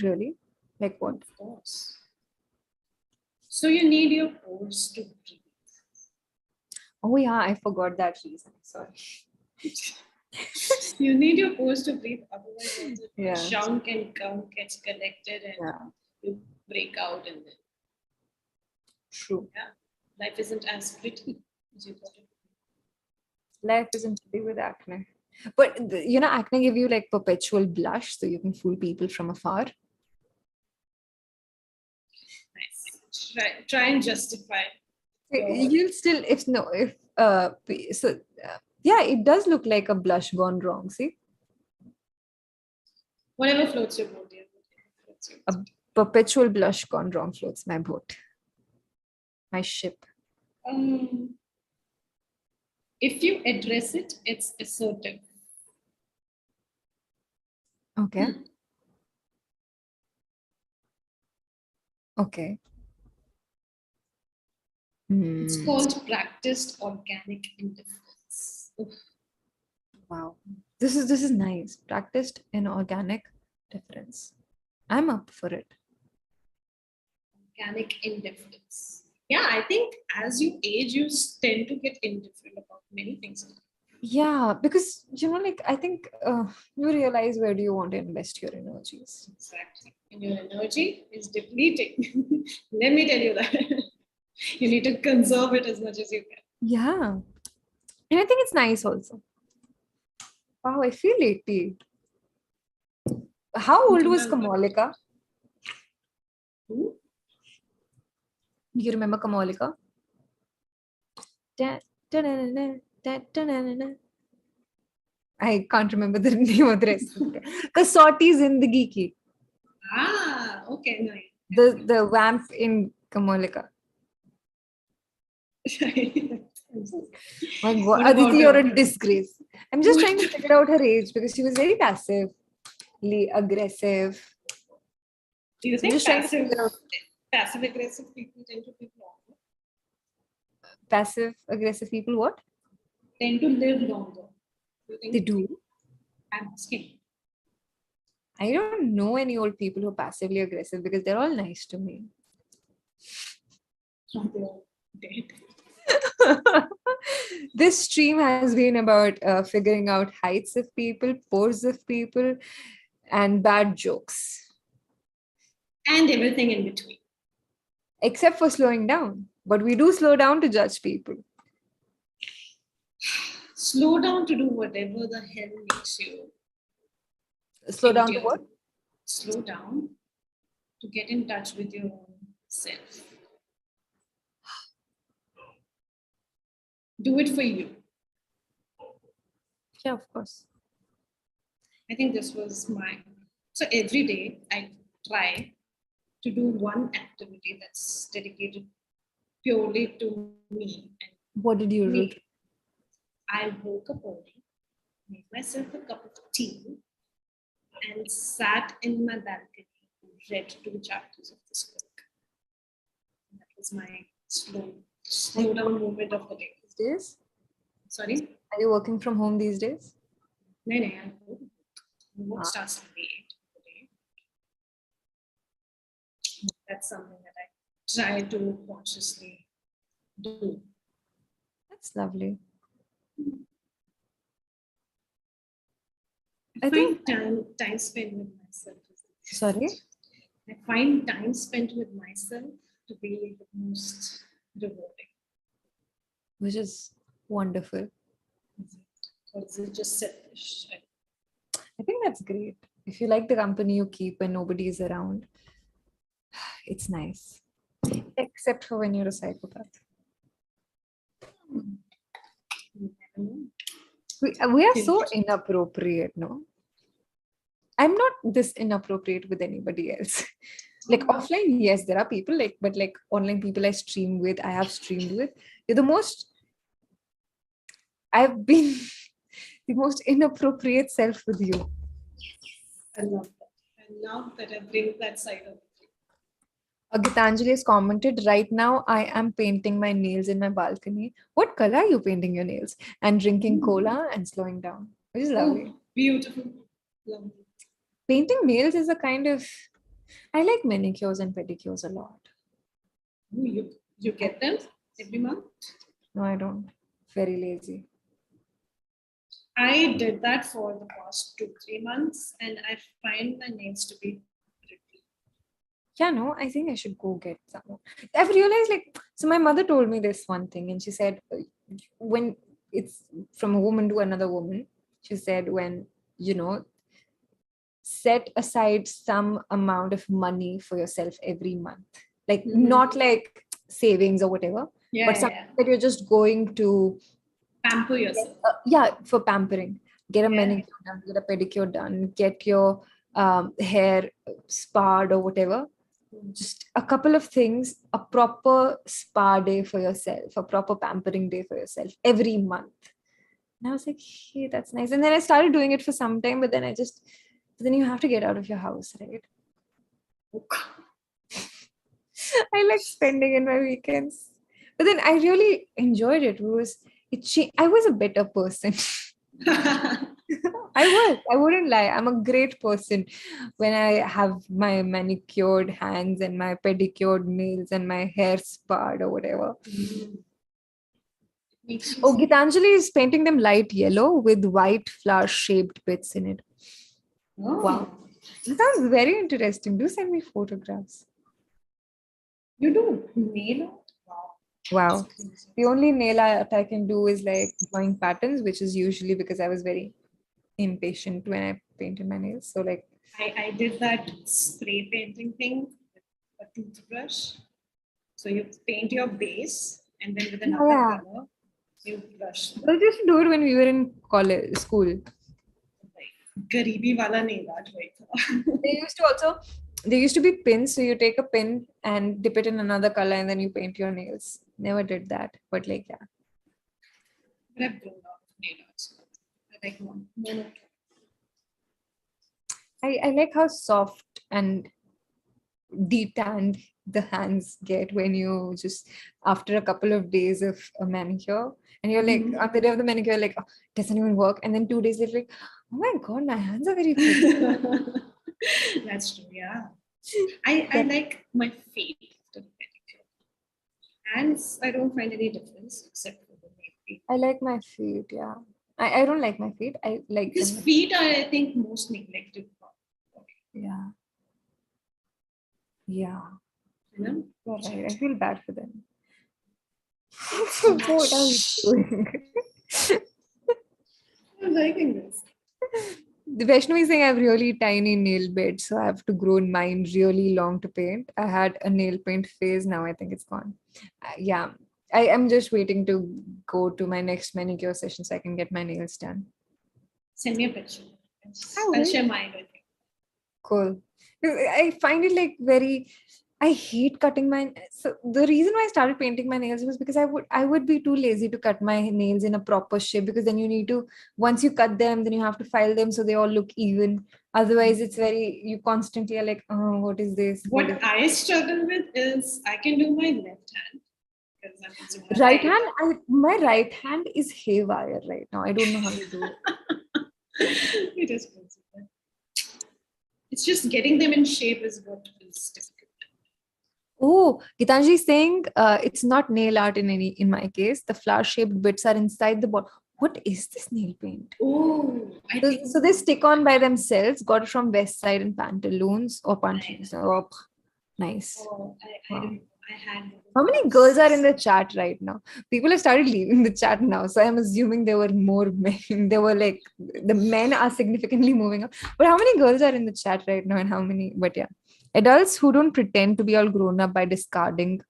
Really? Like what? Of course. So you need your pores to breathe. Oh yeah, I forgot that reason. Sorry. You need your pores to breathe, otherwise the shunk and gunk gets collected and you break out and then. True. Yeah. Life isn't as pretty as you thought it would be. Life isn't pretty with acne. But acne give you like perpetual blush, so you can fool people from afar. Nice. Try and justify. You'll still, yeah, it does look like a blush gone wrong. See, whatever floats your boat, a perpetual blush gone wrong floats my boat, my ship. If you address it, it's assertive. Okay. Okay. It's called practiced organic indifference. Wow. This is nice. Practiced in organic difference. I'm up for it. Organic indifference. Yeah, I think as you age, you tend to get indifferent about many things. Yeah, because I think you realize where do you want to invest your energies. Exactly. And your energy is depleting. Let me tell you that. You need to conserve it as much as you can. Yeah. And I think it's nice also. Wow, I feel 80. How old was Kamalika? Who? Do you remember Kamolika? I can't remember the name of the rest. Kasauti Zindagi Ki. Okay, nice. The vamp in Kamolika. My God, Aditi, you're a disgrace. I'm just trying to figure out her age because she was very passively aggressive. Do you think passive aggressive people tend to live longer? Passive aggressive people what? Tend to live longer. They do? I'm asking. I don't know any old people who are passively aggressive because they're all nice to me. They're all dead. This stream has been about figuring out heights of people, pores of people, and bad jokes. And everything in between. Except for slowing down. But we do slow down to judge people. Slow down to do whatever the hell makes you. Slow down to what? Slow down to get in touch with your own self. Do it for you. Yeah, of course. I think this was so every day I try to do one activity that's dedicated purely to me. What did you do? I woke up early, made myself a cup of tea, and sat in my balcony and read 2 chapters of this book. That was my slow down moment of the day. These days? Sorry? Are you working from home these days? No, I'm home. Work starts at 8 today. That's something that I try to consciously do. That's lovely. I think time spent with myself. Sorry? I find time spent with myself to be the most rewarding. Which is wonderful. Or is it just selfish? I think that's great. If you like the company you keep when nobody is around, it's nice. Except for when you're a psychopath. We are so inappropriate, no? I'm not this inappropriate with anybody else. Like offline, yes, there are people but online people I stream with, I have streamed with. I've been the most inappropriate self with you. I love that. I love that I bring that side of it. Gitanjali has commented, right now I am painting my nails in my balcony. What color are you painting your nails? And drinking cola and slowing down, which is lovely. Oh, beautiful. Lovely. Painting nails is a kind of, I like manicures and pedicures a lot. You get them every month? No, I don't. Very lazy. I did that for the past 2-3 months and I find my nails to be pretty. Yeah, no, I think I should go get some. I've realized so my mother told me this one thing and she said, when it's from a woman to another woman, she said, when, set aside some amount of money for yourself every month. Not like savings or whatever, but something that you're just going to pamper yourself. For pampering. Get a manicure done, get a pedicure done, get your hair sparred or whatever. Just a couple of things, a proper spa day for yourself, a proper pampering day for yourself every month. And I was like, hey, that's nice. And then I started doing it for some time, but then then you have to get out of your house, right? I like spending in my weekends. But then I really enjoyed it. I was a better person. I wouldn't lie. I'm a great person when I have my manicured hands and my pedicured nails and my hair sparred or whatever. Oh, Gitanjali is painting them light yellow with white flower-shaped bits in it. Oh. Wow. It sounds very interesting. Do send me photographs. You do? Nail art? Wow. The only nail art I can do is drawing patterns, which is usually because I was very impatient when I painted my nails. So I did that spray painting thing with a toothbrush. So you paint your base and then with another color, you brush. I used to do it when we were in college, school. Garibi wala nail art. There used to be pins, so you take a pin and dip it in another color and then you paint your nails. Never did that, but like, yeah. But I've grown out of nail art. So I like one. I like how soft and detanned the hands get when you just, after a couple of days of a manicure, and you're like, on the day of the manicure, you're like, oh, it doesn't even work. And then 2 days later, like, oh my God, my hands are very pretty. That's true, yeah. I like my feet after the pedicure. Hands, I don't find any difference except for the feet. I like my feet, yeah. I don't like my feet. I like because feet are, I think, most neglected. Yeah. Yeah. You know? Right. I feel bad for them. What are you doing? I'm liking this. The Vaishnavi is saying I have really tiny nail beds, so I have to grow mine really long to paint. I had a nail paint phase, now I think it's gone. Yeah, I am just waiting to go to my next manicure session so I can get my nails done. Send me a picture. I'll share mine with you. Cool. I find it like very. I hate cutting my. So the reason why I started painting my nails was because I would be too lazy to cut my nails in a proper shape, because then you need to, once you cut them, then you have to file them so they all look even. Otherwise, it's very, you constantly are like, oh, what is this? What I struggle with is I can do my left hand. Right hand, my right hand is haywire right now. I don't know how to do it. It is possible. It's just getting them in shape is what is difficult. Oh, Gitanji is saying it's not nail art in my case. The flower-shaped bits are inside the ball. What is this nail paint? Oh, so they stick on by themselves. Got it from West Side and Pantaloons or Pantaloons. Oh, nice. Oh, I had. How many girls are in the chat right now? People have started leaving the chat now, so I'm assuming there were more men. They were like, the men are significantly moving up. But how many girls are in the chat right now, and how many? But yeah, adults who don't pretend to be all grown up by discarding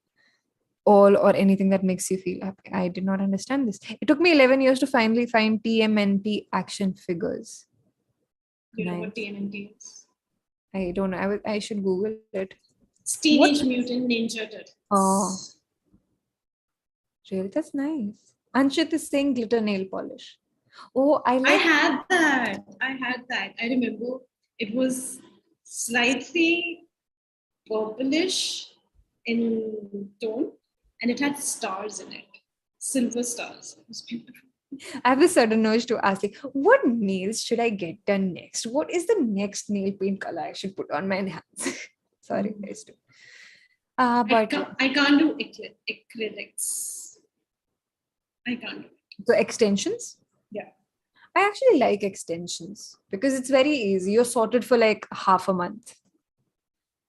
all or anything that makes you feel happy. I did not understand this. It took me 11 years to finally find TMNT action figures. You know what TMNT is? I don't know. I should Google it. It's Teenage Mutant Ninja Turtles. Oh, really? That's nice. Anshit is saying glitter nail polish. Oh, I had that. I remember it was slightly purplish in tone, and it had stars in it, silver stars. It was beautiful. I have a sudden urge to ask, like, what nails should I get done next? What is the next nail paint color I should put on my hands? Sorry, guys. But I can't do acrylics. I can't do it. So extensions? Yeah. I actually like extensions because it's very easy. You're sorted for like half a month.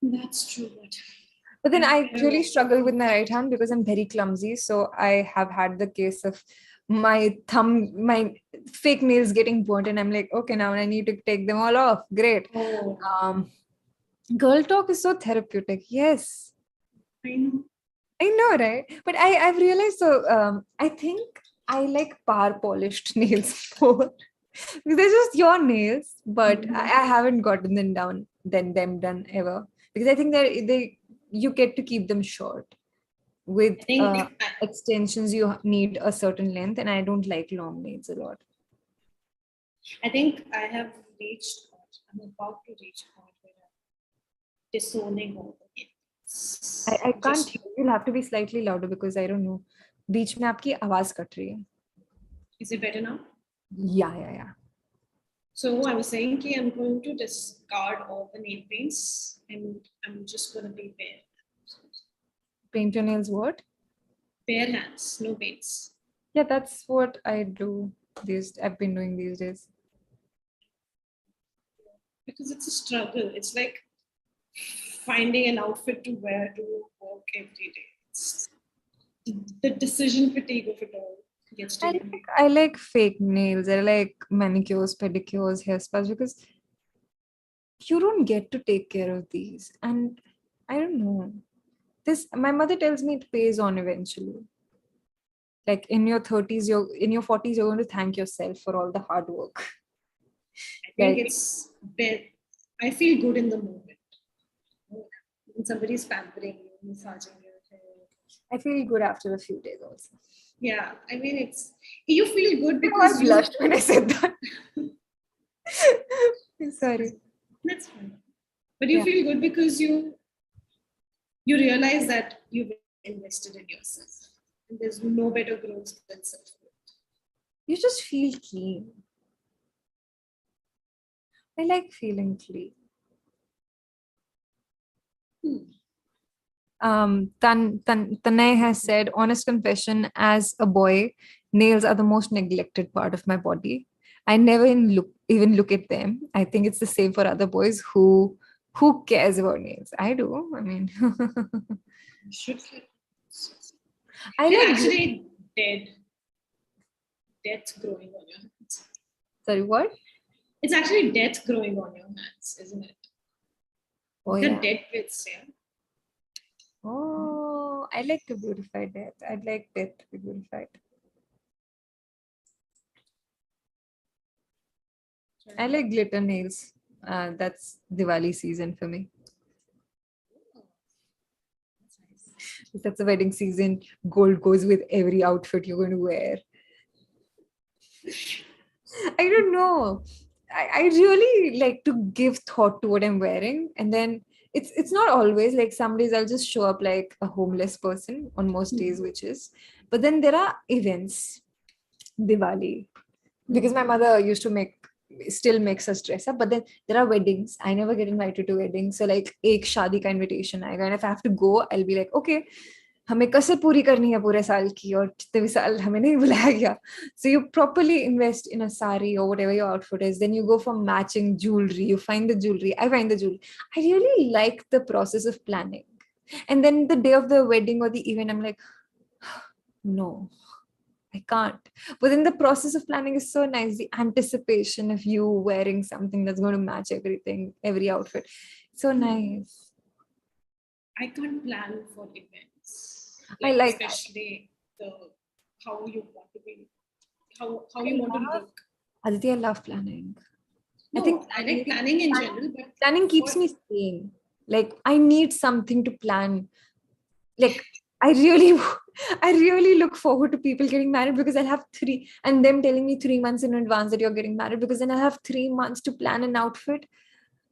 That's true. But then I really struggle with my right hand because I'm very clumsy. So I have had the case of my fake nails getting burnt, and I'm like, okay, now I need to take them all off. Great. Oh. Girl talk is so therapeutic. Yes. I know, right? But I've realized, so I think I like par polished nails more. Because they're just your nails, but I haven't gotten them done ever. Because I think you get to keep them short. With extensions, you need a certain length, and I don't like long nails a lot. I think I have reached. I'm about to reach a point where I'm disowning all the nails. I can't. You'll have to be slightly louder because I don't know. बीच में आपकी आवाज cut रही है. Is it better now? Yeah. So I was saying that I'm going to discard all the nail paints and I'm just going to be bare. Paint your nails what? Bare hands, no paints. Yeah, that's what I do. I've been doing these days. Because it's a struggle. It's like finding an outfit to wear to work every day. It's the decision fatigue of it all. I like fake nails. I like manicures, pedicures, hair spas because you don't get to take care of these. And I don't know. My mother tells me it pays on eventually. Like in your 30s, in your 40s, you're going to thank yourself for all the hard work. I think it's bit. I feel good in the moment. When somebody's pampering you, massaging your hair. I feel good after a few days also. Yeah, I mean, you feel good I because you blushed when I said that. Sorry. That's fine. But you feel good because you realize that you've invested in yourself. And there's no better growth than self-growth. You just feel clean. I like feeling clean. Tanay has said, honest confession, as a boy, nails are the most neglected part of my body. I never even look at them. I think it's the same for other boys who cares about nails. I do. I mean, You should feel. I They're like actually death growing on your hands. Sorry, what? It's actually death growing on your hands, isn't it? Oh, the yeah. dead bits, yeah. Oh, I like to beautify death. I'd like death to be beautified. I like glitter nails. That's Diwali season for me. That's a wedding season. Gold goes with every outfit you're going to wear. I don't know. I really like to give thought to what I'm wearing. And then it's not always like some days I'll just show up like a homeless person on most days, which is. But then there are events, Diwali, because my mother used to still makes us dress up, but then there are weddings. I never get invited to weddings, so like एक शादी का invitation आएगा, and if I have to go, I'll be like, okay, हमें कसर पूरी करनी है पूरे साल की, और जितने भी साल हमें नहीं बुलाया गया. So you properly invest in a sari or whatever your outfit is. Then you go for matching jewelry. You find the jewelry. I find the jewelry. I really like the process of planning. And then the day of the wedding or the event, I'm like, no, I can't. But then the process of planning is so nice. The anticipation of you wearing something that's going to match everything, every outfit. So nice. I can't plan for events. I like especially how you want to be, how you want to look. Aditi, I love planning. No, I like planning in general, but planning keeps me sane. Like I need something to plan. Like I really look forward to people getting married, because I'll have and them telling me 3 months in advance that you're getting married, because then I'll have 3 months to plan an outfit,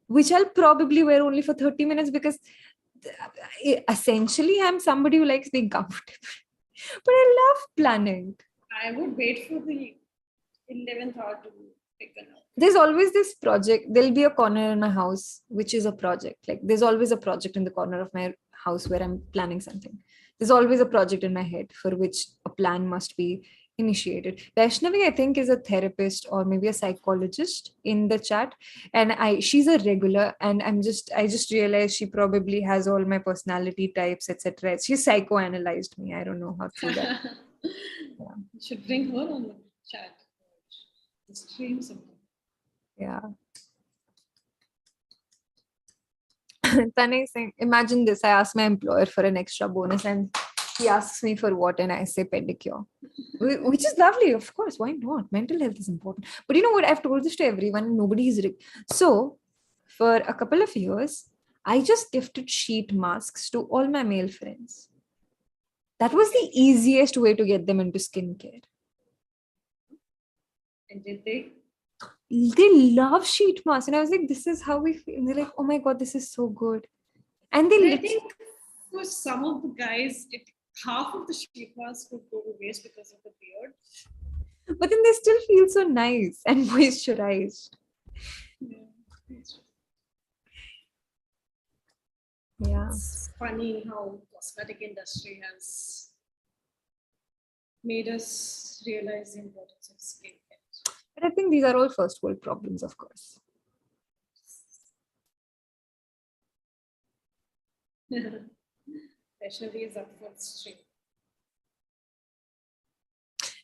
which I'll probably wear only for 30 minutes, because essentially I'm somebody who likes being comfortable. But I love planning. I would wait for the 11th hour to pick an outfit. There's always this project. There'll be a corner in my house, which is a project. Like there's always a project in the corner of my house where I'm planning something. There's always a project in my head for which a plan must be initiated. Vaishnavi, I think, is a therapist or maybe a psychologist in the chat. And she's a regular, and I just realized she probably has all my personality types, etc. She psychoanalyzed me. I don't know how true that. Yeah. You should bring her on the chat. Stream something. Yeah. Tanay saying, imagine this. I asked my employer for an extra bonus and he asks me for what, and I say pedicure, which is lovely. Of course, why not? Mental health is important. But you know what? I've told this to everyone and nobody is so for a couple of years, I just gifted sheet masks to all my male friends. That was the easiest way to get them into skincare. And did they? They love sheet masks. And I was like, this is how we feel. And they're like, oh my God, this is so good. And I think for some of the guys, half of the sheet mask would go to waste because of the beard. But then they still feel so nice and moisturized. Yeah. It's funny how cosmetic industry has made us realize the importance of skincare. But I think these are all first world problems, of course. Especially is up for stream.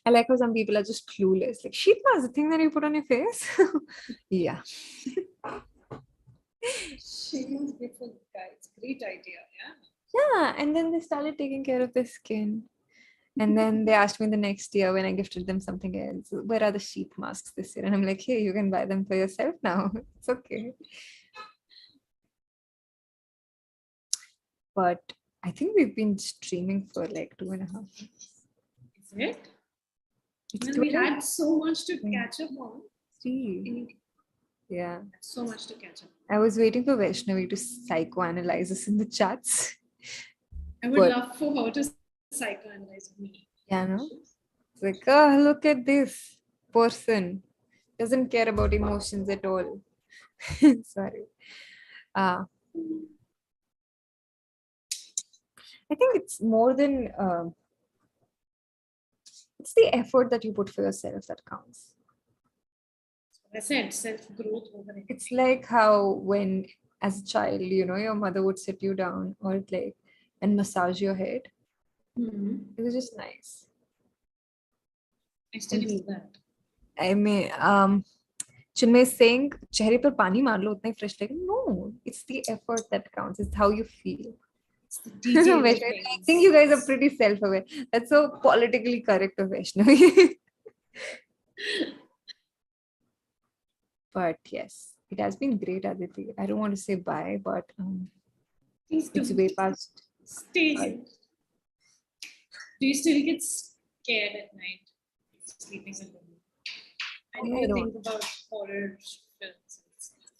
I like how some people are just clueless. Like, sheet mask, the thing that you put on your face? Yeah. She is beautiful, guys. great idea. Yeah. Yeah, and then they started taking care of their skin. And then they asked me the next year when I gifted them something else, where are the sheep masks this year? And I'm like, hey, you can buy them for yourself now. It's okay. But I think we've been streaming for like 2.5 hours. Is it? It's Well, we 12. had so much to catch up on. Yeah. So much to catch up. I was waiting for Vaishnavi to psychoanalyze us in the chats. I would love for her to psychoanalyze me. Yeah, no? It's like, oh, look at this person. Doesn't care about emotions at all. Sorry. I think it's more than it's the effort that you put for yourself that counts. I said self-growth over anything. It's like how when as a child, your mother would sit you down or like and massage your head. It was just nice. I still do that. I mean, Chinmay is saying, "Chehre par pani maar lo, utna hi fresh lagega." No, it's the effort that counts. It's how you feel. I think you guys are pretty self-aware. That's so politically correct of Vaishnavi. But yes, it has been great, Aditi. I don't want to say bye, but it's way past. Stay here. Do you still get scared at night sleeping alone? I know you think about horror films.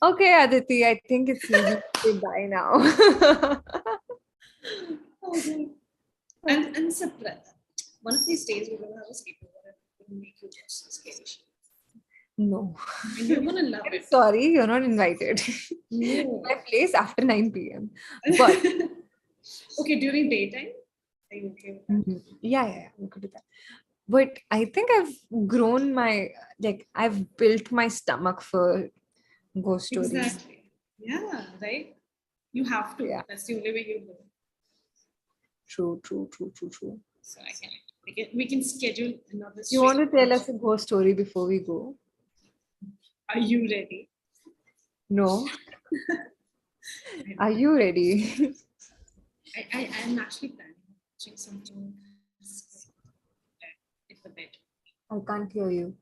Okay, Aditi, I think it's easy to say bye now. I'm surprised. One of these days we're going to have a sleepover and we're going to make you watch some scary shit. No. And you're going to love it. Sorry, you're not invited. No. My place after 9 p.m. But okay, during daytime? Are you okay with that? Yeah, we could do that. But I think I've grown I've built my stomach for ghost stories. Exactly. Yeah, right? You have to. Yeah. That's the only way you learn. True. So we can schedule another. You want to tell us a ghost story before we go? Are you ready? No. Are you ready? I'm actually planning on watching something in the bed. I can't hear you.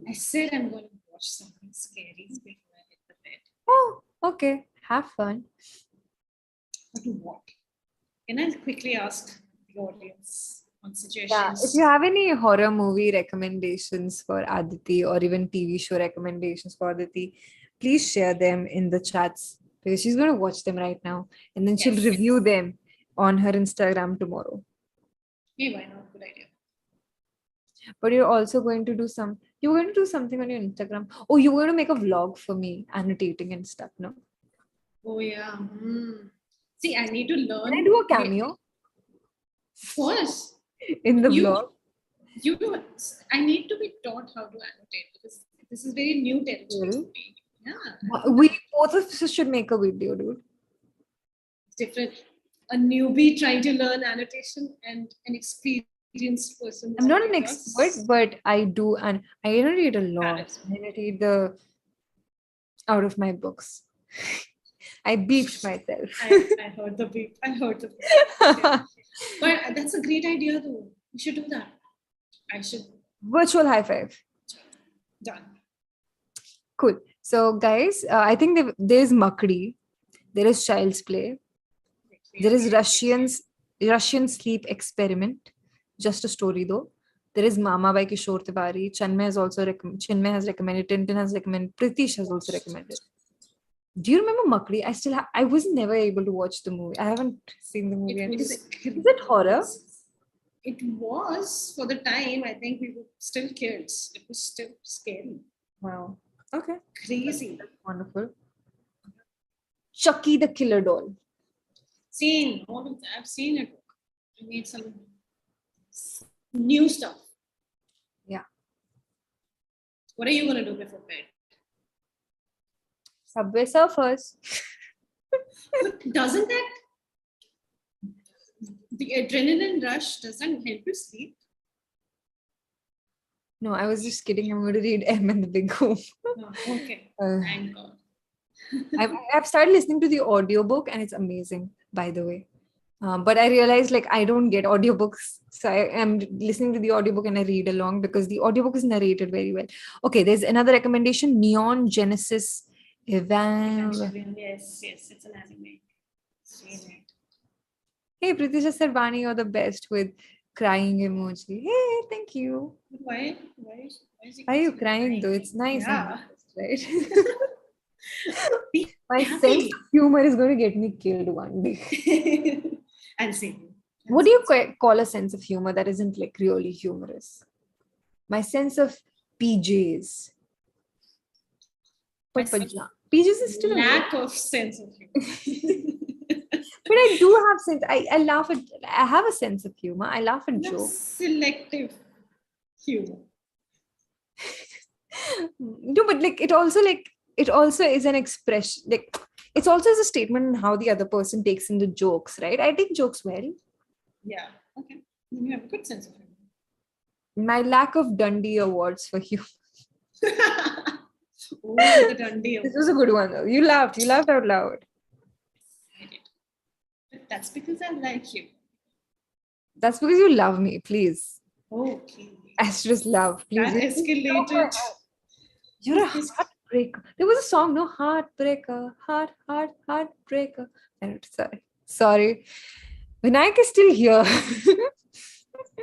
I said I'm going to watch something scary before I hit the bed. Oh, okay. Have fun. But what? Can I quickly ask the audience on suggestions? Yeah, if you have any horror movie recommendations for Aditi or even TV show recommendations for Aditi, please share them in the chats because she's going to watch them right now and then she'll review them on her Instagram tomorrow. Hey, why not? Good idea. But you're also going to do you're going to do something on your Instagram. Oh, you're going to make a vlog for me, annotating and stuff, no? Oh, yeah. See, I need to learn. Can I do a cameo? Of course. In the vlog? I need to be taught how to annotate because this is very new territory for me. Yeah. We both of us should make a video, dude. It's different. A newbie trying to learn annotation and an experienced person. I'm not an expert, but I do, and I annotate a lot. I annotate out of my books. I beeped myself. I heard the beep. But that's a great idea, though. We should do that. I should. Virtual high five. Done. Cool. So, guys, I think there's Makdi, there is Child's Play, there is Russian Sleep Experiment. Just a story, though. There is Mama by Kishore Tiwari. Chinmay has recommended. Tintin has recommended. Pritish has also recommended. Do you remember Makdi? I was never able to watch the movie. I haven't seen the movie. Is it horror? It was for the time. I think we were still kids. It was still scary. Wow. Okay. Crazy. That's wonderful. Chucky the Killer Doll. Seen all of that. I've seen it. I need some new stuff. Yeah. What are you gonna do before bed? Subway Surfers. But doesn't that the adrenaline rush doesn't help you sleep? No, I was just kidding. I'm going to read M and the Big Home. Oh, okay. Thank God. I've started listening to the audiobook and it's amazing, by the way. But I realized like I don't get audiobooks. So I am listening to the audiobook and I read along because the audiobook is narrated very well. Okay, there's another recommendation, Neon Genesis Evangelion. Yes, it's an anime. It's really Hey, Pritisha said, Vaani, you're the best with crying emoji. Hey, thank you. Why is he Why are you constantly crying though? It's nice Yeah. and right? Be My happy. sense of humor is going to get me killed one day. I'll say. What do you call a sense of humor that isn't like really humorous? My sense of PJs. My PJs is still a lack of sense of humor. But I do have sense. I laugh at. I have a sense of humor. I laugh at jokes. Selective humor. No, but like it also is an expression. Like it's also is a statement on how the other person takes in the jokes, right? I take jokes well. Yeah. Okay. Then you have a good sense of humor. My lack of Dundee awards for humor. Oh, the Dundee This was a good one though. You laughed. You laughed out loud. I did. But that's because I like you. That's because you love me. Please. Okay. Asterisk love. Please. That escalated. You're a heartbreaker. There was a song, no? Heartbreaker. Heartbreaker. Sorry. Vinayak is still here.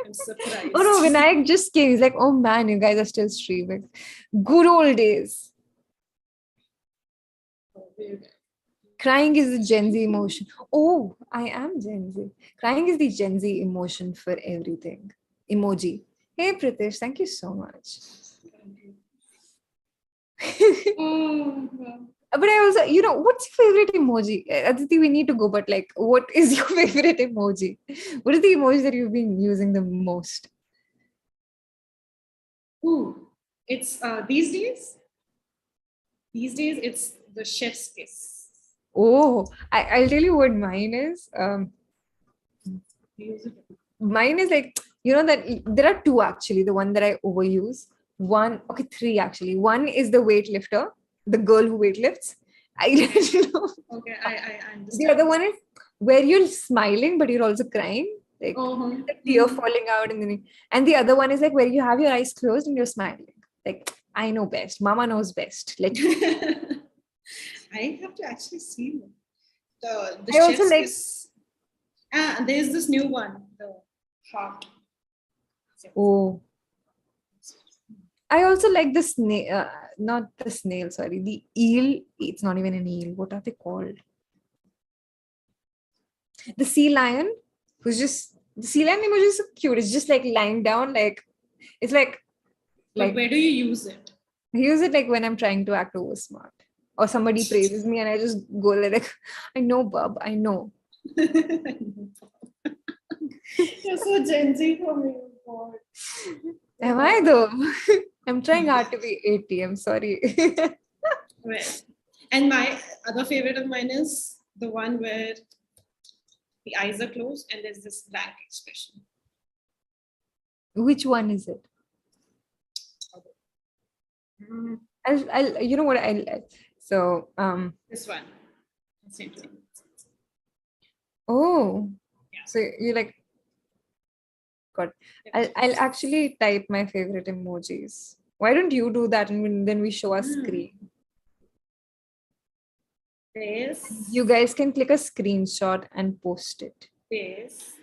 I'm surprised. Oh no, Vinayak just came. He's like, oh man, you guys are still streaming. Good old days. Crying is the Gen Z emotion. Oh, I am Gen Z. Crying is the Gen Z emotion for everything. Emoji. Hey Pritish, thank you so much. Oh, wow. But I also, what's your favorite emoji? Aditi, we need to go, but like, what is your favorite emoji? What is the emoji that you've been using the most? Ooh, it's these days. These days, it's the chef's kiss. Oh, I'll tell you what mine is. Mine is like, that there are two actually, the one that I overuse. Three actually. One is the weightlifter, the girl who weightlifts. I don't know. Okay, I understand. The other one is where you're smiling, but you're also crying. Like the tear falling out. And the other one is like where you have your eyes closed and you're smiling. Like, I know best. Mama knows best. Like, I have to actually see them. The I also chef's like. kiss. There's this new one, the heart. Oh. I also like the snail, not the snail, sorry, the eel. It's not even an eel. What are they called? The sea lion, the sea lion emoji is so cute. It's just like lying down, like, it's like. But where do you use it? I use it like when I'm trying to act over smart. Or somebody praises me and I just go like, I know, bub, I know. You're so Gen Z for me. God. Am I though? I'm trying hard to be 80. I'm sorry. Well, and my other favorite of mine is the one where the eyes are closed and there's this blank expression. Which one is it? I'll you know what so this one. Oh, yeah. So you like God. I'll actually type my favorite emojis. Why don't you do that and then we show our screen? This. You guys can click a screenshot and post it. This.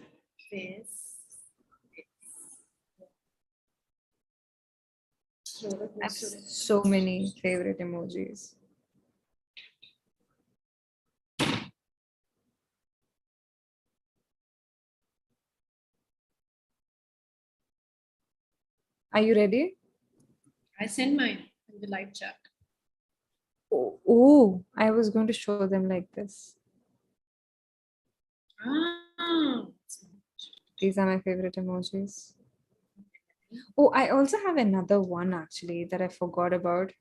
I have so many favorite emojis. Are you ready? I sent mine in the live chat. Oh, I was going to show them like this. These are my favorite emojis. Oh, I also have another one actually that I forgot about.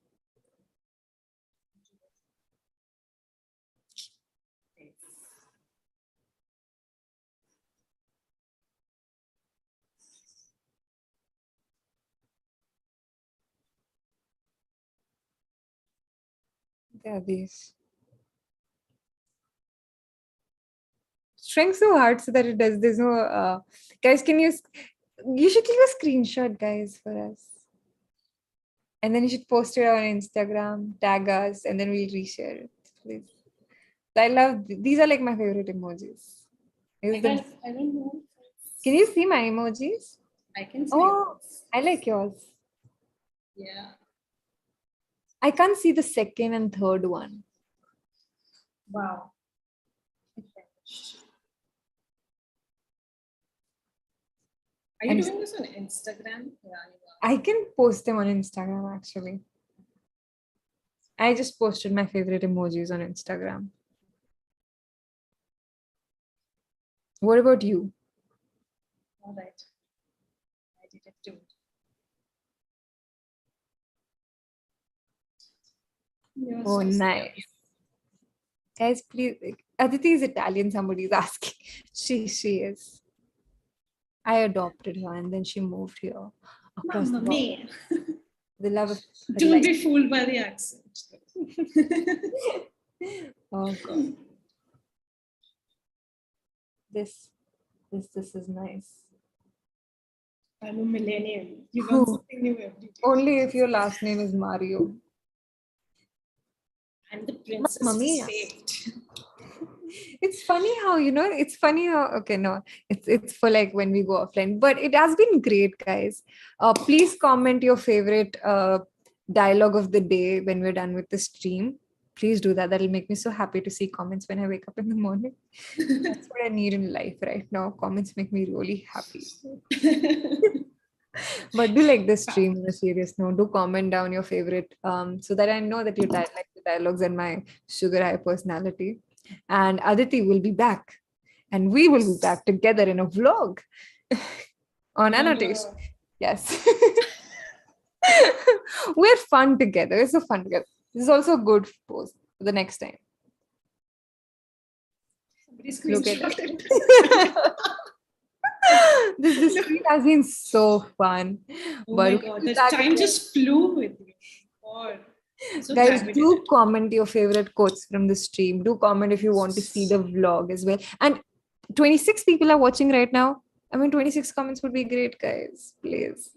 There are these. trying so hard so that it does. There's no guys. You should take a screenshot, guys, for us, and then you should post it on Instagram, tag us, and then we'll reshare it, please. I love these are like my favorite emojis. I don't know. Can you see my emojis? I can see Oh, yours. I like yours. Yeah. I can't see the second and third one. Wow. Are you doing this on Instagram? Yeah, I can post them on Instagram actually. I just posted my favorite emojis on Instagram. What about you? all right. I did it too. You're Oh, so nice. silly. Guys, please. Aditi is Italian, somebody is asking. She is. I adopted her and then she moved here across Mamma the world. mia. The love of her Don't life. be fooled by the accent. Oh god. This is nice. I'm a millennial. You learn something new every day. Only if your last name is Mario. I'm the princess Mamma who mia. saved. It's funny how okay, no, it's for like when we go offline, but it has been great, guys. Please comment your favorite dialogue of the day when we're done with the stream. Please do that. That'll make me so happy to see comments when I wake up in the morning. That's what I need in life right now. Comments make me really happy. But do like the stream on a serious note. Do comment down your favorite so that I know that you like the dialogues and my sugar high personality. And Aditi will be back. And we will be back together in a vlog on annotation. Yes. We're fun together. It's so fun together. This is also a good post for the next time. Look at it. This stream has been so fun. Oh my god, the time just flew with you. God. So guys, do comment your favorite quotes from the stream. Do comment if you want to see the vlog as well. And 26 people are watching right now. I mean, 26 comments would be great, guys. Please.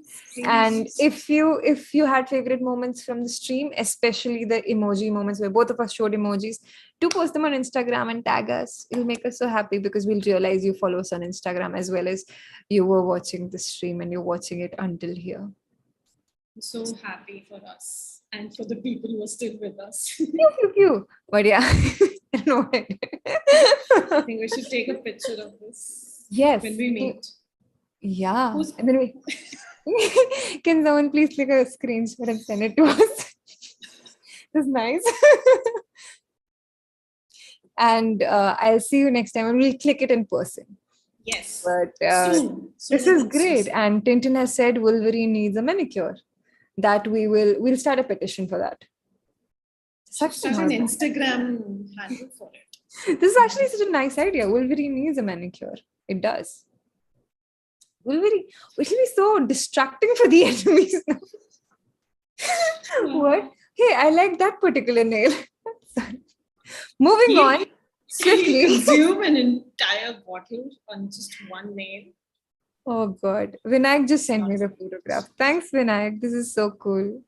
And if you had favorite moments from the stream, especially the emoji moments where both of us showed emojis, do post them on Instagram and tag us. It'll make us so happy because we'll realize you follow us on Instagram as well as you were watching the stream and you're watching it until here. I'm so happy for us and for the people who are still with us. Pew. But yeah, I don't know. I think we should take a picture of this. Yes. When we meet. Yeah. And then can someone please take a screenshot and send it to us? That's nice. And I'll see you next time and we'll click it in person. Yes. But soon. This is great. And Tintin has said Wolverine needs a manicure. That we'll start a petition for that. Start an Instagram handle for it. This is actually such a nice idea. Wolverine needs a manicure. It does. Wolverine, it will be so distracting for the enemies now. What? Hey, I like that particular nail. Moving on. Swiftly consume an entire bottle on just one nail. Oh God. Vinayak just sent me the photograph. Thanks, Vinayak. This is so cool.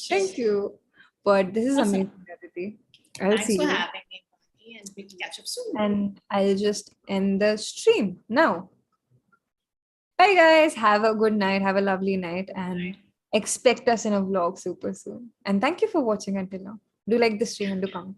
Thank you. But this is amazing, Aditi. Thanks for having me, Vaani, and we'll catch up soon. And I'll just end the stream now. Bye, guys. Have a good night. Have a lovely night. And expect us in a vlog super soon. And thank you for watching until now. Do like the stream and do comment.